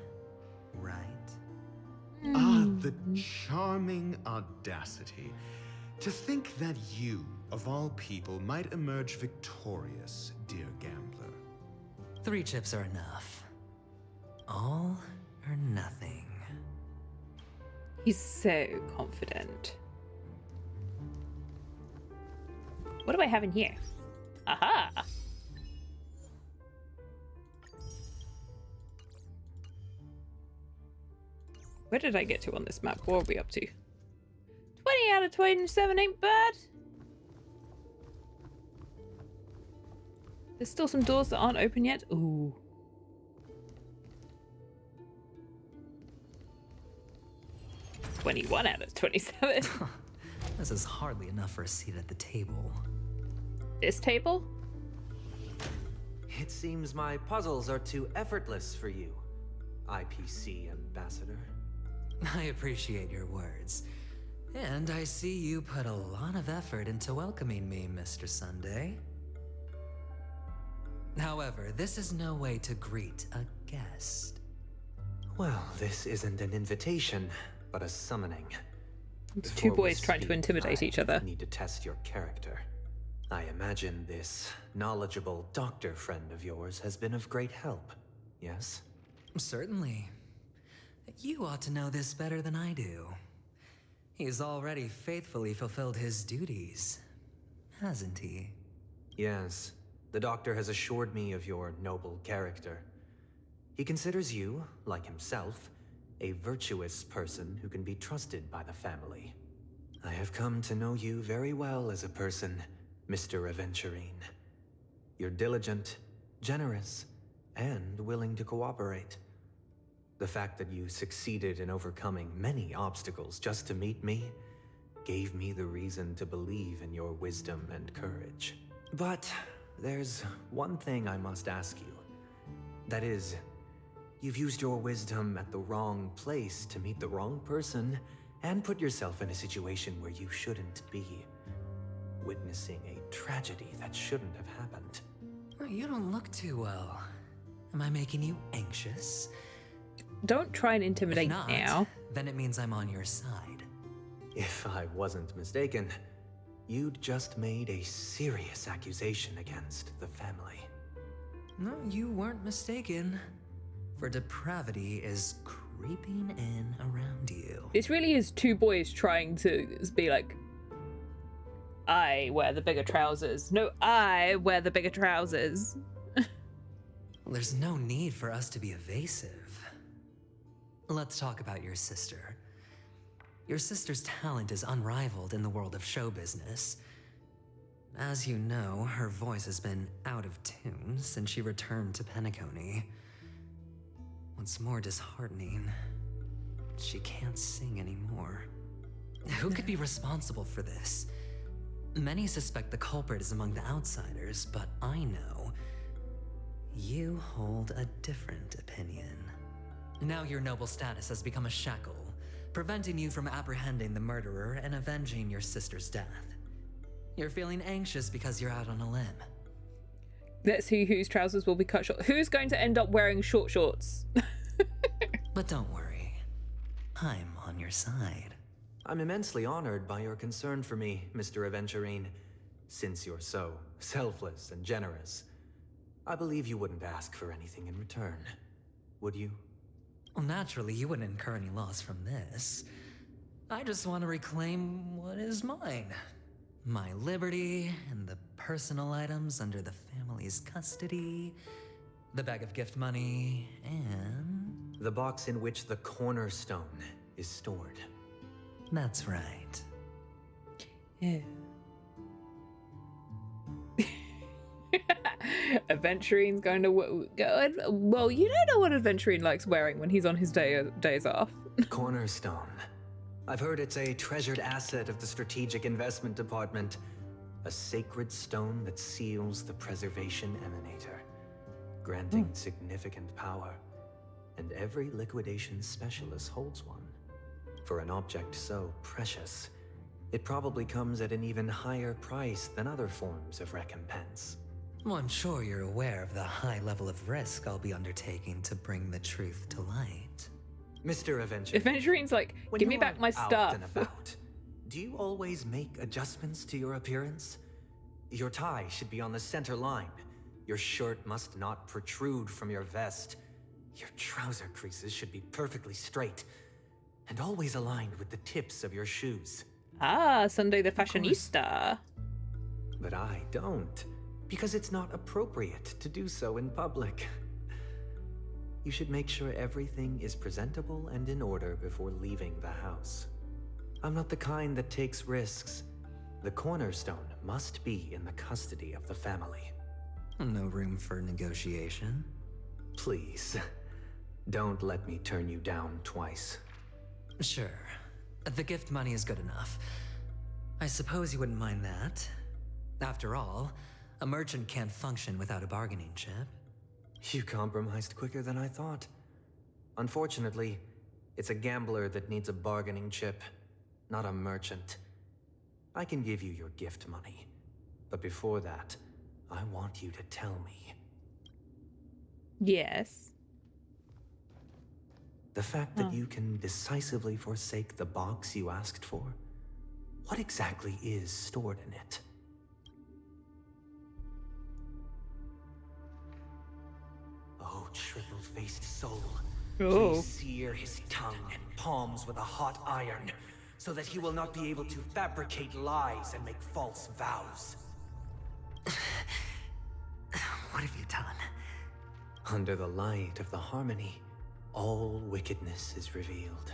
right? Ah, the charming audacity. To think that you, of all people, might emerge victorious, dear gambler. 3 chips are enough. All or nothing. He's so confident. What do I have in here? Aha! Where did I get to on this map? What are we up to? 20 out of 27 ain't bad. There's still some doors that aren't open yet. Ooh. $21 out of 27. This is hardly enough for a seat at the table. This table? It seems my puzzles are too effortless for you. IPC ambassador. I appreciate your words. And I see you put a lot of effort into welcoming me, Mr. Sunday. However, this is no way to greet a guest. Well, this isn't an invitation, but a summoning. It's two boys trying to intimidate each other. I need to test your character. I imagine this knowledgeable doctor friend of yours has been of great help, yes? Certainly. You ought to know this better than I do. He's already faithfully fulfilled his duties, hasn't he? Yes. The doctor has assured me of your noble character. He considers you, like himself, a virtuous person who can be trusted by the family. I have come to know you very well as a person, Mr. Aventurine. You're diligent, generous, and willing to cooperate. The fact that you succeeded in overcoming many obstacles just to meet me gave me the reason to believe in your wisdom and courage. But there's one thing I must ask you. That is, you've used your wisdom at the wrong place to meet the wrong person and put yourself in a situation where you shouldn't be, witnessing a tragedy that shouldn't have happened. You don't look too well. Am I making you anxious? Don't try and intimidate If not, now. Then it means I'm on your side. If I wasn't mistaken, you'd just made a serious accusation against the family. No, you weren't mistaken. For depravity is creeping in around you. This really is two boys trying to be like, I wear the bigger trousers. No, I wear the bigger trousers. There's no need for us to be evasive. Let's talk about your sister. Your sister's talent is unrivaled in the world of show business. As you know, her voice has been out of tune since she returned to Penacony. What's more disheartening, she can't sing anymore. Who could be responsible for this? Many suspect the culprit is among the outsiders, but I know you hold a different opinion. Now your noble status has become a shackle, preventing you from apprehending the murderer and avenging your sister's death. You're feeling anxious because you're out on a limb. Let's see whose trousers will be cut short. Who's going to end up wearing short shorts? But don't worry, I'm on your side. I'm immensely honored by your concern for me, Mr. Aventurine. Since you're so selfless and generous, I believe you wouldn't ask for anything in return, would you? Well, naturally, you wouldn't incur any loss from this. I just want to reclaim what is mine. My liberty and the personal items under the family's custody, the bag of gift money, and... the box in which the cornerstone is stored. That's right. Yeah. Aventurine's going to go. Well, you don't know what Aventurine likes wearing when he's on his days off. Cornerstone. I've heard it's a treasured asset of the Strategic Investment Department. A sacred stone that seals the preservation emanator, granting significant power. And every liquidation specialist holds one. For an object so precious, it probably comes at an even higher price than other forms of recompense. Well, I'm sure you're aware of the high level of risk I'll be undertaking to bring the truth to light. Mr. Aventurine. Aventurine's like, give me back my stuff. And about, do you always make adjustments to your appearance? Your tie should be on the center line. Your shirt must not protrude from your vest. Your trouser creases should be perfectly straight and always aligned with the tips of your shoes. Ah, Sunday the fashionista. But I don't, because it's not appropriate to do so in public. You should make sure everything is presentable and in order before leaving the house. I'm not the kind that takes risks. The cornerstone must be in the custody of the family. No room for negotiation. Please, don't let me turn you down twice. Sure. The gift money is good enough. I suppose you wouldn't mind that. After all, a merchant can't function without a bargaining chip. You compromised quicker than I thought. Unfortunately, it's a gambler that needs a bargaining chip, not a merchant. I can give you your gift money, but before that, I want you to tell me. Yes. The fact that you can decisively forsake the box you asked for, what exactly is stored in it? Oh, triple-faced soul. Oh. Please sear his tongue and palms with a hot iron, so that he will not be able to fabricate lies and make false vows. What have you done? Under the light of the harmony, all wickedness is revealed.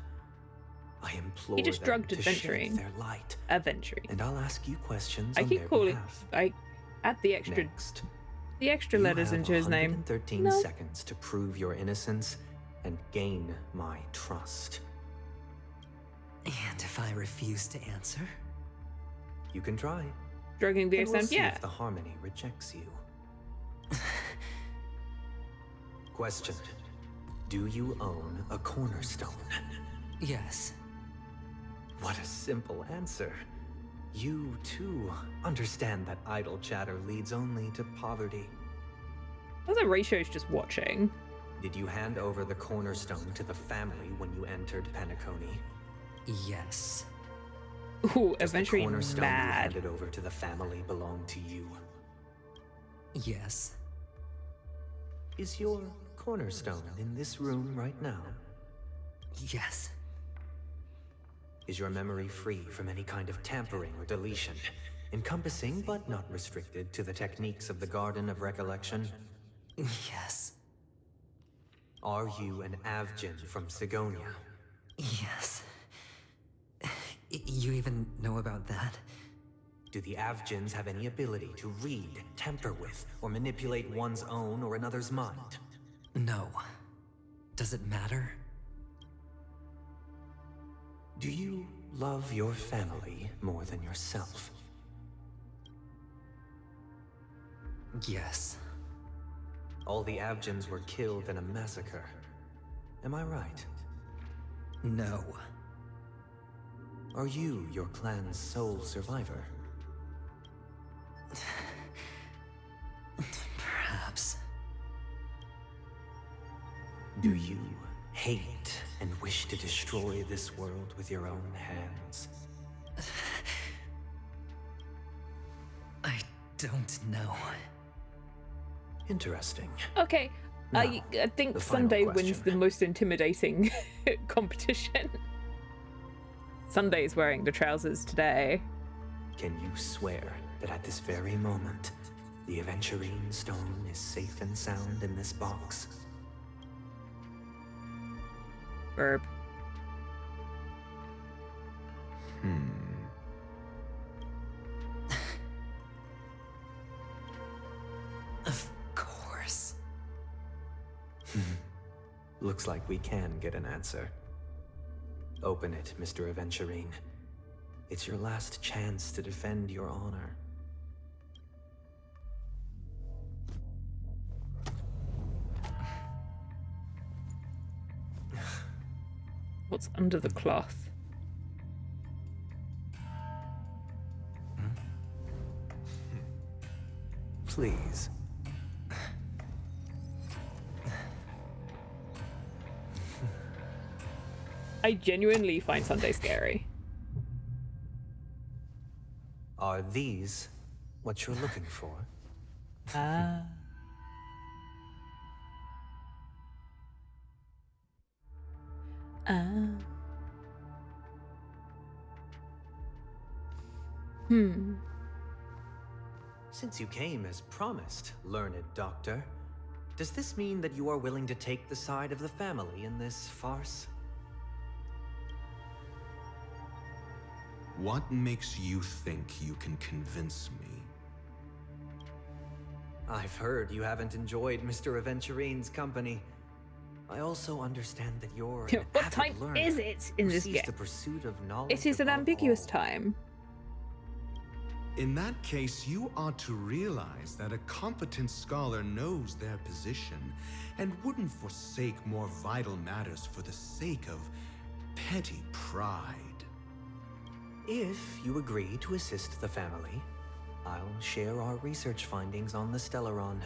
I implore He just them drugged to adventuring. shed their light. Adventuring. And I'll ask you questions I on keep their calling. behalf. I add the extra. Next. The extra letters into his name. 113 No. seconds to prove your innocence and gain my trust. And if I refuse to answer? You can try. Drugging the And we'll extent, see yeah. if the harmony rejects you. Question. Do you own a cornerstone? Yes. What a simple answer. You, too, understand that idle chatter leads only to poverty. That's a ratio's just watching. Did you hand over the cornerstone to the family when you entered Penacony? Yes. Ooh, Does the eventually cornerstone you mad. handed over to the family belong to you? Yes. Is your cornerstone in this room right now? Yes. Is your memory free from any kind of tampering or deletion, encompassing but not restricted to the techniques of the Garden of Recollection? Yes. Are you an Avgin from Sigonia? Yes. You even know about that? Do the Avgins have any ability to read, tamper with, or manipulate one's own or another's mind? No. Does it matter? Do you love your family more than yourself? Yes. All the Avgins were killed in a massacre. Am I right? No. Are you your clan's sole survivor? Perhaps. Do you hate and wish to destroy this world with your own hands? I don't know. Interesting. Okay, Now, I think the final Sunday wins question. the most intimidating competition. Sunday is wearing the trousers today. Can you swear that at this very moment, the Aventurine stone is safe and sound in this box? Verb. Of course. Looks like we can get an answer. Open it, Mr. Aventurine. It's your last chance to defend your honor. What's under the cloth? Please. I genuinely find Sunday scary. Are these what you're looking for? Ah. Since you came as promised, learned doctor, does this mean that you are willing to take the side of the family in this farce? What makes you think you can convince me? I've heard you haven't enjoyed Mr. Aventurine's company. I also understand that you're an What avid time learner is it in who this sees game? the pursuit of knowledge It is an above ambiguous all. time. In that case, you ought to realize that a competent scholar knows their position and wouldn't forsake more vital matters for the sake of petty pride. If you agree to assist the family, I'll share our research findings on the Stellaron.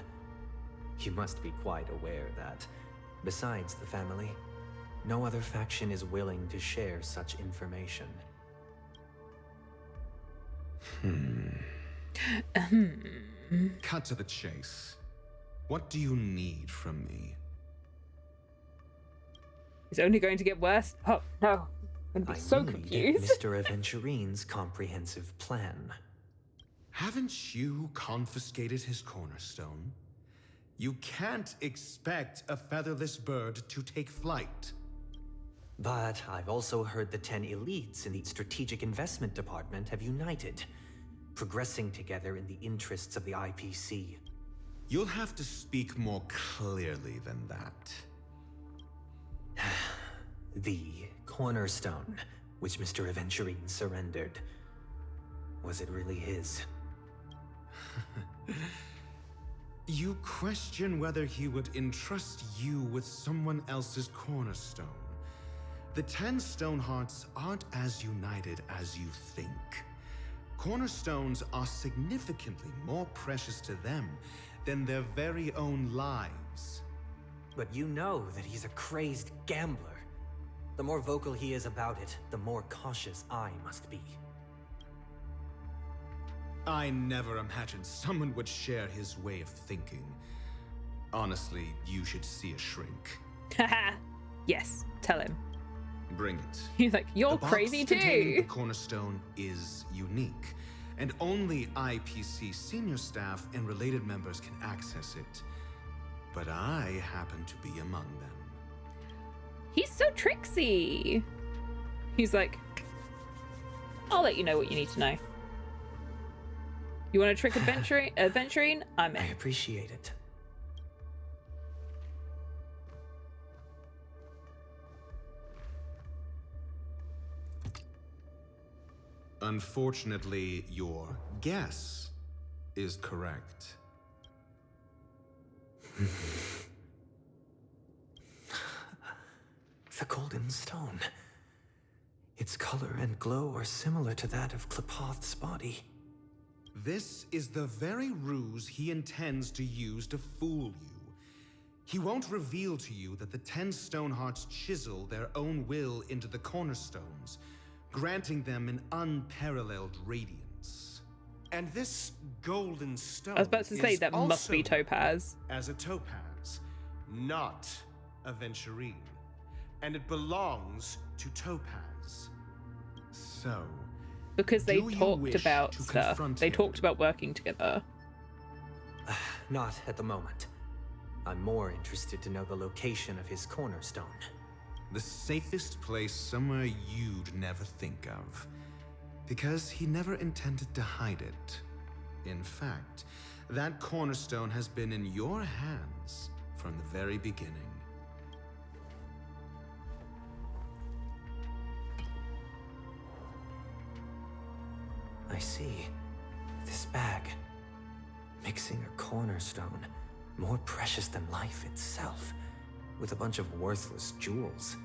You must be quite aware that, besides the family, no other faction is willing to share such information. Cut to the chase. What do you need from me? It's only going to get worse. Oh no, I'm gonna be so confused. Mr. Aventurine's comprehensive plan. Haven't you confiscated his cornerstone? You can't expect a featherless bird to take flight. But I've also heard the 10 elites in the Strategic Investment Department have united, progressing together in the interests of the IPC. You'll have to speak more clearly than that. The cornerstone, which Mr. Aventurine surrendered, was it really his? You question whether he would entrust you with someone else's cornerstone. The 10 Stonehearts aren't as united as you think. Cornerstones are significantly more precious to them than their very own lives. But you know that he's a crazed gambler. The more vocal he is about it, the more cautious I must be. I never imagined someone would share his way of thinking. Honestly, you should see a shrink. Haha. Yes, tell him. Bring it. He's like, you're the crazy box containing too. The cornerstone is unique, and only IPC senior staff and related members can access it. But I happen to be among them. He's so tricksy. He's like, I'll let you know what you need to know. You want to trick adventuring? I'm in. I appreciate it. Unfortunately, your guess is correct. The golden stone. Its color and glow are similar to that of Klepoth's body. This is the very ruse he intends to use to fool you. He won't reveal to you that the 10 Stonehearts chisel their own will into the cornerstones, granting them an unparalleled radiance. And this golden stone I was about to say that must be Topaz. As a topaz, not a Venturine. And it belongs to Topaz. So, because they talked about stuff. They talked about working together. Not at the moment. I'm more interested to know the location of his cornerstone. The safest place somewhere you'd never think of. Because he never intended to hide it. In fact, that cornerstone has been in your hands from the very beginning. I see. This bag. Mixing a cornerstone, more precious than life itself, with a bunch of worthless jewels,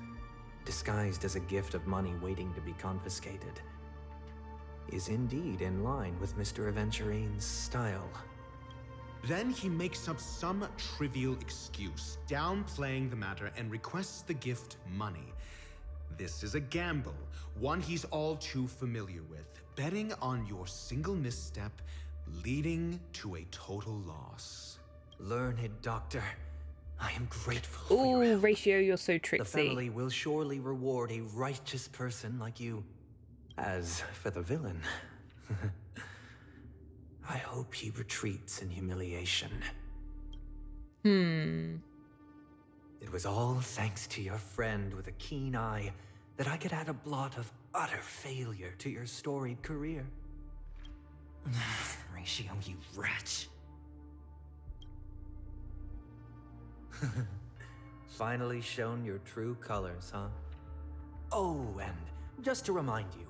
disguised as a gift of money waiting to be confiscated, is indeed in line with Mr. Aventurine's style. Then he makes up some trivial excuse, downplaying the matter, and requests the gift money. This is a gamble, one he's all too familiar with, betting on your single misstep, leading to a total loss. Learned doctor, I am grateful for your Ooh, help. Ratio, you're so tricksy. The family will surely reward a righteous person like you. As for the villain, I hope he retreats in humiliation. It was all thanks to your friend with a keen eye that I could add a blot of utter failure to your storied career. Ratio, you wretch. Finally shown your true colors, huh? Oh, and just to remind you,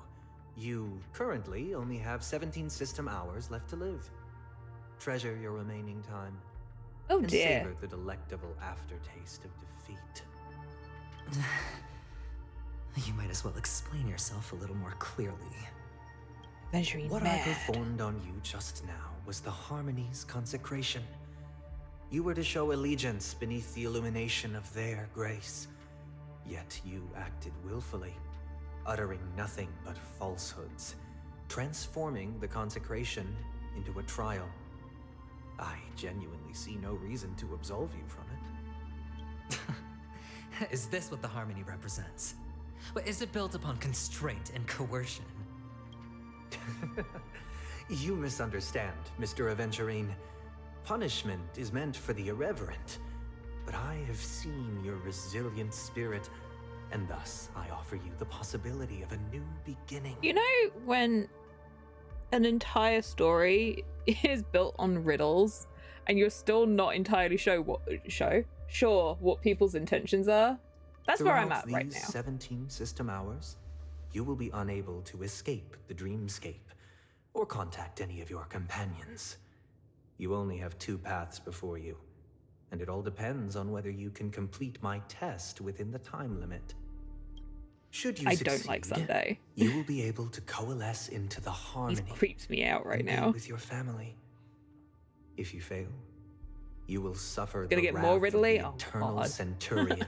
You currently only have 17 system hours left to live. Treasure your remaining time. Oh and dear. savor the delectable aftertaste of defeat. You might as well explain yourself a little more clearly. Venturing What mad. I performed on you just now was the Harmony's consecration. You were to show allegiance beneath the illumination of their grace. Yet you acted willfully, uttering nothing but falsehoods, transforming the consecration into a trial. I genuinely see no reason to absolve you from it. Is this what the Harmony represents? Is it built upon constraint and coercion? You misunderstand, Mr. Aventurine. Punishment is meant for the irreverent, but I have seen your resilient spirit, and thus I offer you the possibility of a new beginning. You know, when an entire story is built on riddles and you're still not entirely sure what people's intentions are? That's where I'm at right these now. 17 system hours, you will be unable to escape the dreamscape or contact any of your companions. You only have 2 paths before you, and it all depends on whether you can complete my test within the time limit. Should you I succeed, don't like Sunday. you will be able to coalesce into the Harmony. He creeps me out right and be now. with your family. If you fail, you will suffer Gonna the get wrath more of Ridley? the Oh, eternal God. Centurion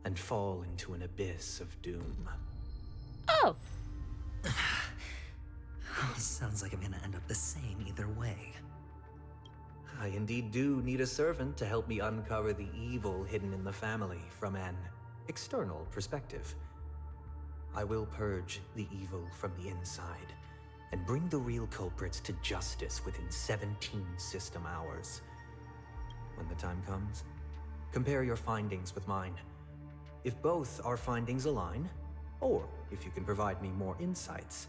and fall into an abyss of doom. Oh. Sounds like I'm gonna end up the same either way. I indeed do need a servant to help me uncover the evil hidden in the family from an external perspective. I will purge the evil from the inside and bring the real culprits to justice within 17 system hours. When the time comes, compare your findings with mine. If both our findings align, or if you can provide me more insights,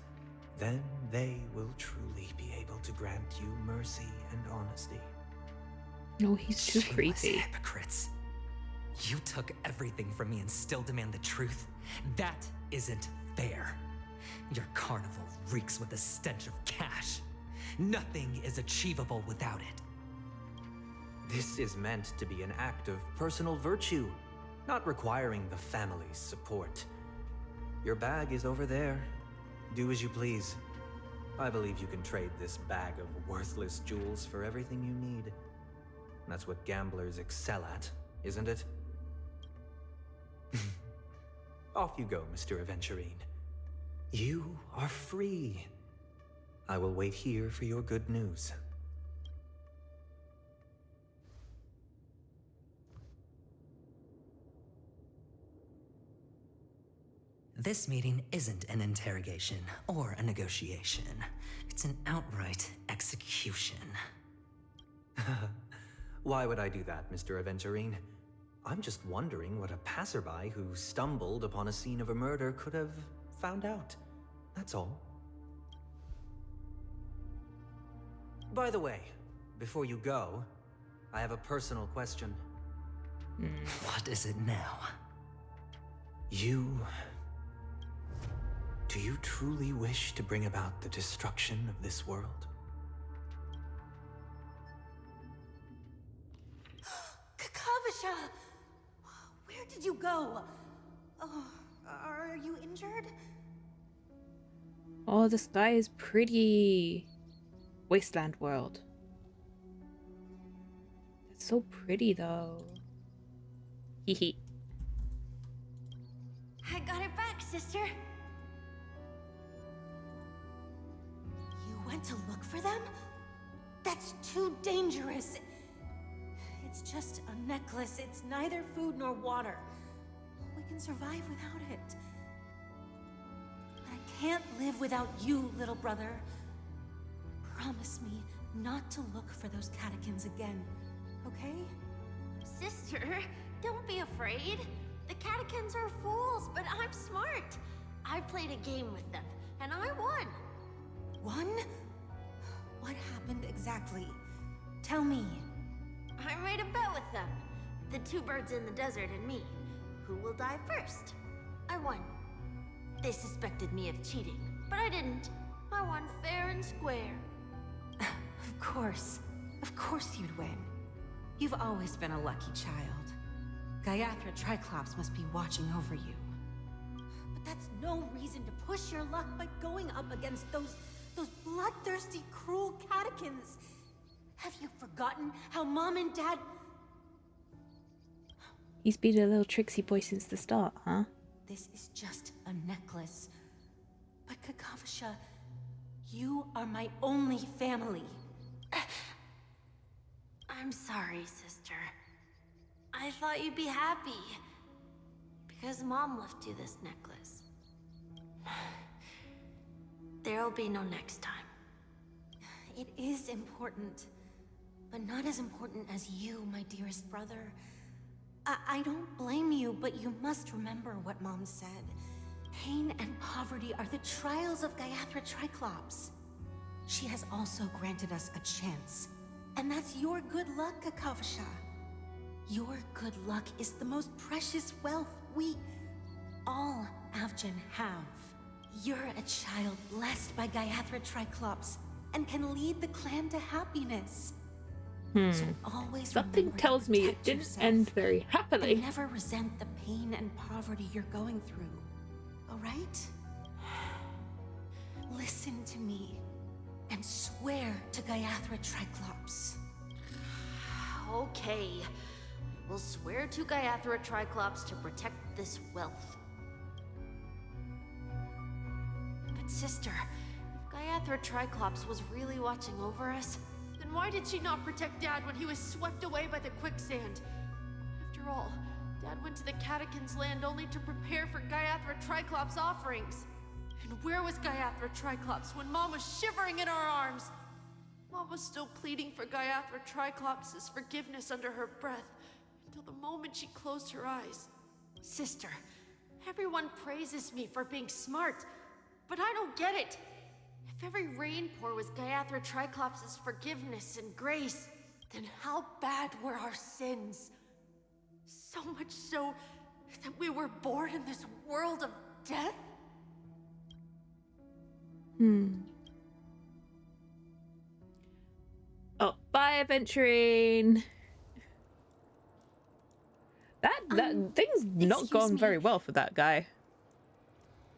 then they will truly be able to grant you mercy and honesty. No, he's too Shameless creepy. hypocrites. You took everything from me and still demand the truth? That isn't fair. Your carnival reeks with the stench of cash. Nothing is achievable without it. This is meant to be an act of personal virtue, not requiring the family's support. Your bag is over there. Do as you please. I believe you can trade this bag of worthless jewels for everything you need. That's what gamblers excel at, isn't it? Off you go, Mr. Aventurine. You are free. I will wait here for your good news. This meeting isn't an interrogation or a negotiation. It's an outright execution. Why would I do that, Mr. Aventurine? I'm just wondering what a passerby who stumbled upon a scene of a murder could have found out. That's all. By the way, before you go, I have a personal question. What is it now? Do you truly wish to bring about the destruction of this world? Kakavasha! Where did you go? Oh, are you injured? Oh, the sky is pretty. Wasteland world. It's so pretty though. Hee hee. I got it back, sister. You went to look for them? That's too dangerous. It's just a necklace. It's neither food nor water. We can survive without it. But I can't live without you, little brother. Promise me not to look for those catechins again, okay? Sister, don't be afraid. The catechins are fools, but I'm smart. I played a game with them, and I won. Won? What happened exactly? Tell me. I made a bet with them. The 2 birds in the desert and me. Who will die first? I won. They suspected me of cheating. But I didn't. I won fair and square. Of course. Of course you'd win. You've always been a lucky child. Gaiathra Triclops must be watching over you. But that's no reason to push your luck by going up against those bloodthirsty, cruel catechins. Have you forgotten how Mom and Dad... He's been a little tricksy boy since the start, huh? This is just a necklace. But Kakavasha, you are my only family. I'm sorry, sister. I thought you'd be happy. Because Mom left you this necklace. There'll be no next time. It is important. But not as important as you, my dearest brother. I don't blame you, but you must remember what Mom said. Pain and poverty are the trials of Gaiathra Triclops. She has also granted us a chance. And that's your good luck, Kakavasha. Your good luck is the most precious wealth we, all Avgen, have. You're a child blessed by Gaiathra Triclops and can lead the clan to happiness. So always Something tells me it didn't end very happily. And never resent the pain and poverty you're going through. Alright? Listen to me and swear to Gaiathra Triclops. Okay. We'll swear to Gaiathra Triclops to protect this wealth. But sister, if Gaiathra Triclops was really watching over us, then why did she not protect Dad when he was swept away by the quicksand? After all, Dad went to the Catechins' land only to prepare for Gaiathra Triclops' offerings. And where was Gaiathra Triclops when Mom was shivering in our arms? Mom was still pleading for Gaiathra Triclops' forgiveness under her breath, until the moment she closed her eyes. Sister, everyone praises me for being smart, but I don't get it. If every rainpour was Gaiathra Triclops' forgiveness and grace, then how bad were our sins? So much so that we were born in this world of death? Oh, bye, adventuring. That thing's not gone very well for that guy.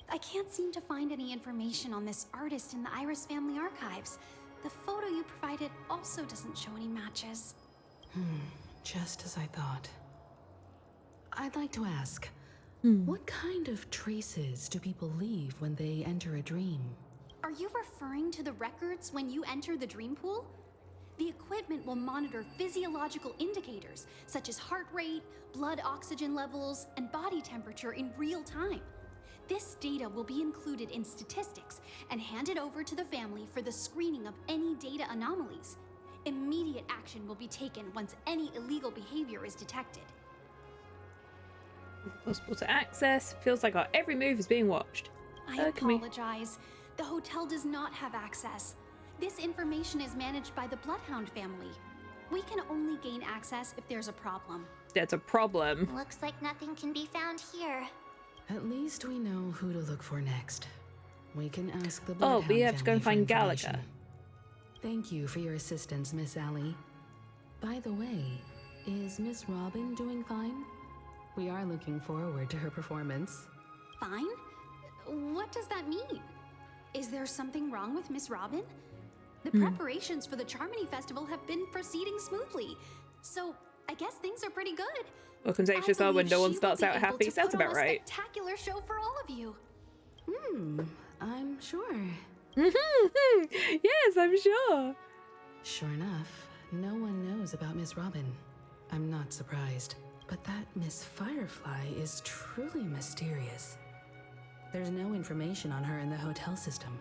I can't seem to find any information on this artist in the Iris family archives. The photo you provided also doesn't show any matches. Just as I thought. I'd like to ask, what kind of traces do people leave when they enter a dream? Are you referring to the records when you enter the dream pool? The equipment will monitor physiological indicators such as heart rate, blood oxygen levels, and body temperature in real time. This data will be included in statistics and handed over to the family for the screening of any data anomalies. Immediate action will be taken once any illegal behavior is detected. Possible to access. Feels like our every move is being watched. I apologize. The hotel does not have access. This information is managed by the Bloodhound family. We can only gain access if there's a problem. There's a problem. Looks like nothing can be found here. At least we know who to look for next. We can ask the Bloodhound we have to go and family find for Galaga. information. Thank you for your assistance, Miss Allie. By the way, is Miss Robin doing fine? We are looking forward to her performance. Fine? What does that mean? Is there something wrong with Miss Robin? The preparations for the Charmony Festival have been proceeding smoothly, so I guess things are pretty good. Well, contagious are when no one starts out happy. Sounds about right. Spectacular show for all of you. I'm sure. Yes, I'm sure. Sure enough, no one knows about Miss Robin. I'm not surprised. But that Miss Firefly is truly mysterious. There's no information on her in the hotel system.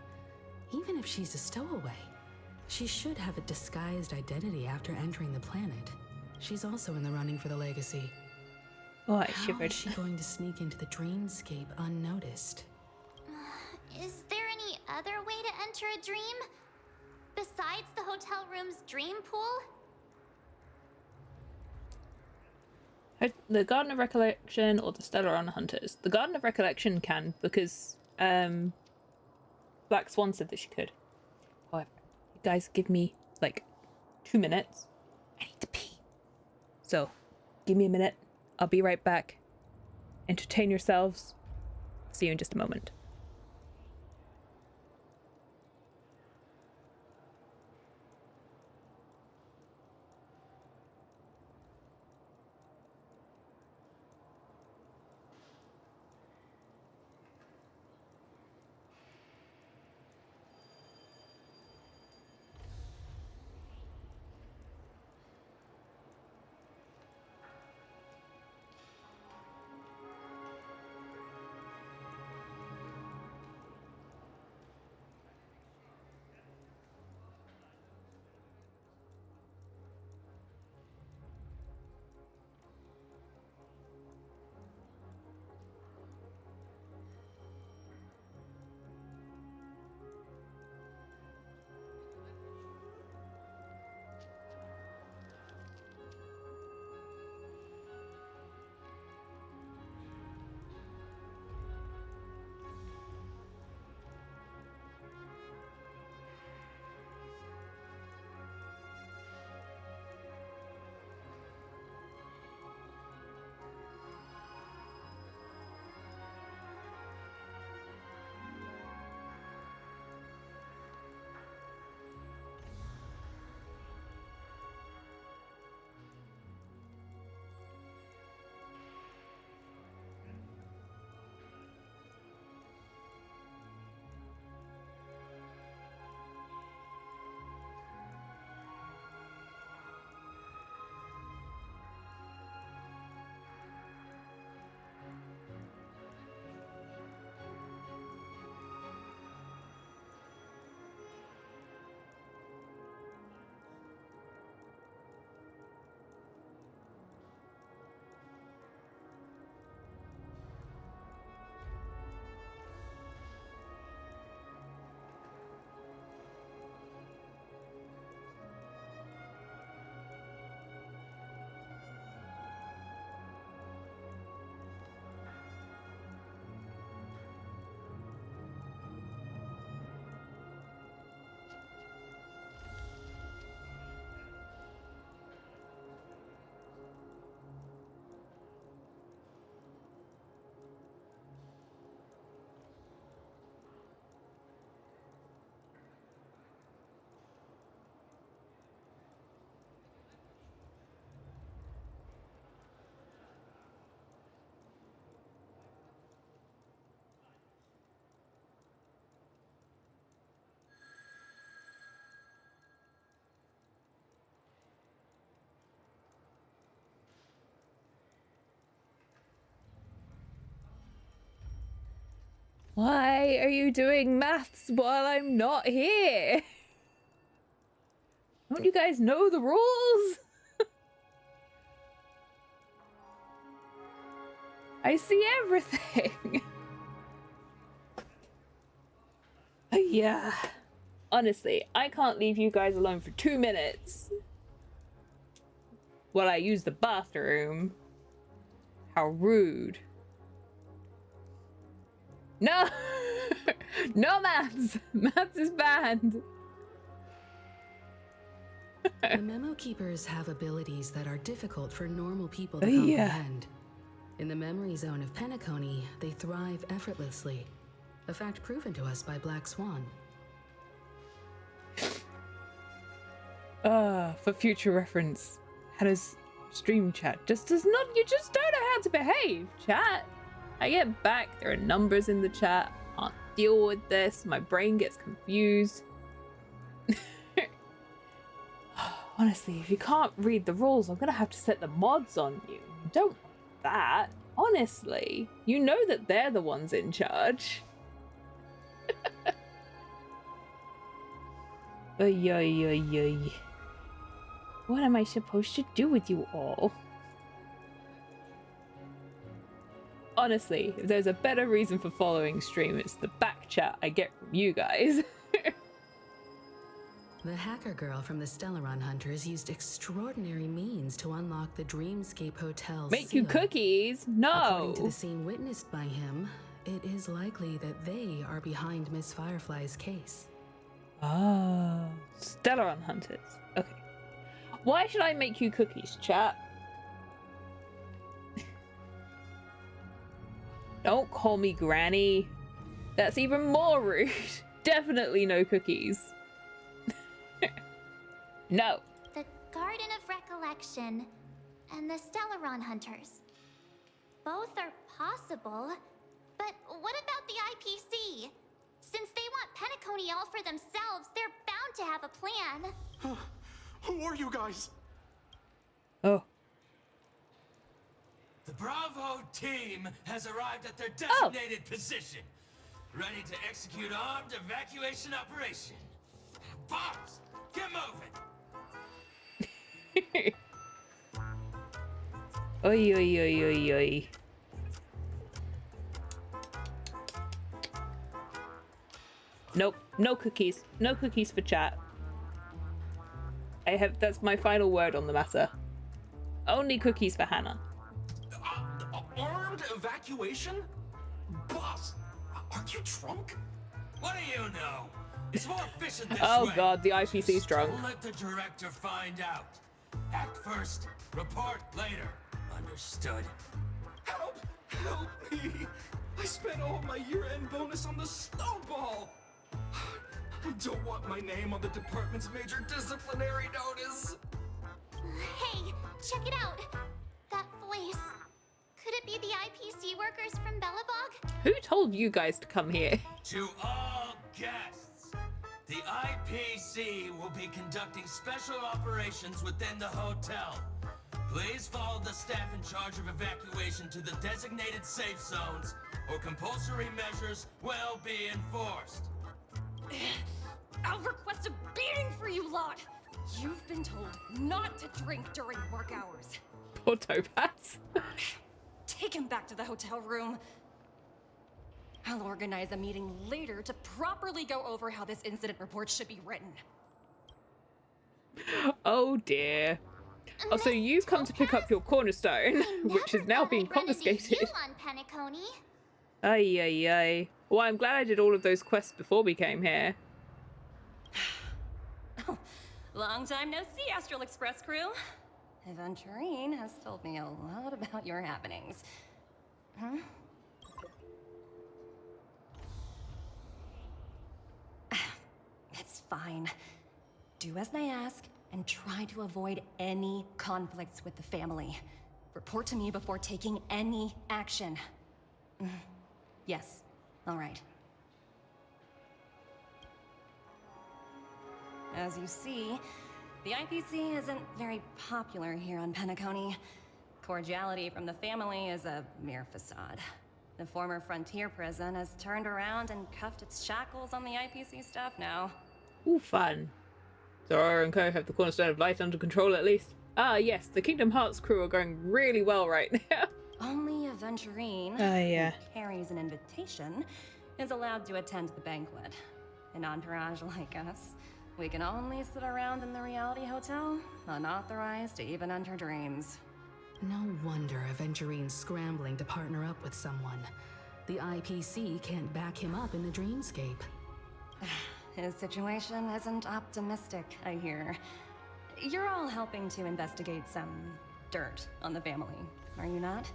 Even if she's a stowaway, she should have a disguised identity after entering the planet. She's also in the running for the legacy. Oh, I How shivered. is she going to sneak into the dreamscape unnoticed? Is there any other way to enter a dream? Besides the hotel room's dream pool? The Garden of Recollection or the Stellar on Hunters. The Garden of Recollection can, because Black Swan said that she could. However, you guys give me like 2 minutes. I need to pee. So, give me a minute. I'll be right back. Entertain yourselves. See you in just a moment. Why are you doing maths while I'm not here? Don't you guys know the rules? I see everything. Yeah. Honestly, I can't leave you guys alone for 2 minutes while I use the bathroom. How rude. No! No maths! Maths is banned! The Memo Keepers have abilities that are difficult for normal people to comprehend. In the memory zone of Penacony, they thrive effortlessly. A fact proven to us by Black Swan. For future reference, Hannah's stream chat you just don't know how to behave, chat. I get back, there are numbers in the chat, I can't deal with this, my brain gets confused. Honestly, if you can't read the rules, I'm gonna have to set the mods on you. Don't want that. Honestly, you know that they're the ones in charge. Oy, oy, oy, oy. What am I supposed to do with you all? Honestly, if there's a better reason for following stream, it's the back chat I get from you guys. The hacker girl from the Stellaron Hunters used extraordinary means to unlock the Dreamscape Hotel's Make you seal. cookies? No! According to the scene witnessed by him, it is likely that they are behind Miss Firefly's case. Ah, Stellaron hunters. Okay. Why should I make you cookies, chat? Don't call me Granny. That's even more rude. Definitely no cookies. No. The Garden of Recollection and the Stellaron Hunters. Both are possible, but what about the IPC? Since they want Penacony all for themselves, they're bound to have a plan. Who are you guys? Oh. The Bravo team has arrived at their designated position, ready to execute armed evacuation operation. Boss, get moving! Oi, oi, oi, oi, oi. Nope, no cookies. No cookies for chat. That's my final word on the matter. Only cookies for Hannah. Armed evacuation? Boss, are you drunk? What do you know? It's more efficient this Oh way. god, the IPC's drunk. Don't let the director find out. Act first, report later. Understood? Help! Help me! I spent all my year-end bonus on the snowball! I don't want my name on the department's major disciplinary notice! Hey, check it out! That voice. Could it be the IPC workers from Bellabog? Who told you guys to come here? To all guests, the IPC will be conducting special operations within the hotel. Please follow the staff in charge of evacuation to the designated safe zones, or compulsory measures will be enforced. I'll request a beating for you lot! You've been told not to drink during work hours. Poor Topaz. Take him back to the hotel room. I'll organize a meeting later to properly go over how this incident report should be written. Oh dear. Oh, so you've come to pick up your cornerstone, which is now being confiscated. You on Penacony. Ay, ay, ay. Well, I'm glad I did all of those quests before we came here. Long time no see, Astral Express crew. Aventurine has told me a lot about your happenings. Huh? It's fine. Do as they ask, and try to avoid any conflicts with the family. Report to me before taking any action. Yes, all right. As you see, the IPC isn't very popular here on Penacony. Cordiality from the family is a mere facade. The former frontier prison has turned around and cuffed its shackles on the IPC staff now. Ooh, fun. Zora and Co have the Cornerstone of Light under control at least. Ah, yes, the Kingdom Hearts crew are going really well right now. Only Aventurine, yeah. who carries an invitation, is allowed to attend the banquet. An entourage like us, we can only sit around in the reality hotel, unauthorized to even enter dreams. No wonder Aventurine's scrambling to partner up with someone. The IPC can't back him up in the dreamscape. His situation isn't optimistic, I hear. You're all helping to investigate some dirt on the family, are you not?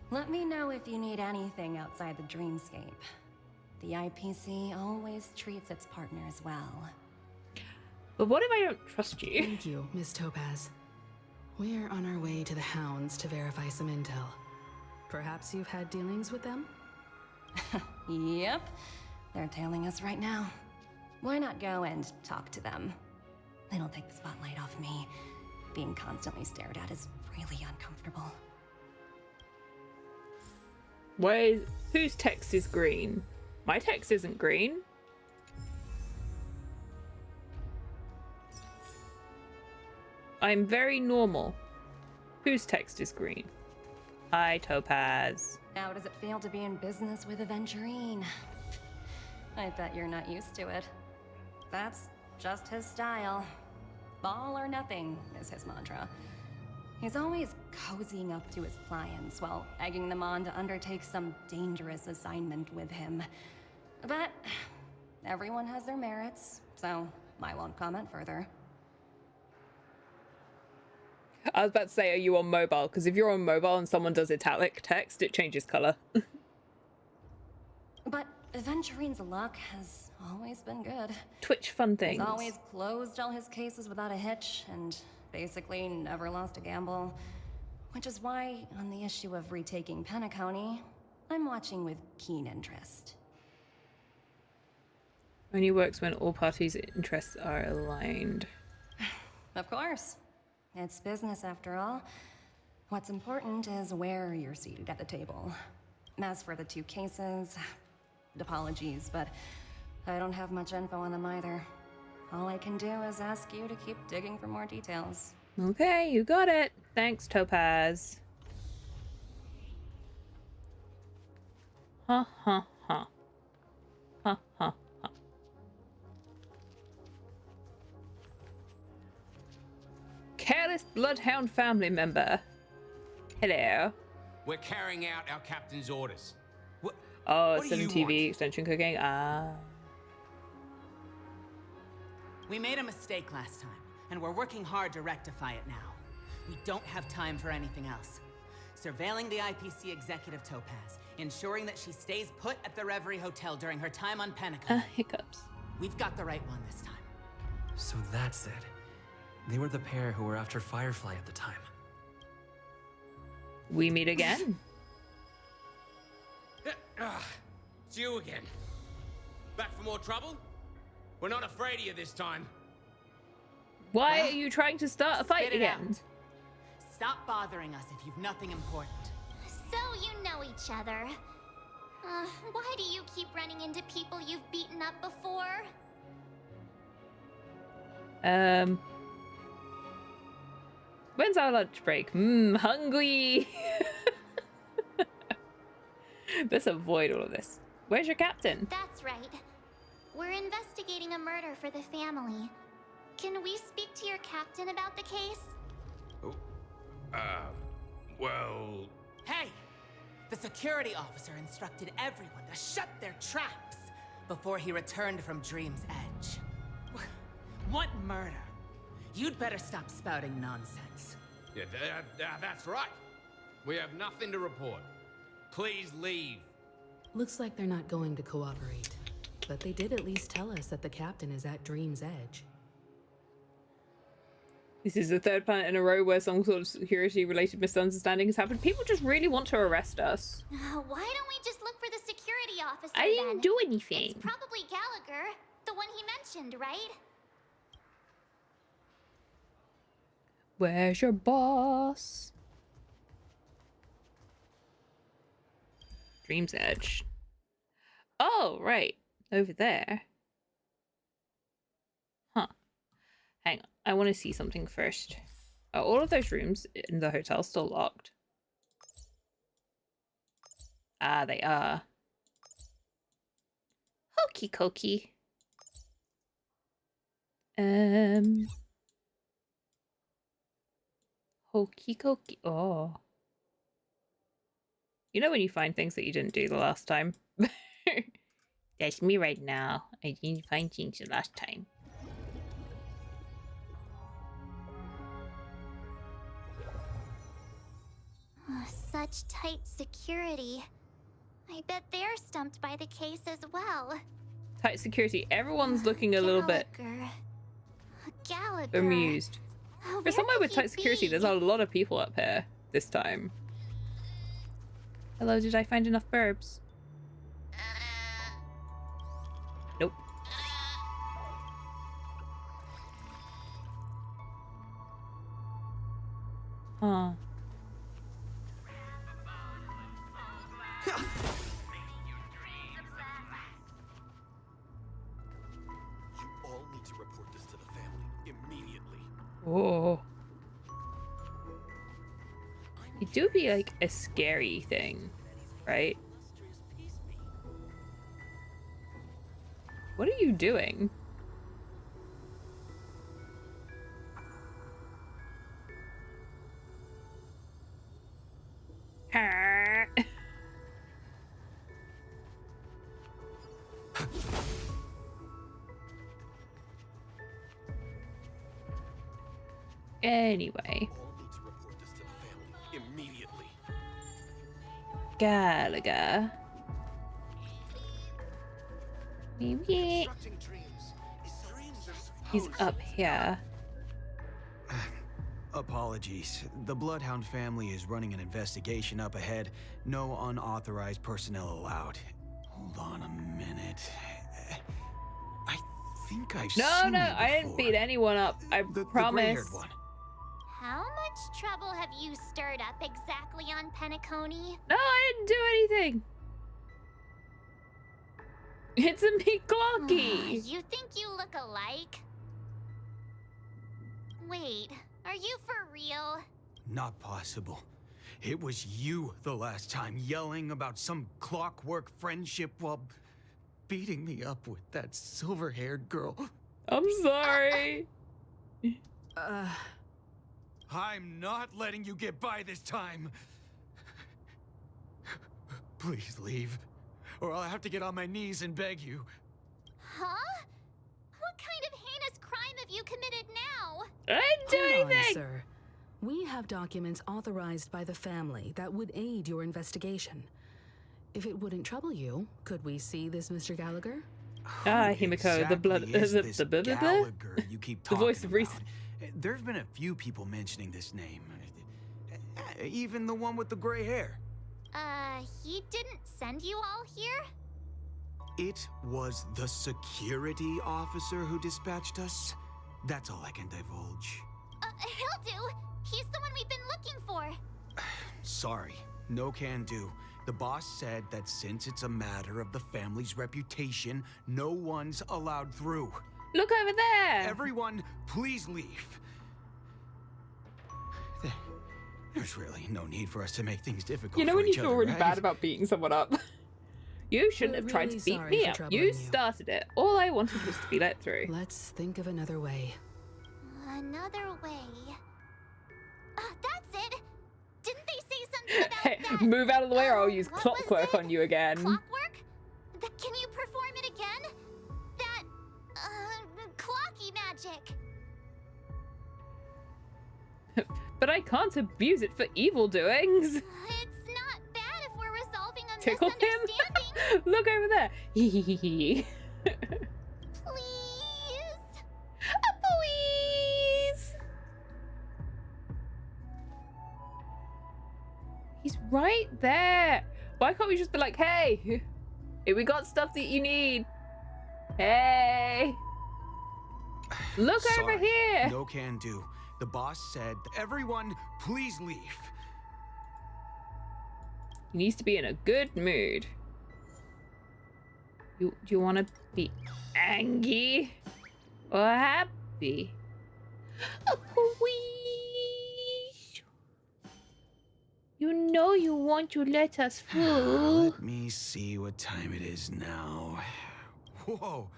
Let me know if you need anything outside the dreamscape. The IPC always treats its partners well. But what if I don't trust you? Thank you, Miss Topaz. We're on our way to the Hounds to verify some intel. Perhaps you've had dealings with them? Yep. They're tailing us right now. Why not go and talk to them? It'll take the spotlight off me. Being constantly stared at is really uncomfortable. Whose text is green? My text isn't green. I'm very normal. Whose text is green? Hi, Topaz. How does it feel to be in business with Aventurine? I bet you're not used to it. That's just his style. All or nothing is his mantra. He's always cozying up to his clients while egging them on to undertake some dangerous assignment with him. But everyone has their merits, so I won't comment further. I was about to say, are you on mobile? Because if you're on mobile and someone does italic text, it changes color. But Aventurine's luck has always been good. Twitch fun things. He's always closed all his cases without a hitch and basically never lost a gamble. Which is why, on the issue of retaking Penacony, I'm watching with keen interest. Only works when all parties' interests are aligned. Of course. It's business after all. What's important is where you're seated at the table. As for the two cases, apologies, but I don't have much info on them either. All I can do is ask you to keep digging for more details. Okay, you got it. Thanks, Topaz. Ha ha ha. Ha ha ha. Careless bloodhound family member. Hello. We're carrying out our captain's orders. Oh, what do some you TV want? extension cooking. Ah. We made a mistake last time, and we're working hard to rectify it now. We don't have time for anything else. Surveilling the IPC executive Topaz, ensuring that she stays put at the Reverie Hotel during her time on Penacony. Hiccups. We've got the right one this time. So that's it. They were the pair who were after Firefly at the time. We meet again. It's you again. Back for more trouble? We're not afraid of you this time. Why are you trying to start a fight Spit it again? out. Stop bothering us if you've nothing important. So you know each other. Why do you keep running into people you've beaten up before? When's our lunch break? Hungry. Let's avoid all of this. Where's your captain? That's right. We're investigating a murder for the family. Can we speak to your captain about the case? Well... Hey! The security officer instructed everyone to shut their traps before he returned from Dream's Edge. What murder? You'd better stop spouting nonsense. Yeah, that's right. We have nothing to report. Please leave. Looks like they're not going to cooperate. But they did at least tell us that the captain is at Dream's Edge. This is the third planet in a row where some sort of security-related misunderstanding has happened. People just really want to arrest us. Why don't we just look for the security officer I didn't do anything. It's probably Gallagher, the one he mentioned, right? Where's your boss? Dream's Edge. Oh, right. Over there. Huh. Hang on. I want to see something first. Are all of those rooms in the hotel still locked? Ah, they are. Hokey cokey. Hokey cokey. Oh. You know when you find things that you didn't do the last time? That's me right now. I didn't find things the last time. Such tight security. I bet they're stumped by the case as well. Tight security. Everyone's looking a little bit Gallagher. bemused. For Where somewhere could with he tight security, be? there's a lot of people up here this time. Hello, did I find enough burbs? Nope. Huh. You all need to report this to the family immediately. Oh. It do be like a scary thing, right? What are you doing? Anyway. Immediately. Gallagher. Maybe he's up here. Apologies. The Bloodhound family is running an investigation up ahead. No unauthorized personnel allowed. Hold on a minute. I think I've seen you before. I didn't beat anyone up. I promise. The gray-haired one. How much trouble have you stirred up exactly on Penacony? No, I didn't do anything. It's a me clocky. You think you look alike? Wait, are you for real? Not possible. It was you the last time, yelling about some clockwork friendship while beating me up with that silver-haired girl. I'm sorry. I'm not letting you get by this time. Please leave, or I'll have to get on my knees and beg you. Huh? What kind of heinous crime have you committed now? I didn't do Hold anything. on, sir. We have documents authorized by the family that would aid your investigation. If it wouldn't trouble you, could we see this, Mr. Gallagher? Himiko, the blood, the Gallagher you keep talking the voice of about. reason. There's been a few people mentioning this name. Even the one with the gray hair. He didn't send you all here? It was the security officer who dispatched us. That's all I can divulge. He'll do. He's the one we've been looking for. Sorry, no can do. The boss said that since it's a matter of the family's reputation, no one's allowed through. Look over there. Everyone, please leave. There's really no need for us to make things difficult. You know for when you each feel other, really right? bad about beating someone up? You shouldn't have tried to beat me up. You started it. All I wanted was to be let through. Let's think of another way. Another way. That's it. Didn't they say something about Hey, that? move out of the way or I'll use clockwork on you again. Clockwork? Can you perform it again? That, clocky magic. But I can't abuse it for evil doings. It's not bad if we're resolving a Tickle him. misunderstanding. Look over there. Please. Please. He's right there. Why can't we just be like, hey, we got stuff that you need. Hey. Look over Sorry, here. no can do. The boss said, everyone, please leave. He needs to be in a good mood. Do you want to be angry or happy? Please. You know you want to let us through. Let me see what time it is now. Whoa,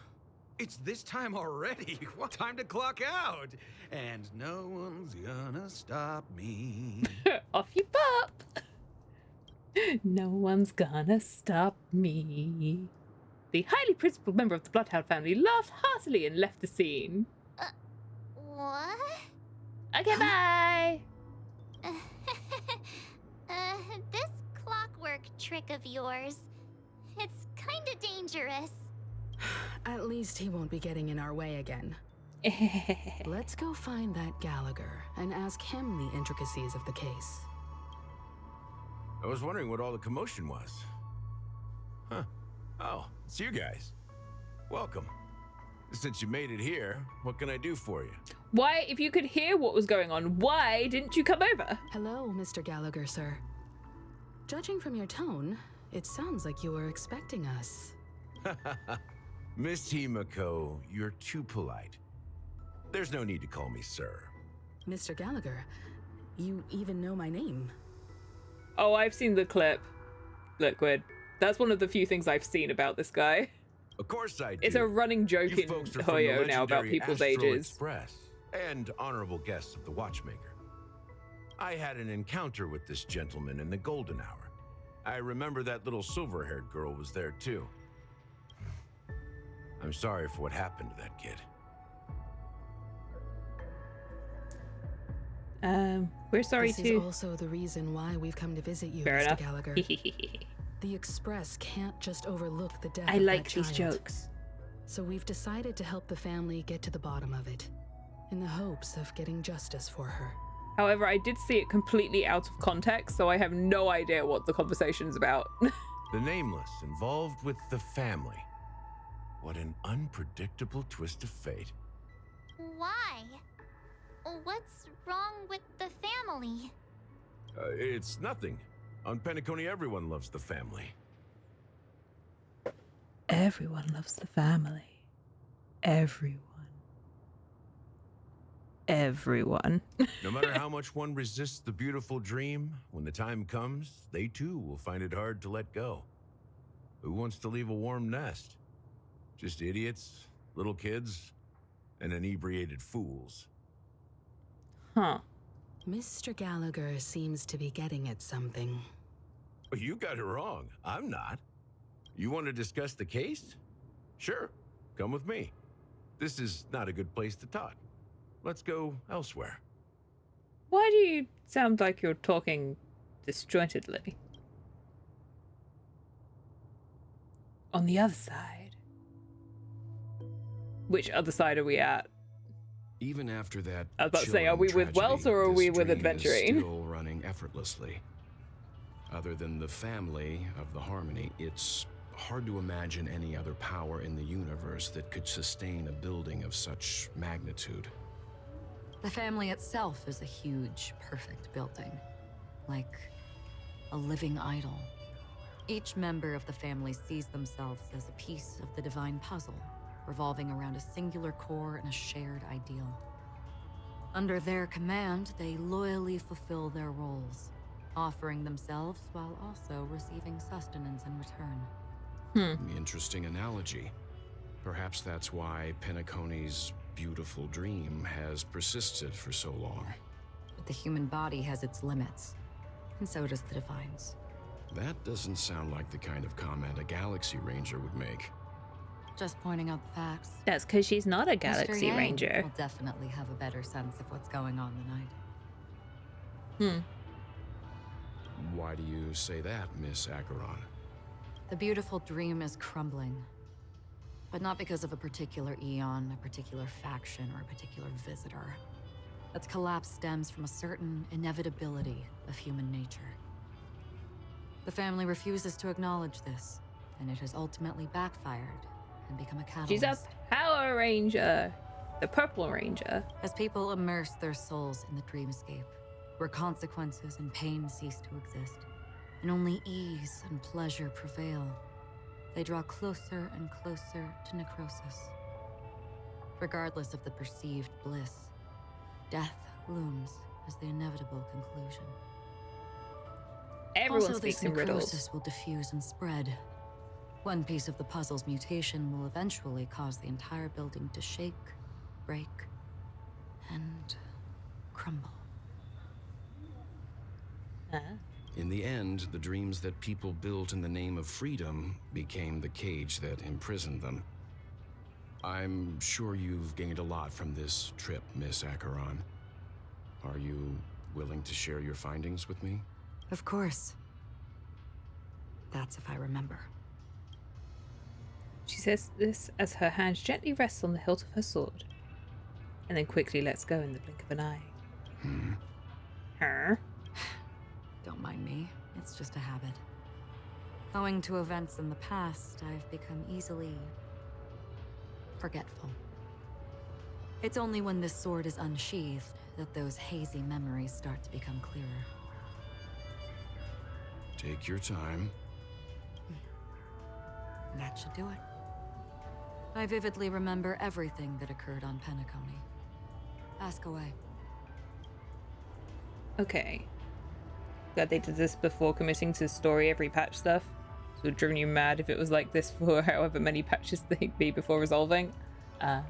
it's this time already. What time to clock out? And no one's gonna stop me. Off you pop. No one's gonna stop me. The highly principled member of the Bloodhound family laughed heartily and left the scene. What? Okay, bye. This clockwork trick of yours, it's kinda dangerous. At least he won't be getting in our way again. Let's go find that Gallagher and ask him the intricacies of the case. I was wondering what all the commotion was. Huh. Oh, it's you guys. Welcome. Since you made it here, what can I do for you? Why, if you could hear what was going on, why didn't you come over? Hello, Mr. Gallagher, sir. Judging from your tone, it sounds like you were expecting us. Miss Himiko, you're too polite. There's no need to call me sir. Mr. Gallagher, you even know my name. Oh, I've seen the clip. Liquid. That's one of the few things I've seen about this guy. Of course I do. It's a running joke You in folks are from the Hoyo now about legendary people's Astral ages. Express and honorable guests of the Watchmaker. I had an encounter with this gentleman in the golden hour. I remember that little silver-haired girl was there too. I'm sorry for what happened to that kid. We're sorry too. This is also the reason why we've come to visit you, Fair Mr. enough. Gallagher. The Express can't just overlook the death I of like that these child. jokes. So we've decided to help the family get to the bottom of it, in the hopes of getting justice for her. However, I did see it completely out of context, so I have no idea what the conversation's about. The Nameless involved with the family. What an unpredictable twist of fate. Why? What's wrong with the family? It's nothing. On Penacony, everyone loves the family. Everyone loves the family. Everyone. Everyone. No matter how much one resists the beautiful dream, when the time comes, they too will find it hard to let go. Who wants to leave a warm nest? Just idiots, little kids, and inebriated fools. Huh. Mr. Gallagher seems to be getting at something. You got it wrong. I'm not. You want to discuss the case? Sure. Come with me. This is not a good place to talk. Let's go elsewhere. Why do you sound like you're talking disjointedly? On the other side. Which other side are we at? Even after that, I was about to say, are we with Wells or are we with Adventuring? Still running effortlessly. Other than the family of the Harmony, it's hard to imagine any other power in the universe that could sustain a building of such magnitude. The family itself is a huge, perfect building. Like a living idol. Each member of the family sees themselves as a piece of the divine puzzle, revolving around a singular core and a shared ideal. Under their command, they loyally fulfill their roles, offering themselves while also receiving sustenance in return. Interesting analogy. Perhaps that's why Penacony's beautiful dream has persisted for so long. But the human body has its limits, and so does the Divine's. That doesn't sound like the kind of comment a Galaxy Ranger would make. Just pointing out the facts. That's because she's not a Mr. Galaxy Yang Ranger. will definitely have a better sense of what's going on than I do. Why do you say that, Miss Acheron? The beautiful dream is crumbling. But not because of a particular eon, a particular faction, or a particular visitor. Its collapse stems from a certain inevitability of human nature. The family refuses to acknowledge this, and it has ultimately backfired and become a catalyst. She's a Power Ranger. The Purple Ranger. As people immerse their souls in the dreamscape, where consequences and pain cease to exist, and only ease and pleasure prevail, they draw closer and closer to necrosis. Regardless of the perceived bliss, death looms as the inevitable conclusion. Everyone also, speaks this in riddles. necrosis will diffuse and spread. One piece of the puzzle's mutation will eventually cause the entire building to shake, break, and crumble. In the end, the dreams that people built in the name of freedom became the cage that imprisoned them. I'm sure you've gained a lot from this trip, Miss Acheron. Are you willing to share your findings with me? Of course. That's if I remember. She says this as her hand gently rests on the hilt of her sword, and then quickly lets go in the blink of an eye. Her? Don't mind me. It's just a habit. Owing to events in the past, I've become easily forgetful. It's only when this sword is unsheathed that those hazy memories start to become clearer. Take your time. That should do it. I vividly remember everything that occurred on Penacony. Ask away. Okay. Glad they did this before committing to story every patch stuff. It would have driven you mad if it was like this for however many patches they'd be before resolving. I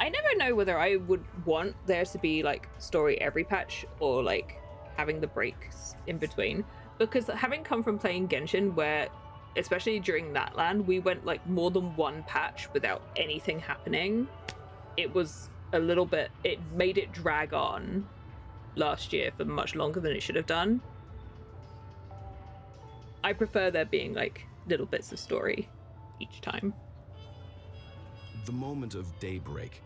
never don't know whether I would want there to be like story every patch or like having the breaks in between, because having come from playing Genshin where, especially during that land, we went like more than one patch without anything happening, it was a little bit, it made it drag on last year for much longer than it should have done. I prefer there being like little bits of story each time. The moment of daybreak.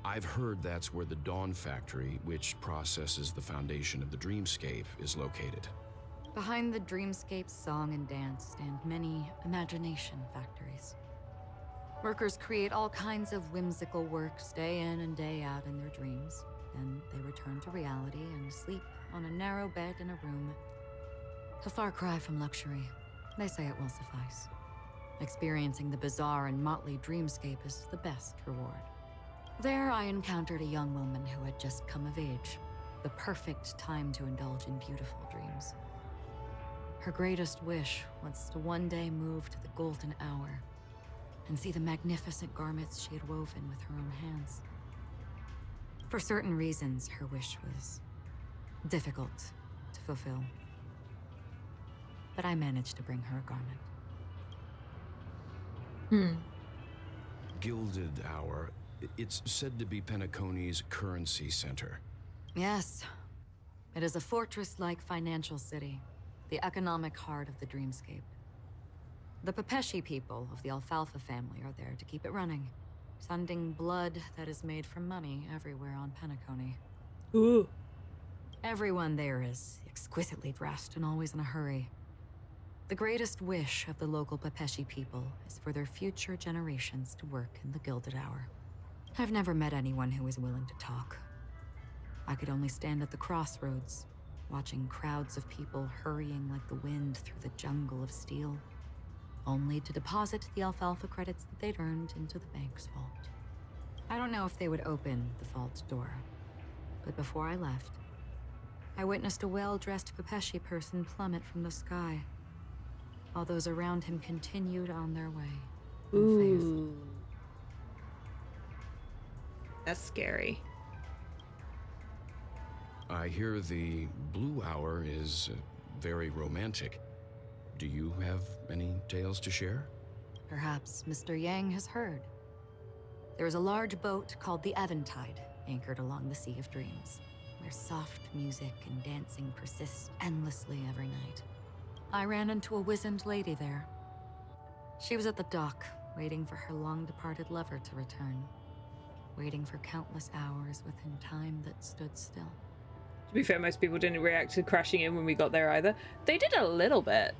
I've heard that's where the Dawn Factory, which processes the foundation of the dreamscape, is located. Behind the dreamscape's song and dance stand many imagination factories. Workers create all kinds of whimsical works day in and day out in their dreams. Then they return to reality and sleep on a narrow bed in a room. A far cry from luxury. They say it will suffice. Experiencing the bizarre and motley dreamscape is the best reward. There I encountered a young woman who had just come of age. The perfect time to indulge in beautiful dreams. Her greatest wish was to one day move to the golden hour and see the magnificent garments she had woven with her own hands. For certain reasons, her wish was difficult to fulfill. But I managed to bring her a garment. Gilded Hour. It's said to be Penacony's currency center. Yes. It is a fortress-like financial city, the economic heart of the dreamscape. The Pepeshi people of the Alfalfa family are there to keep it running, sending blood that is made from money everywhere on Penacony. Ooh. Everyone there is exquisitely dressed and always in a hurry. The greatest wish of the local Pepeshi people is for their future generations to work in the Gilded Hour. I've never met anyone who is willing to talk. I could only stand at the crossroads, watching crowds of people hurrying like the wind through the jungle of steel, only to deposit the Alfalfa credits that they'd earned into the bank's vault. I don't know if they would open the vault door, but before I left, I witnessed a well-dressed Pepeshi person plummet from the sky, while those around him continued on their way. Ooh. That's scary. I hear the Blue Hour is very romantic. Do you have any tales to share? Perhaps Mr. Yang has heard. There is a large boat called the Eventide, anchored along the Sea of Dreams, where soft music and dancing persist endlessly every night. I ran into a wizened lady there. She was at the dock, waiting for her long-departed lover to return, waiting for countless hours within time that stood still. To be fair, most people didn't react to crashing in when we got there either. They did a little bit,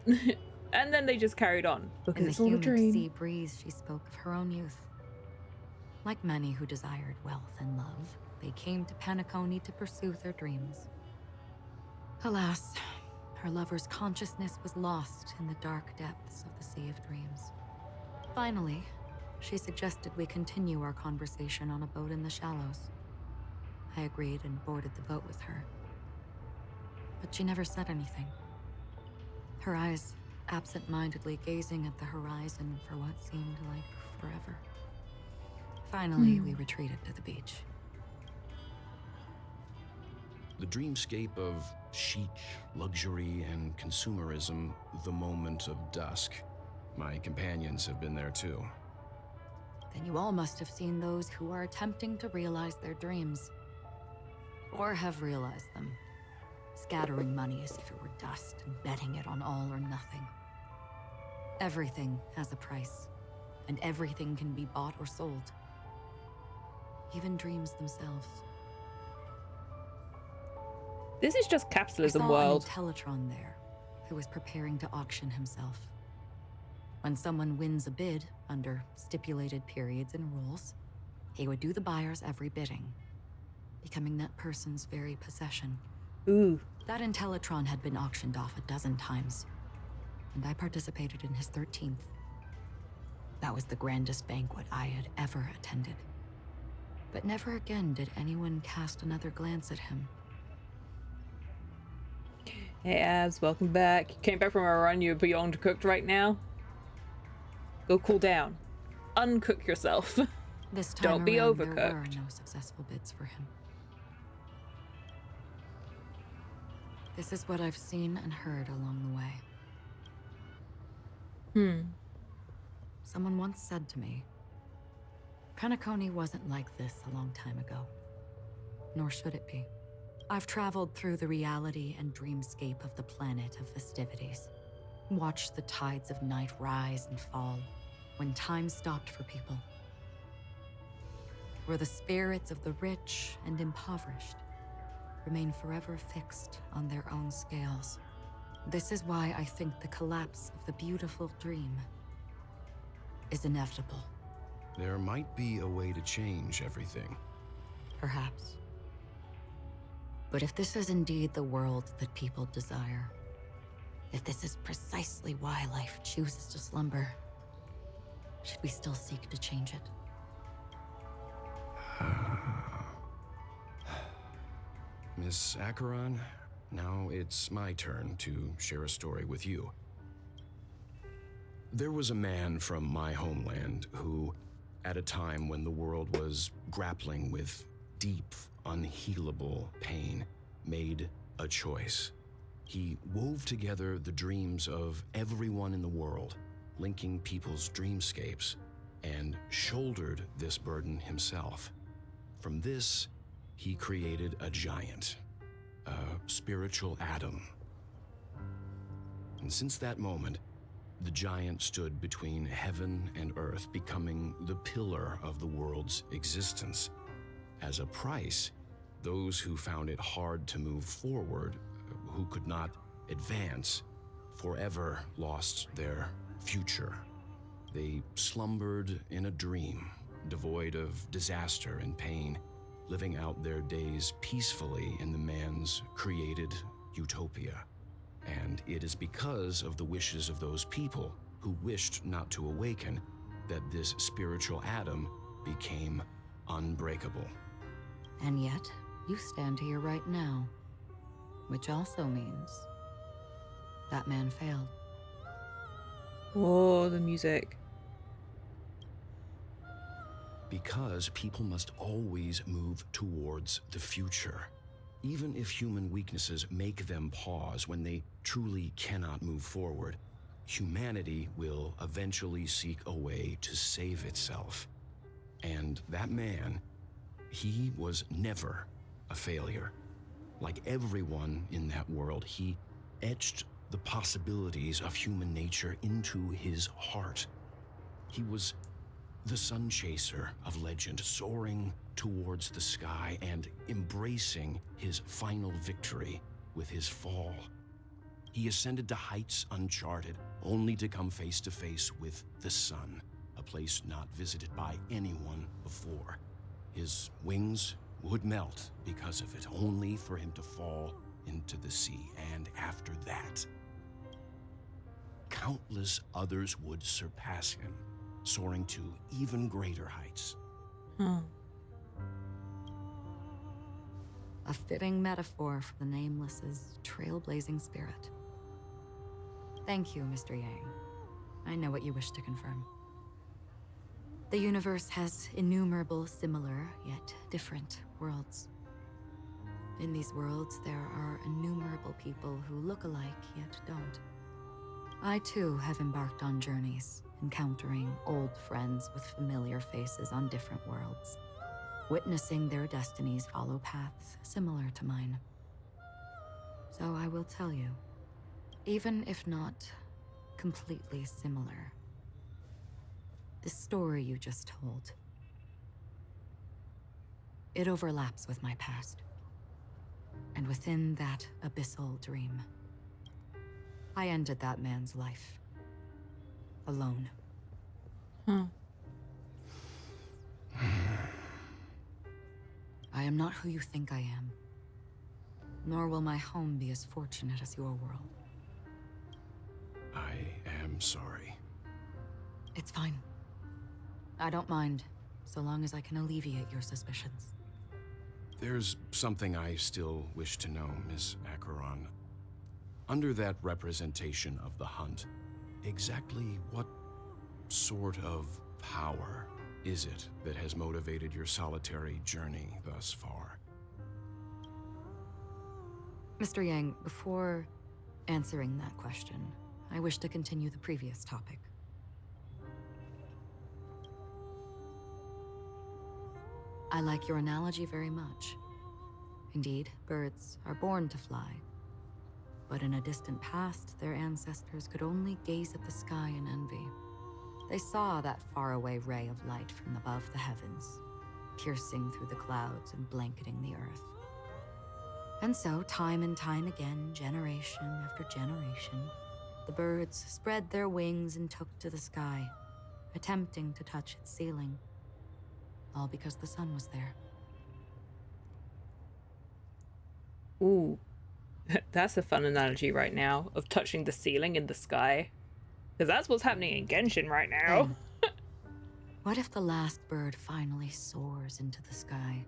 and then they just carried on. Because In the it's all a humid dream. sea breeze, she spoke of her own youth. Like many who desired wealth and love, they came to Penacony to pursue their dreams. Alas, her lover's consciousness was lost in the dark depths of the Sea of Dreams. Finally, she suggested we continue our conversation on a boat in the shallows. I agreed and boarded the boat with her. But she never said anything. Her eyes absent-mindedly gazing at the horizon for what seemed like forever. Finally, we retreated to the beach. The dreamscape of chic, luxury, and consumerism, the moment of dusk. My companions have been there too. Then you all must have seen those who are attempting to realize their dreams. Or have realized them. Scattering money as if it were dust and betting it on all or nothing. Everything has a price, and everything can be bought or sold. Even dreams themselves. This is just capitalism I saw world. an Teletron there, who was preparing to auction himself. When someone wins a bid under stipulated periods and rules, he would do the buyer's every bidding, becoming that person's very possession. Ooh. That Intellitron had been auctioned off a dozen times, and I participated in his 13th. That was the grandest banquet I had ever attended. But never again did anyone cast another glance at him. Hey Abs, welcome back. You came back from a run, you're beyond cooked right now. Go cool down. Uncook yourself. This time Don't be around, there overcooked. were no successful bids for him. This is what I've seen and heard along the way. Someone once said to me, Penacony wasn't like this a long time ago. Nor should it be. I've traveled through the reality and dreamscape of the planet of festivities. Watched the tides of night rise and fall when time stopped for people. Where the spirits of the rich and impoverished remain forever fixed on their own scales. This is why I think the collapse of the beautiful dream is inevitable. There might be a way to change everything. Perhaps. But if this is indeed the world that people desire, if this is precisely why life chooses to slumber, should we still seek to change it? Miss Acheron, now it's my turn to share a story with you. There was a man from my homeland who, at a time when the world was grappling with deep, unhealable pain, made a choice. He wove together the dreams of everyone in the world, linking people's dreamscapes, and shouldered this burden himself. From this, he created a giant, a spiritual atom. And since that moment, the giant stood between heaven and earth, becoming the pillar of the world's existence. As a price, those who found it hard to move forward, who could not advance, forever lost their future. They slumbered in a dream, devoid of disaster and pain, living out their days peacefully in the man's created utopia. And it is because of the wishes of those people who wished not to awaken that this spiritual atom became unbreakable. And yet, you stand here right now, which also means that man failed. Oh, the music. Because people must always move towards the future. Even if human weaknesses make them pause when they truly cannot move forward, humanity will eventually seek a way to save itself. And that man, he was never a failure. Like everyone in that world, he etched the possibilities of human nature into his heart. He was the sun chaser of legend, soaring towards the sky and embracing his final victory with his fall. He ascended to heights uncharted, only to come face to face with the sun, a place not visited by anyone before. His wings would melt because of it, only for him to fall into the sea. And after that, countless others would surpass him, soaring to even greater heights. A fitting metaphor for the Nameless's trailblazing spirit. Thank you, Mr. Yang. I know what you wish to confirm. The universe has innumerable similar, yet different worlds. In these worlds, there are innumerable people who look alike, yet don't. I too have embarked on journeys, encountering old friends with familiar faces on different worlds, witnessing their destinies follow paths similar to mine. So I will tell you, even if not completely similar, the story you just told, it overlaps with my past. And within that abyssal dream, I ended that man's life. Alone. I am not who you think I am. Nor will my home be as fortunate as your world. I am sorry. It's fine. I don't mind, so long as I can alleviate your suspicions. There's something I still wish to know, Miss Acheron. Under that representation of the hunt, exactly what sort of power is it that has motivated your solitary journey thus far? Mr. Yang, before answering that question, I wish to continue the previous topic. I like your analogy very much. Indeed, birds are born to fly. But in a distant past, their ancestors could only gaze at the sky in envy. They saw that faraway ray of light from above the heavens, piercing through the clouds and blanketing the earth. And so, time and time again, generation after generation, the birds spread their wings and took to the sky, attempting to touch its ceiling. All because the sun was there. Ooh, that's a fun analogy right now, of touching the ceiling in the sky. Because that's what's happening in Genshin right now. What if the last bird finally soars into the sky,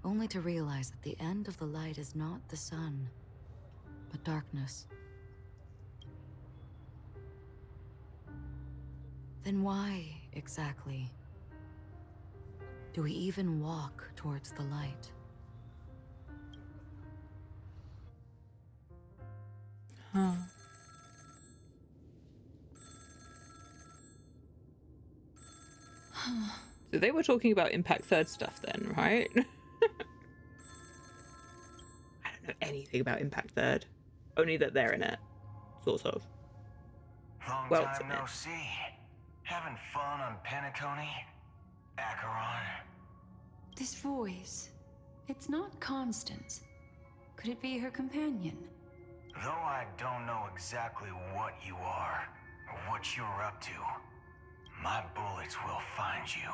only to realize that the end of the light is not the sun, but darkness? Then why, exactly, do we even walk towards the light? Huh. So they were talking about Impact Third stuff then, right? I don't know anything about Impact Third. Only that they're in it. Sort of. Long Well, time no see. Having fun on Penacony? Acheron? This voice, it's not Constance. Could it be her companion? Though I don't know exactly what you are, or what you're up to, my bullets will find you.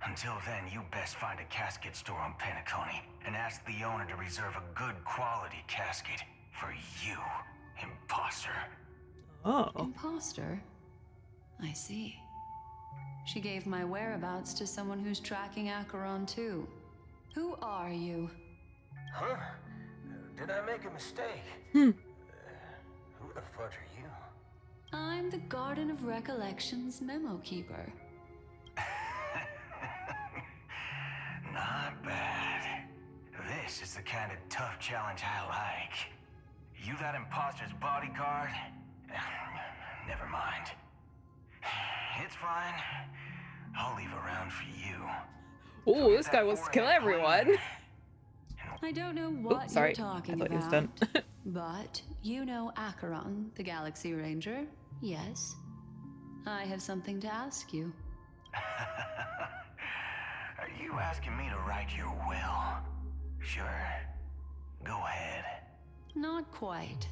Until then, you best find a casket store on Penacony and ask the owner to reserve a good quality casket for you, imposter. Oh. Imposter? I see. She gave my whereabouts to someone who's tracking Acheron too. Who are you? Huh? Did I make a mistake? Hmm. Who the fudge are you? I'm the Garden of Recollection's memo keeper. Not bad. This is the kind of tough challenge I like. You that imposter's bodyguard? Never mind. It's fine. I'll leave a round for you. Oh, this guy wants to kill everyone. I don't know what sorry. you're talking I thought about. he was done. But you know Acheron, the Galaxy Ranger, yes? I have something to ask you. Are you asking me to write your will? Sure. Go ahead. Not quite.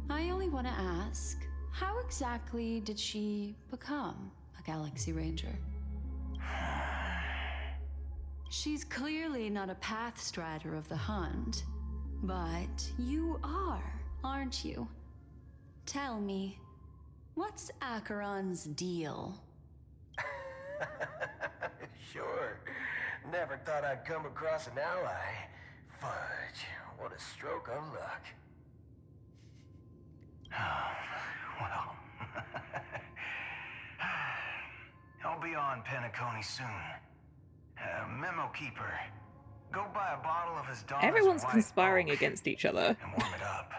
I only want to ask, how exactly did she become a Galaxy Ranger? She's clearly not a path strider of the hunt, but you are, aren't you? Tell me, what's Acheron's deal? Sure. Never thought I'd come across an ally. Fudge, what a stroke of luck. Well, I'll be on Penacony soon. Memo keeper, go buy a bottle of his daughter's Everyone's white conspiring oak against each other. and warm it up.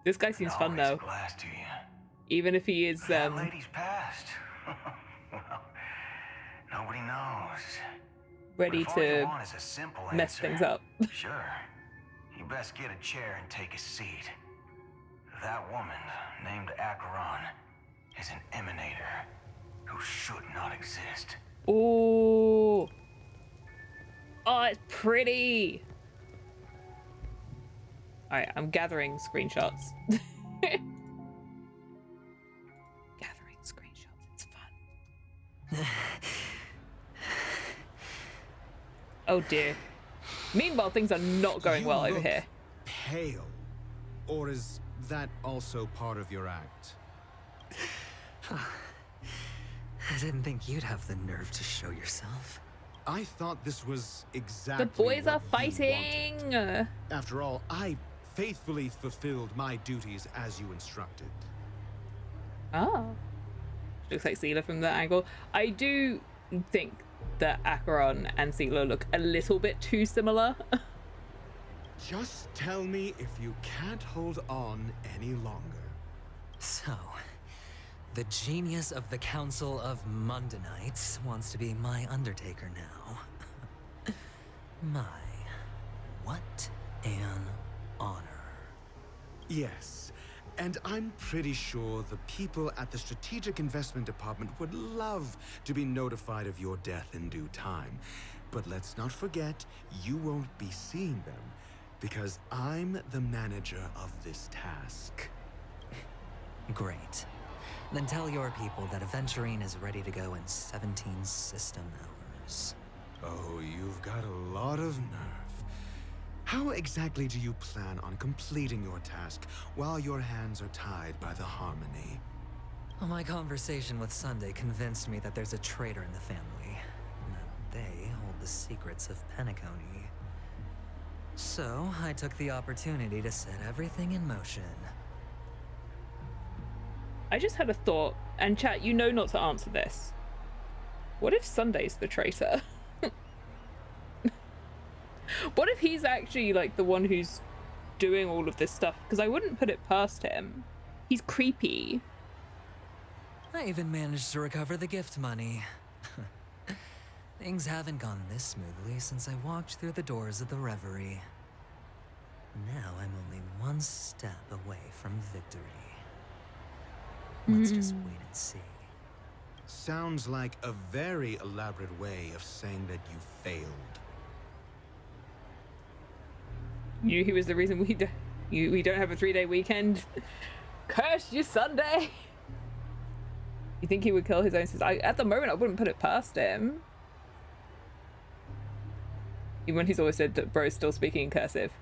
This guy seems fun Always a though. glass to you. Even if he is That lady's passed. Well, nobody knows. ready But if all you to want is a simple mess answer, things up. Sure. You best get a chair and take a seat. That woman, named Acheron, is an emanator who should not exist. Ooh. Oh, it's pretty. Alright, I'm gathering screenshots. Gathering screenshots, it's fun. Oh dear. Meanwhile, things are not going well over here. Pale. Or is that also part of your act? I didn't think you'd have the nerve to show yourself. I thought this was exactly The boys are what you fighting. wanted. After all, I faithfully fulfilled my duties as you instructed. Oh. Looks like Seela from that angle. I do think that Acheron and Seelow look a little bit too similar. Just tell me if you can't hold on any longer. So, the genius of the Council of Mundanites wants to be my Undertaker now. What an honor. Yes, and I'm pretty sure the people at the Strategic Investment Department would love to be notified of your death in due time. But let's not forget, you won't be seeing them, because I'm the manager of this task. Great. Then tell your people that Aventurine is ready to go in 17 system hours. Oh, you've got a lot of nerve. How exactly do you plan on completing your task while your hands are tied by the Harmony? Well, my conversation with Sunday convinced me that there's a traitor in the family, and that they hold the secrets of Penacony. So, I took the opportunity to set everything in motion. I just had a thought, and chat, you know not to answer this. What if Sunday's the traitor? What if he's actually like the one who's doing all of this stuff? Because I wouldn't put it past him. He's creepy. I even managed to recover the gift money. Things haven't gone this smoothly since I walked through the doors of the Reverie. Now I'm only one step away from victory. Let's just wait and see. Sounds like a very elaborate way of saying that you failed. Knew he was the reason we don't have a 3-day weekend. Curse you, Sunday! You think he would kill his own sister? At the moment, I wouldn't put it past him. Even when he's always said that bro's still speaking in cursive.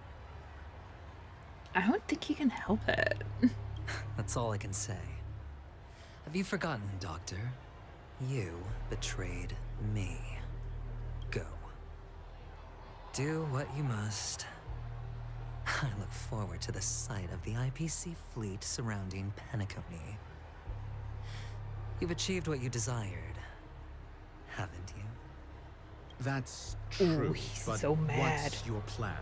I don't think he can help it. That's all I can say. Have you forgotten, Doctor? You betrayed me. Go. Do what you must. I look forward to the sight of the IPC fleet surrounding Penacony. You've achieved what you desired, haven't you? That's true. Ooh, he's but so mad. What's your plan?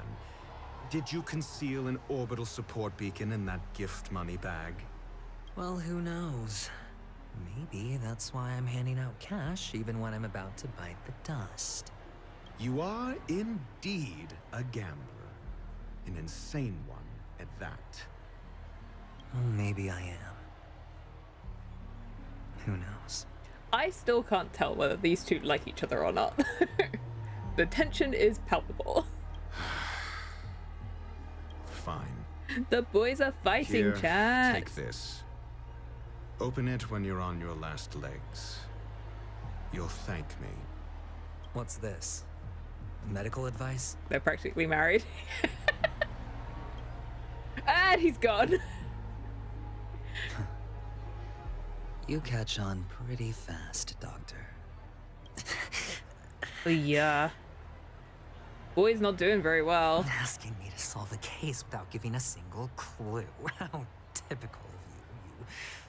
Did you conceal an orbital support beacon in that gift money bag? Well, who knows? Maybe that's why I'm handing out cash even when I'm about to bite the dust. You are indeed a gambler. An insane one at that. Well, maybe I am. Who knows? I still can't tell whether these two like each other or not. The tension is palpable. Fine. The boys are fighting, Here, chat. take this. Open it when you're on your last legs. You'll thank me. What's this? Medical advice? They're practically married. And he's gone. You catch on pretty fast, Doctor. Yeah. Boy's not doing very well. Asking me to solve a case without giving a single clue. How typical of you,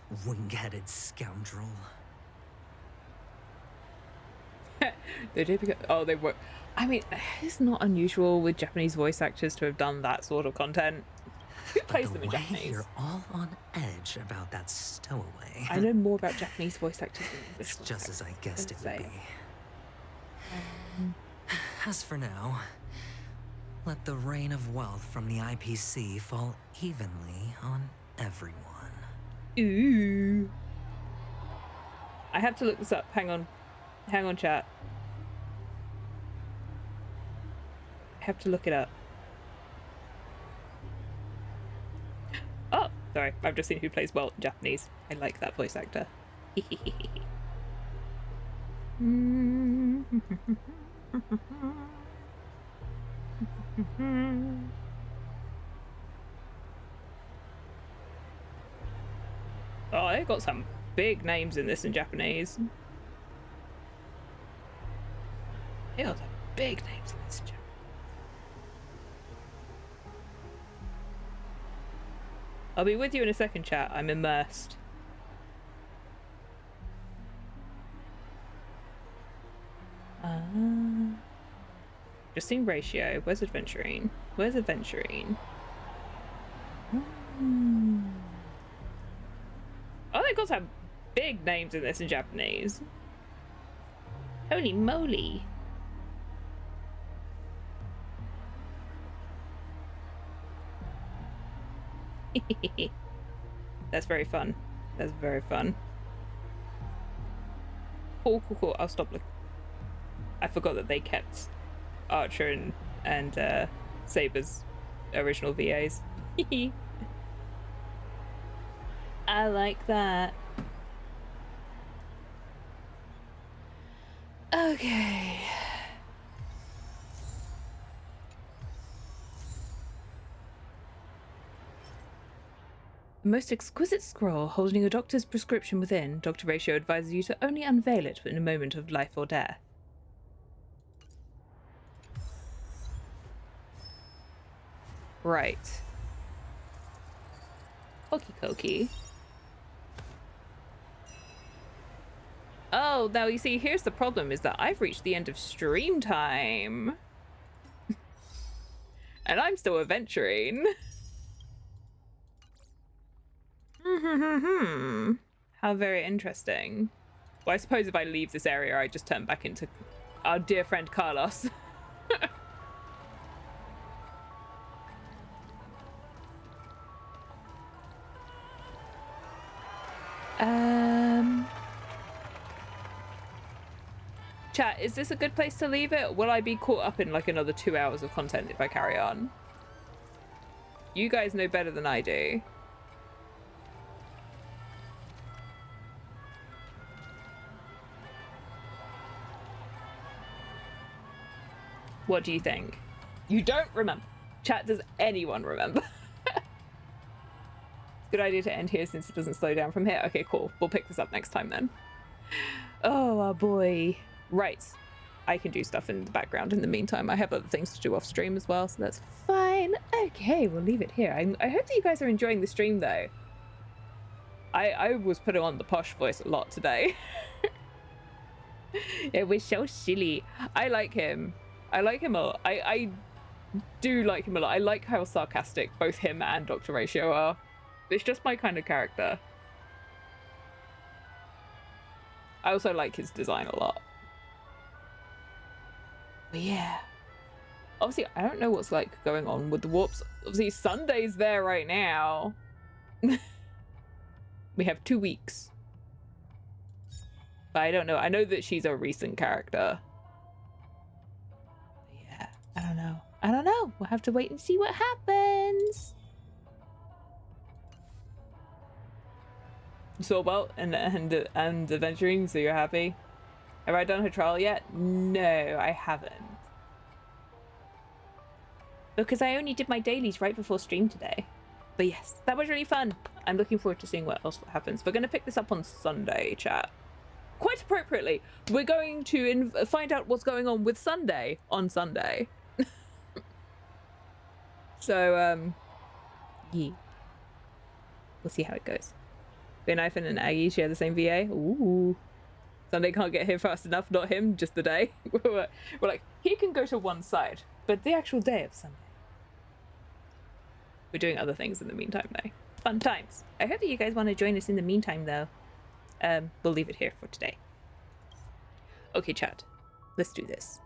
you wing-headed scoundrel. They did because they were. I mean, it's not unusual with Japanese voice actors to have done that sort of content. Who plays them in Japanese? You're all on edge about that stowaway. I know more about Japanese voice actors than English. It's just as I guessed it would be. Um, As for now, let the rain of wealth from the IPC fall evenly on everyone. Ooh. I have to look this up. Hang on, chat. I have to look it up. Oh, sorry. I've just seen who plays well in Japanese. I like that voice actor. Oh, they got some big names in this in Japanese. They got some big names in this in Japanese. I'll be with you in a second, chat. I'm immersed. Just seen Ratio. Where's Adventurine? Where's Adventurine? Oh, they got some big names in this in Japanese. Holy moly. That's very fun. That's very fun. Cool, cool, cool. I'll stop looking. I forgot that they kept Archer and Saber's original VAs. I like that. Okay. The most exquisite scroll holding a doctor's prescription within. Dr. Ratio advises you to only unveil it in a moment of life or death. Right. Okie dokie. Oh, now you see, here's the problem, is that I've reached the end of stream time. And I'm still adventuring. How very interesting. Well, I suppose if I leave this area, I just turn back into our dear friend Carlos. Chat, is this a good place to leave it? Will I be caught up in like another 2 hours of content if I carry on? You guys know better than I do. What do you think? You don't remember. Chat, does anyone remember? Good idea to end here since it doesn't slow down from here. Okay, cool. We'll pick this up next time then. Oh, our boy. Right. I can do stuff in the background in the meantime. I have other things to do off stream as well, so that's fine. Okay, we'll leave it here. I hope that you guys are enjoying the stream though. I was putting on the posh voice a lot today. It was so silly. I like him. I like him a lot. I do like him a lot. I like how sarcastic both him and Dr. Ratio are. It's just my kind of character. I also like his design a lot. But yeah. Obviously, I don't know what's like going on with the warps. Obviously, Sunday's there right now. We have 2 weeks. But I don't know. I know that she's a recent character. But yeah, I don't know. I don't know. We'll have to wait and see what happens. You saw Welt and adventuring, so you're happy? Have I done her trial yet? No, I haven't. Because I only did my dailies right before stream today. But yes, that was really fun. I'm looking forward to seeing what else happens. We're going to pick this up on Sunday, chat. Quite appropriately, we're going to find out what's going on with Sunday on Sunday. So, yeah. We'll see how it goes. Knife and Aggie share the same VA. Ooh. Sunday can't get here fast enough, not him, just the day. We're like, he can go to one side, but the actual day of Sunday. We're doing other things in the meantime, though. Fun times. I hope that you guys want to join us in the meantime, though. We'll leave it here for today. Okay, chat. Let's do this.